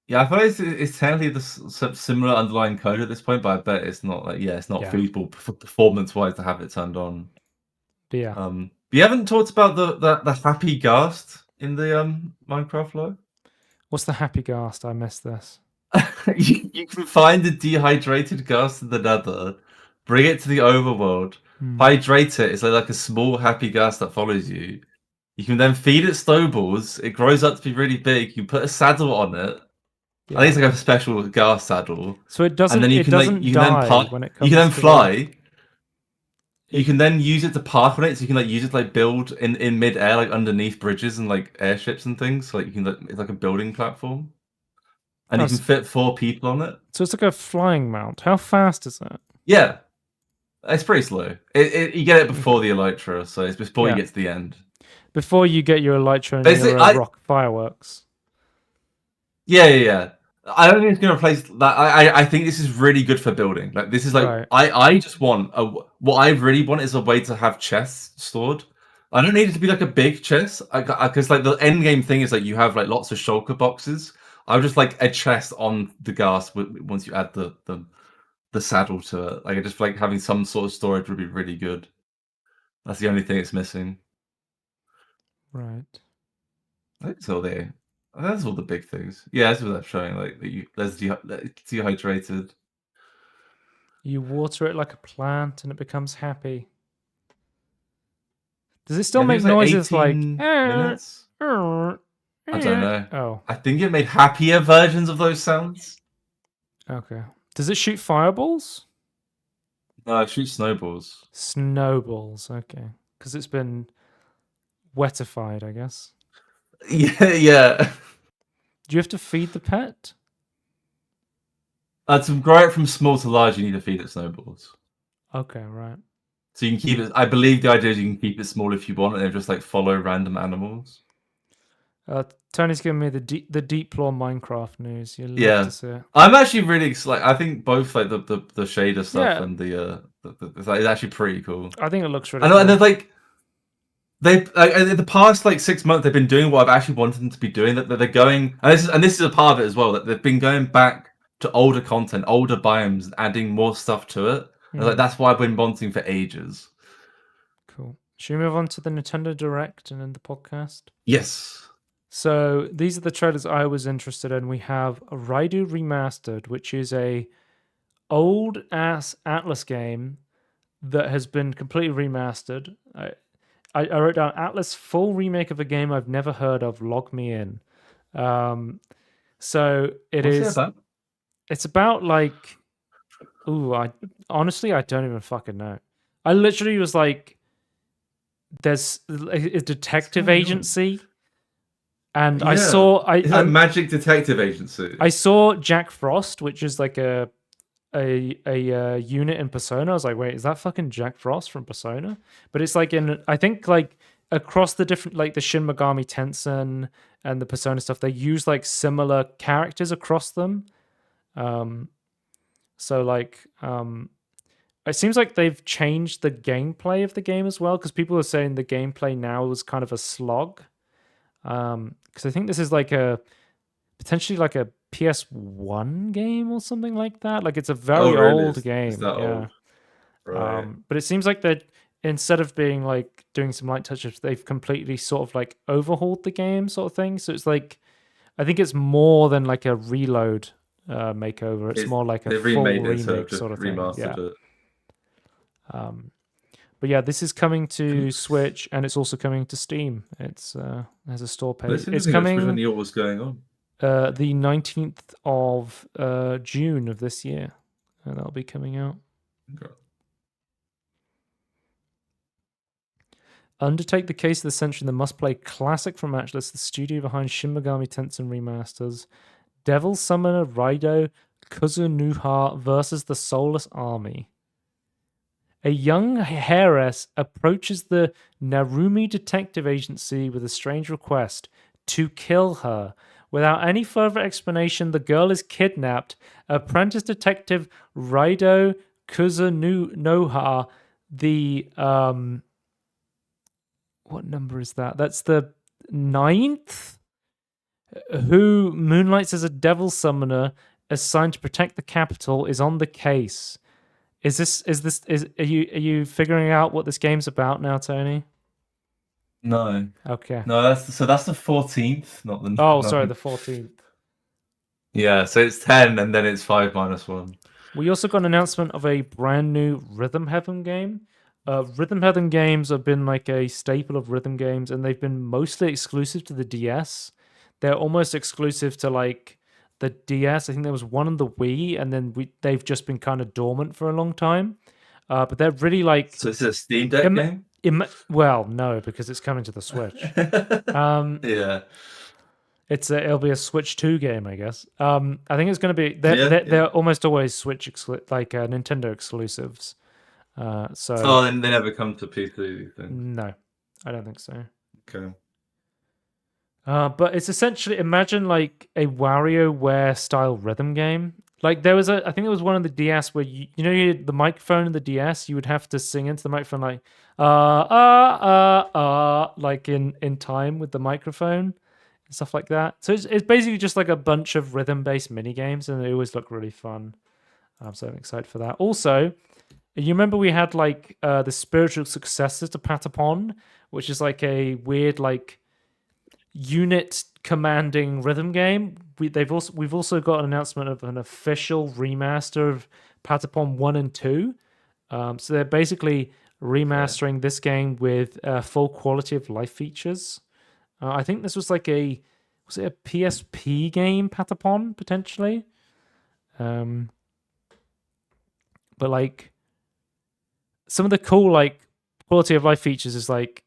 Yeah, I thought it's technically the similar underlying code at this point, but I bet it's not like it's not feasible performance wise to have it turned on. But yeah. But you haven't talked about the happy ghast in the Minecraft lore. What's the happy ghast? I missed this. You can find the dehydrated ghast in the Nether, bring it to the overworld, hydrate it. It's like a small happy ghast that follows you. You can then feed it snowballs. It grows up to be really big. You put a saddle on it. Yeah. I think it's like a special ghast saddle. So it doesn't. And then you can die when it comes. You can then fly. You can then use it to park on it, so you can like use it to like build in mid-air, like underneath bridges and like airships and things. So like you can it's like a building platform, and you can fit 4 people on it. So it's like a flying mount. How fast is that? Yeah, it's pretty slow. You get it before the elytra, so it's before you get to the end. Before you get your elytra and your rock fireworks. Yeah. I don't think it's going to replace that. I think this is really good for building. Like this is like I just want what I really want is a way to have chests stored. I don't need it to be like a big chest because like the end game thing is like you have like lots of shulker boxes. I would just like a chest on the ghast once you add the saddle to it. Like I just feel like having some sort of storage would be really good. That's the only thing it's missing. Right. I think it's all there. That's all the big things. Yeah, that's what they're showing. Like there's dehydrated. You water it like a plant, and it becomes happy. Does it still make noises like minutes? I don't know. Oh, I think it made happier versions of those sounds. Okay. Does it shoot fireballs? No, it shoots snowballs. Snowballs. Okay, because it's been wetified, I guess. Yeah. Do you have to feed the pet? To grow it from small to large, you need to feed it snowballs. Okay, right. So you can keep it. I believe the idea is you can keep it small if you want, and just like follow random animals. Tony's giving me the deep lore Minecraft news. You'll love to see it. I'm actually really excited. I think both like the shader stuff and the it's actually pretty cool. I think it looks really cool. And they're like. They in the past like 6 months they've been doing what I've actually wanted them to be doing. That they're going and this is a part of it as well. That they've been going back to older content, older biomes, and adding more stuff to it. Like that's why I've been wanting for ages. Cool. Should we move on to the Nintendo Direct and then the podcast? Yes. So these are the trailers I was interested in. We have Raidu Remastered, which is a old ass Atlas game that has been completely remastered. I wrote down Atlas full remake of a game I've never heard of. Log me in. So it's about like, I honestly don't even fucking know. I literally was like, there's a detective agency, and I saw it's a magic detective agency. I saw Jack Frost, which is like a unit in Persona. I was like, wait, is that fucking Jack Frost from Persona? But it's like I think like across the different, like the Shin Megami Tensei and the Persona stuff, they use like similar characters across them. So like, it seems like they've changed the gameplay of the game as well, because people are saying the gameplay now is kind of a slog. Because I think this is like potentially like a PS1 game or something like that. Like it's a very old game. It's that old. Right. But it seems like that instead of being like doing some light touch-ups, they've completely sort of like overhauled the game sort of thing. So it's like, I think it's more than like a reload makeover. It's more like a full remake sort of thing. Yeah. But yeah, this is coming to Switch, and it's also coming to Steam. It's has a store But it's page. It's interesting. I just wish I coming knew what was going on. the 19th of June of this year, and that'll be coming out. Okay. Undertake the Case of the Century, the must-play classic from Atlus, the studio behind Shin Megami Tensei Remasters. Devil Summoner Raido Kuzunuha versus the Soulless Army. A young heiress approaches the Narumi Detective Agency with a strange request to kill her. Without any further explanation, the girl is kidnapped. Apprentice Detective Raido Kuzunuha, the what number is that? That's the 9th, who moonlights as a devil summoner assigned to protect the capital, is on the case. Are you figuring out what this game's about now, Tony? No. Okay. No, that's the 14th, not the. Oh, sorry, the 14th. Yeah, so it's 10 and then it's 5 minus 1. We also got an announcement of a brand new Rhythm Heaven game. Rhythm Heaven games have been like a staple of rhythm games, and they've been mostly exclusive to the DS. They're almost exclusive to like the DS. I think there was one on the Wii, and then they've just been kind of dormant for a long time. But they're really like. So it's a Steam Deck game? Well, no, because it's coming to the Switch. Yeah. It'll be a Switch 2 game, I guess. I think it's going to be. They're almost always Switch Nintendo exclusives. They never come to PC, you think? No, I don't think so. Okay. But it's essentially, imagine like a WarioWare style rhythm game. Like there was I think there was one on the DS where you had the microphone in the DS, you would have to sing into the microphone like like in time with the microphone and stuff like that. So it's basically just like a bunch of rhythm based mini games, and they always look really fun. So I'm excited for that. Also, you remember we had like the spiritual successor to Patapon, which is like a weird like unit commanding rhythm game. We've also got an announcement of an official remaster of Patapon 1 and 2. So they're basically remastering this game with full quality of life features. I think this was like was it a PSP game, Patapon, potentially? But like some of the cool like quality of life features is like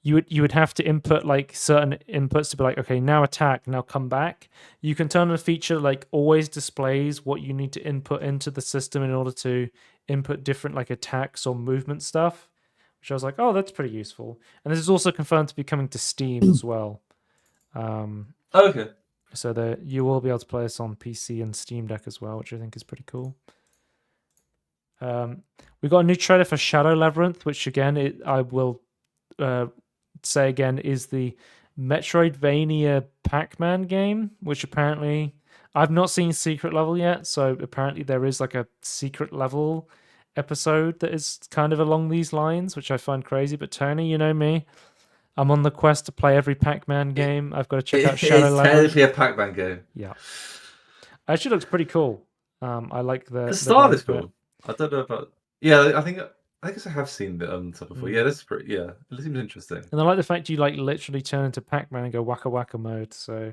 you would have to input like certain inputs to be like, okay, now attack, now come back. You can turn on a feature like always displays what you need to input into the system in order to input different like attacks or movement stuff, which I was like, oh, that's pretty useful. And this is also confirmed to be coming to Steam as well. Okay. So that you will be able to play this on PC and Steam Deck as well, which I think is pretty cool. We got a new trailer for Shadow Labyrinth, which again, I will say again is the Metroidvania Pac-Man game, which apparently I've not seen Secret Level yet, so apparently there is like a Secret Level episode that is kind of along these lines, which I find crazy. But Tony, you know me, I'm on the quest to play every Pac-Man game. I've got to check out Shadow Labyrinth. It's technically a Pac-Man game. Yeah, actually looks pretty cool. I like the start is cool. I don't know about. Yeah, I guess I have seen the stuff before. Yeah, that's pretty. Yeah, it seems interesting. And I like the fact you like literally turn into Pac-Man and go waka waka mode. So,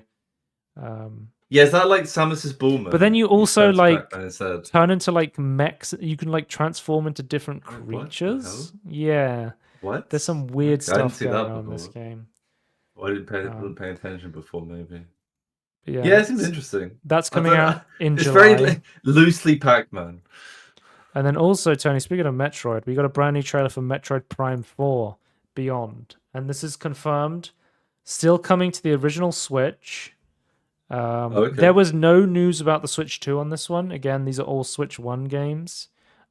yeah, is that like Samus's ball mode? But then you also like turn into like mechs. You can like transform into different creatures. Yeah. What? There's some weird stuff going on in this game. Well, I didn't pay attention before, maybe. Yeah, it seems interesting. That's coming out in July. It's very loosely Pac-Man. And then also, Tony, speaking of Metroid, we got a brand new trailer for Metroid Prime 4 Beyond. And this is confirmed. Still coming to the original Switch. Okay. There was no news about the Switch 2 on this one. Again, these are all Switch 1 games.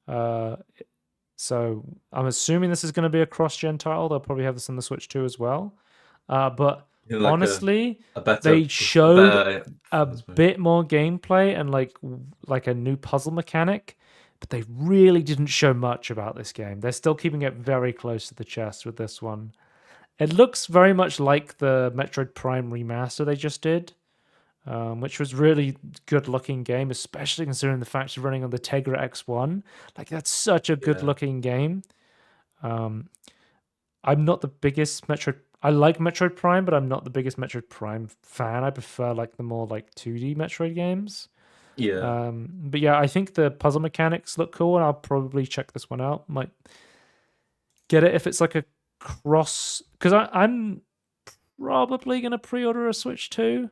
So I'm assuming this is going to be a cross-gen title. They'll probably have this on the Switch 2 as well. But like honestly, they showed a bit more gameplay and like a new puzzle mechanic. But they really didn't show much about this game. They're still keeping it very close to the chest with this one. It looks very much like the Metroid Prime remaster they just did, which was really good-looking game, especially considering the fact it's running on the Tegra X1. Like, that's such a good-looking game. I'm not the biggest Metroid. I like Metroid Prime, but I'm not the biggest Metroid Prime fan. I prefer like the more like 2D Metroid games. Yeah. But yeah, I think the puzzle mechanics look cool, and I'll probably check this one out. Might get it if it's like a cross, because I'm probably gonna pre-order a Switch 2.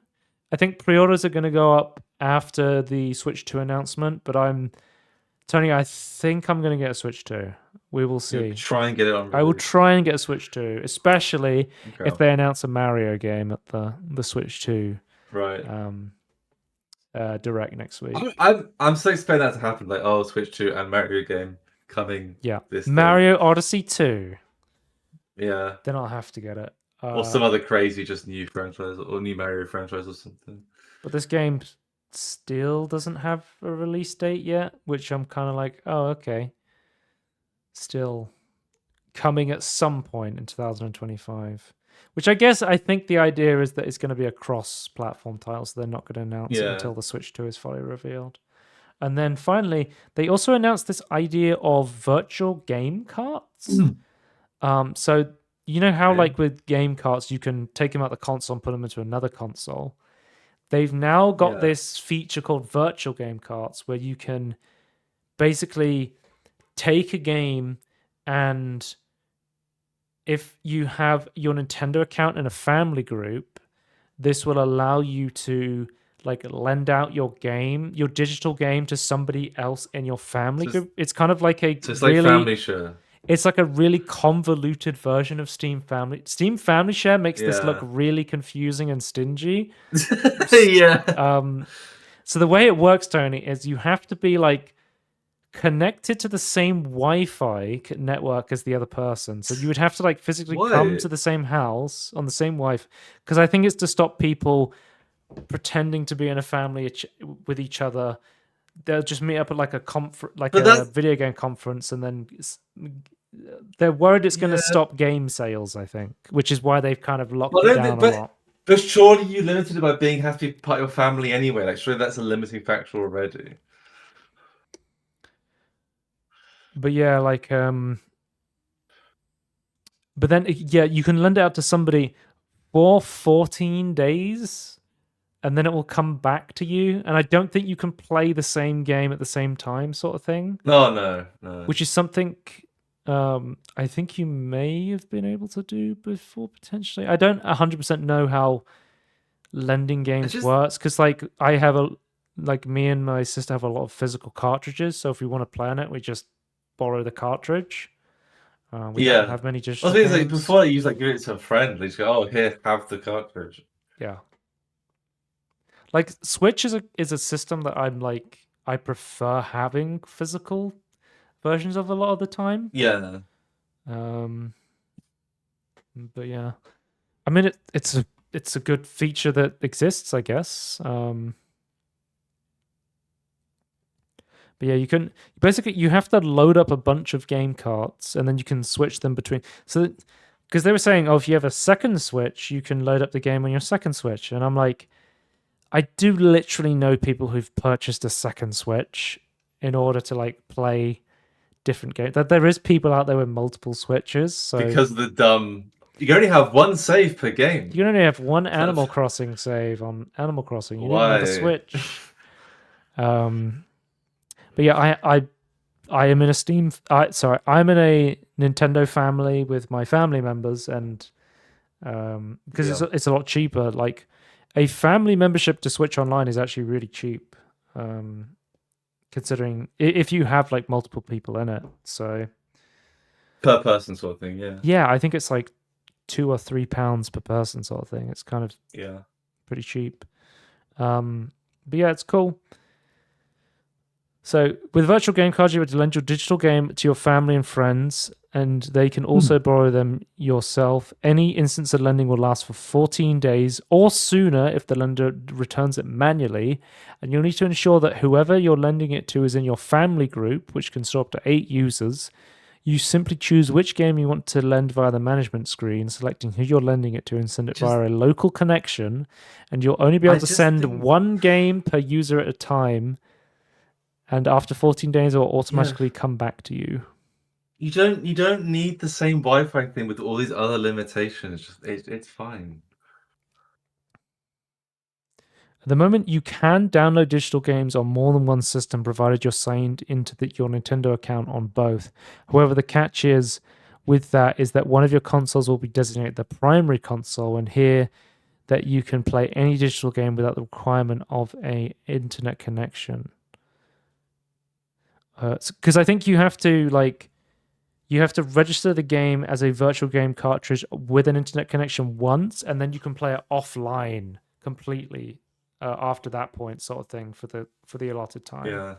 I think pre-orders are gonna go up after the Switch 2 announcement, but Tony, I think I'm gonna get a Switch 2. We will see. Try and get it on release. I will try and get a Switch 2, especially Okay. if they announce a Mario game at the Switch 2 Right. Direct next week. I'm so expecting that to happen. Like, oh, Switch 2 and Mario game coming. Yeah. This Mario Odyssey 2. Yeah. Then I'll have to get it. Or some other crazy just new franchise or new Mario franchise or something. But this game still doesn't have a release date yet, which I'm kind of like, oh, okay. Still coming at some point in 2025. Which I think the idea is that it's going to be a cross-platform title, so they're not going to announce it until the Switch 2 is fully revealed. And then finally, they also announced this idea of virtual game carts. So you know how like with game carts, you can take them out the console and put them into another console. They've now got this feature called virtual game carts, where you can basically take a game, and if you have your Nintendo account in a family group, this will allow you to like lend out your game, your digital game, to somebody else in your family group. It's kind of like like Family Share. It's like a really convoluted version of Steam Family. Steam Family Share makes this look really confusing and stingy. Yeah. So the way it works, Tony, is you have to be like connected to the same Wi-Fi network as the other person. So you would have to like physically come to the same house on the same Wi-Fi, because I think it's to stop people pretending to be in a family with each other. They'll just meet up at like a video game conference, and then they're worried it's going to stop game sales, I think, which is why they've kind of locked it down a lot. But surely you limited it by being has to be part of your family anyway. Like, surely that's a limiting factor already. But yeah, like, but then you can lend it out to somebody for 14 days, and then it will come back to you. And I don't think you can play the same game at the same time, sort of thing. No. Which is something I think you may have been able to do before, potentially. I don't 100% know how lending games works, because like me and my sister have a lot of physical cartridges, so if we want to play on it, we just borrow the cartridge. We don't have many digital games. Like, before you like give it to a friend, they just go, "Oh, here, have the cartridge." Yeah. Like Switch is a system that I prefer having physical versions of a lot of the time. Yeah. But yeah, I mean it's a good feature that exists, I guess. But yeah, you have to load up a bunch of game carts, and then you can switch them between. So, because they were saying, oh, if you have a second Switch, you can load up the game on your second Switch, and I'm like, I do literally know people who've purchased a second Switch in order to like play different games. That there is people out there with multiple Switches. So because of you can only have one save per game. You can only have one Animal Crossing save on Animal Crossing. You don't have a Switch. But yeah, I am in a I'm in a Nintendo family with my family members, and because it's a lot cheaper. Like a family membership to Switch Online is actually really cheap, considering if you have like multiple people in it. So per person sort of thing, yeah. Yeah, I think it's like £2 or £3 per person sort of thing. It's kind of pretty cheap. But yeah, it's cool. So with virtual game cards, you would lend your digital game to your family and friends, and they can also borrow them yourself. Any instance of lending will last for 14 days or sooner if the lender returns it manually. And you'll need to ensure that whoever you're lending it to is in your family group, which can store up to 8 users. You simply choose which game you want to lend via the management screen, selecting who you're lending it to, and send it via a local connection. And you'll only be able to send one game per user at a time. And after 14 days, it will automatically come back to you. You don't need the same Wi-Fi thing with all these other limitations. Just it's fine. At the moment, you can download digital games on more than one system, provided you're signed into your Nintendo account on both. However, the catch is with that is that one of your consoles will be designated the primary console, and here that you can play any digital game without the requirement of a internet connection. Because I think you have to register the game as a virtual game cartridge with an internet connection once, and then you can play it offline completely after that point, sort of thing, for the allotted time. Yeah.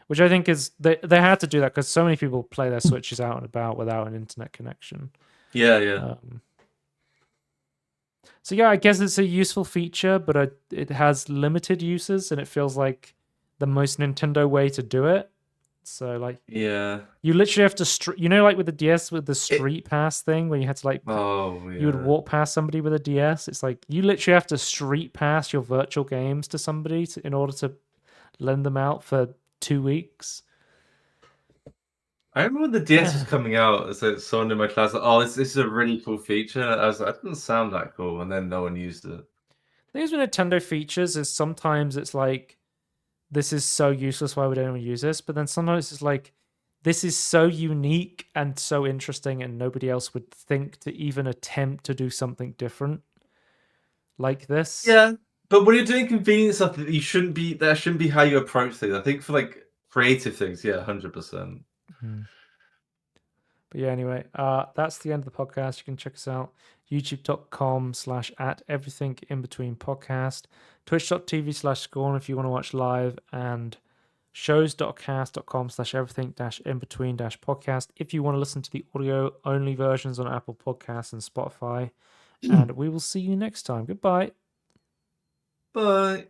Which I think is they had to do that because so many people play their Switches out and about without an internet connection. Yeah. So yeah, I guess it's a useful feature, but it has limited uses, and it feels like the most Nintendo way to do it. So like, Yeah. you literally have to like with the DS with the Street Pass thing, where you had to like, you would walk past somebody with a DS. It's like you literally have to Street Pass your virtual games to somebody in order to lend them out for 2 weeks. I remember when the DS was coming out, so someone in my class like, "Oh, this is a really cool feature." And I was like, "That doesn't sound that cool," and then no one used it. The thing with Nintendo features is sometimes it's like, this is so useless, why would anyone use this? But then sometimes it's like, this is so unique and so interesting, and nobody else would think to even attempt to do something different like this. Yeah, but when you're doing convenient stuff, that shouldn't be how you approach things. I think for like creative things, yeah, 100%. But yeah, anyway, that's the end of the podcast. You can check us out, youtube.com/@everythinginbetweenpodcast, twitch.tv/scorn if you want to watch live, and shows.cast.com/everything-in-between-podcast if you want to listen to the audio-only versions on Apple Podcasts and Spotify. And we will see you next time. Goodbye. Bye.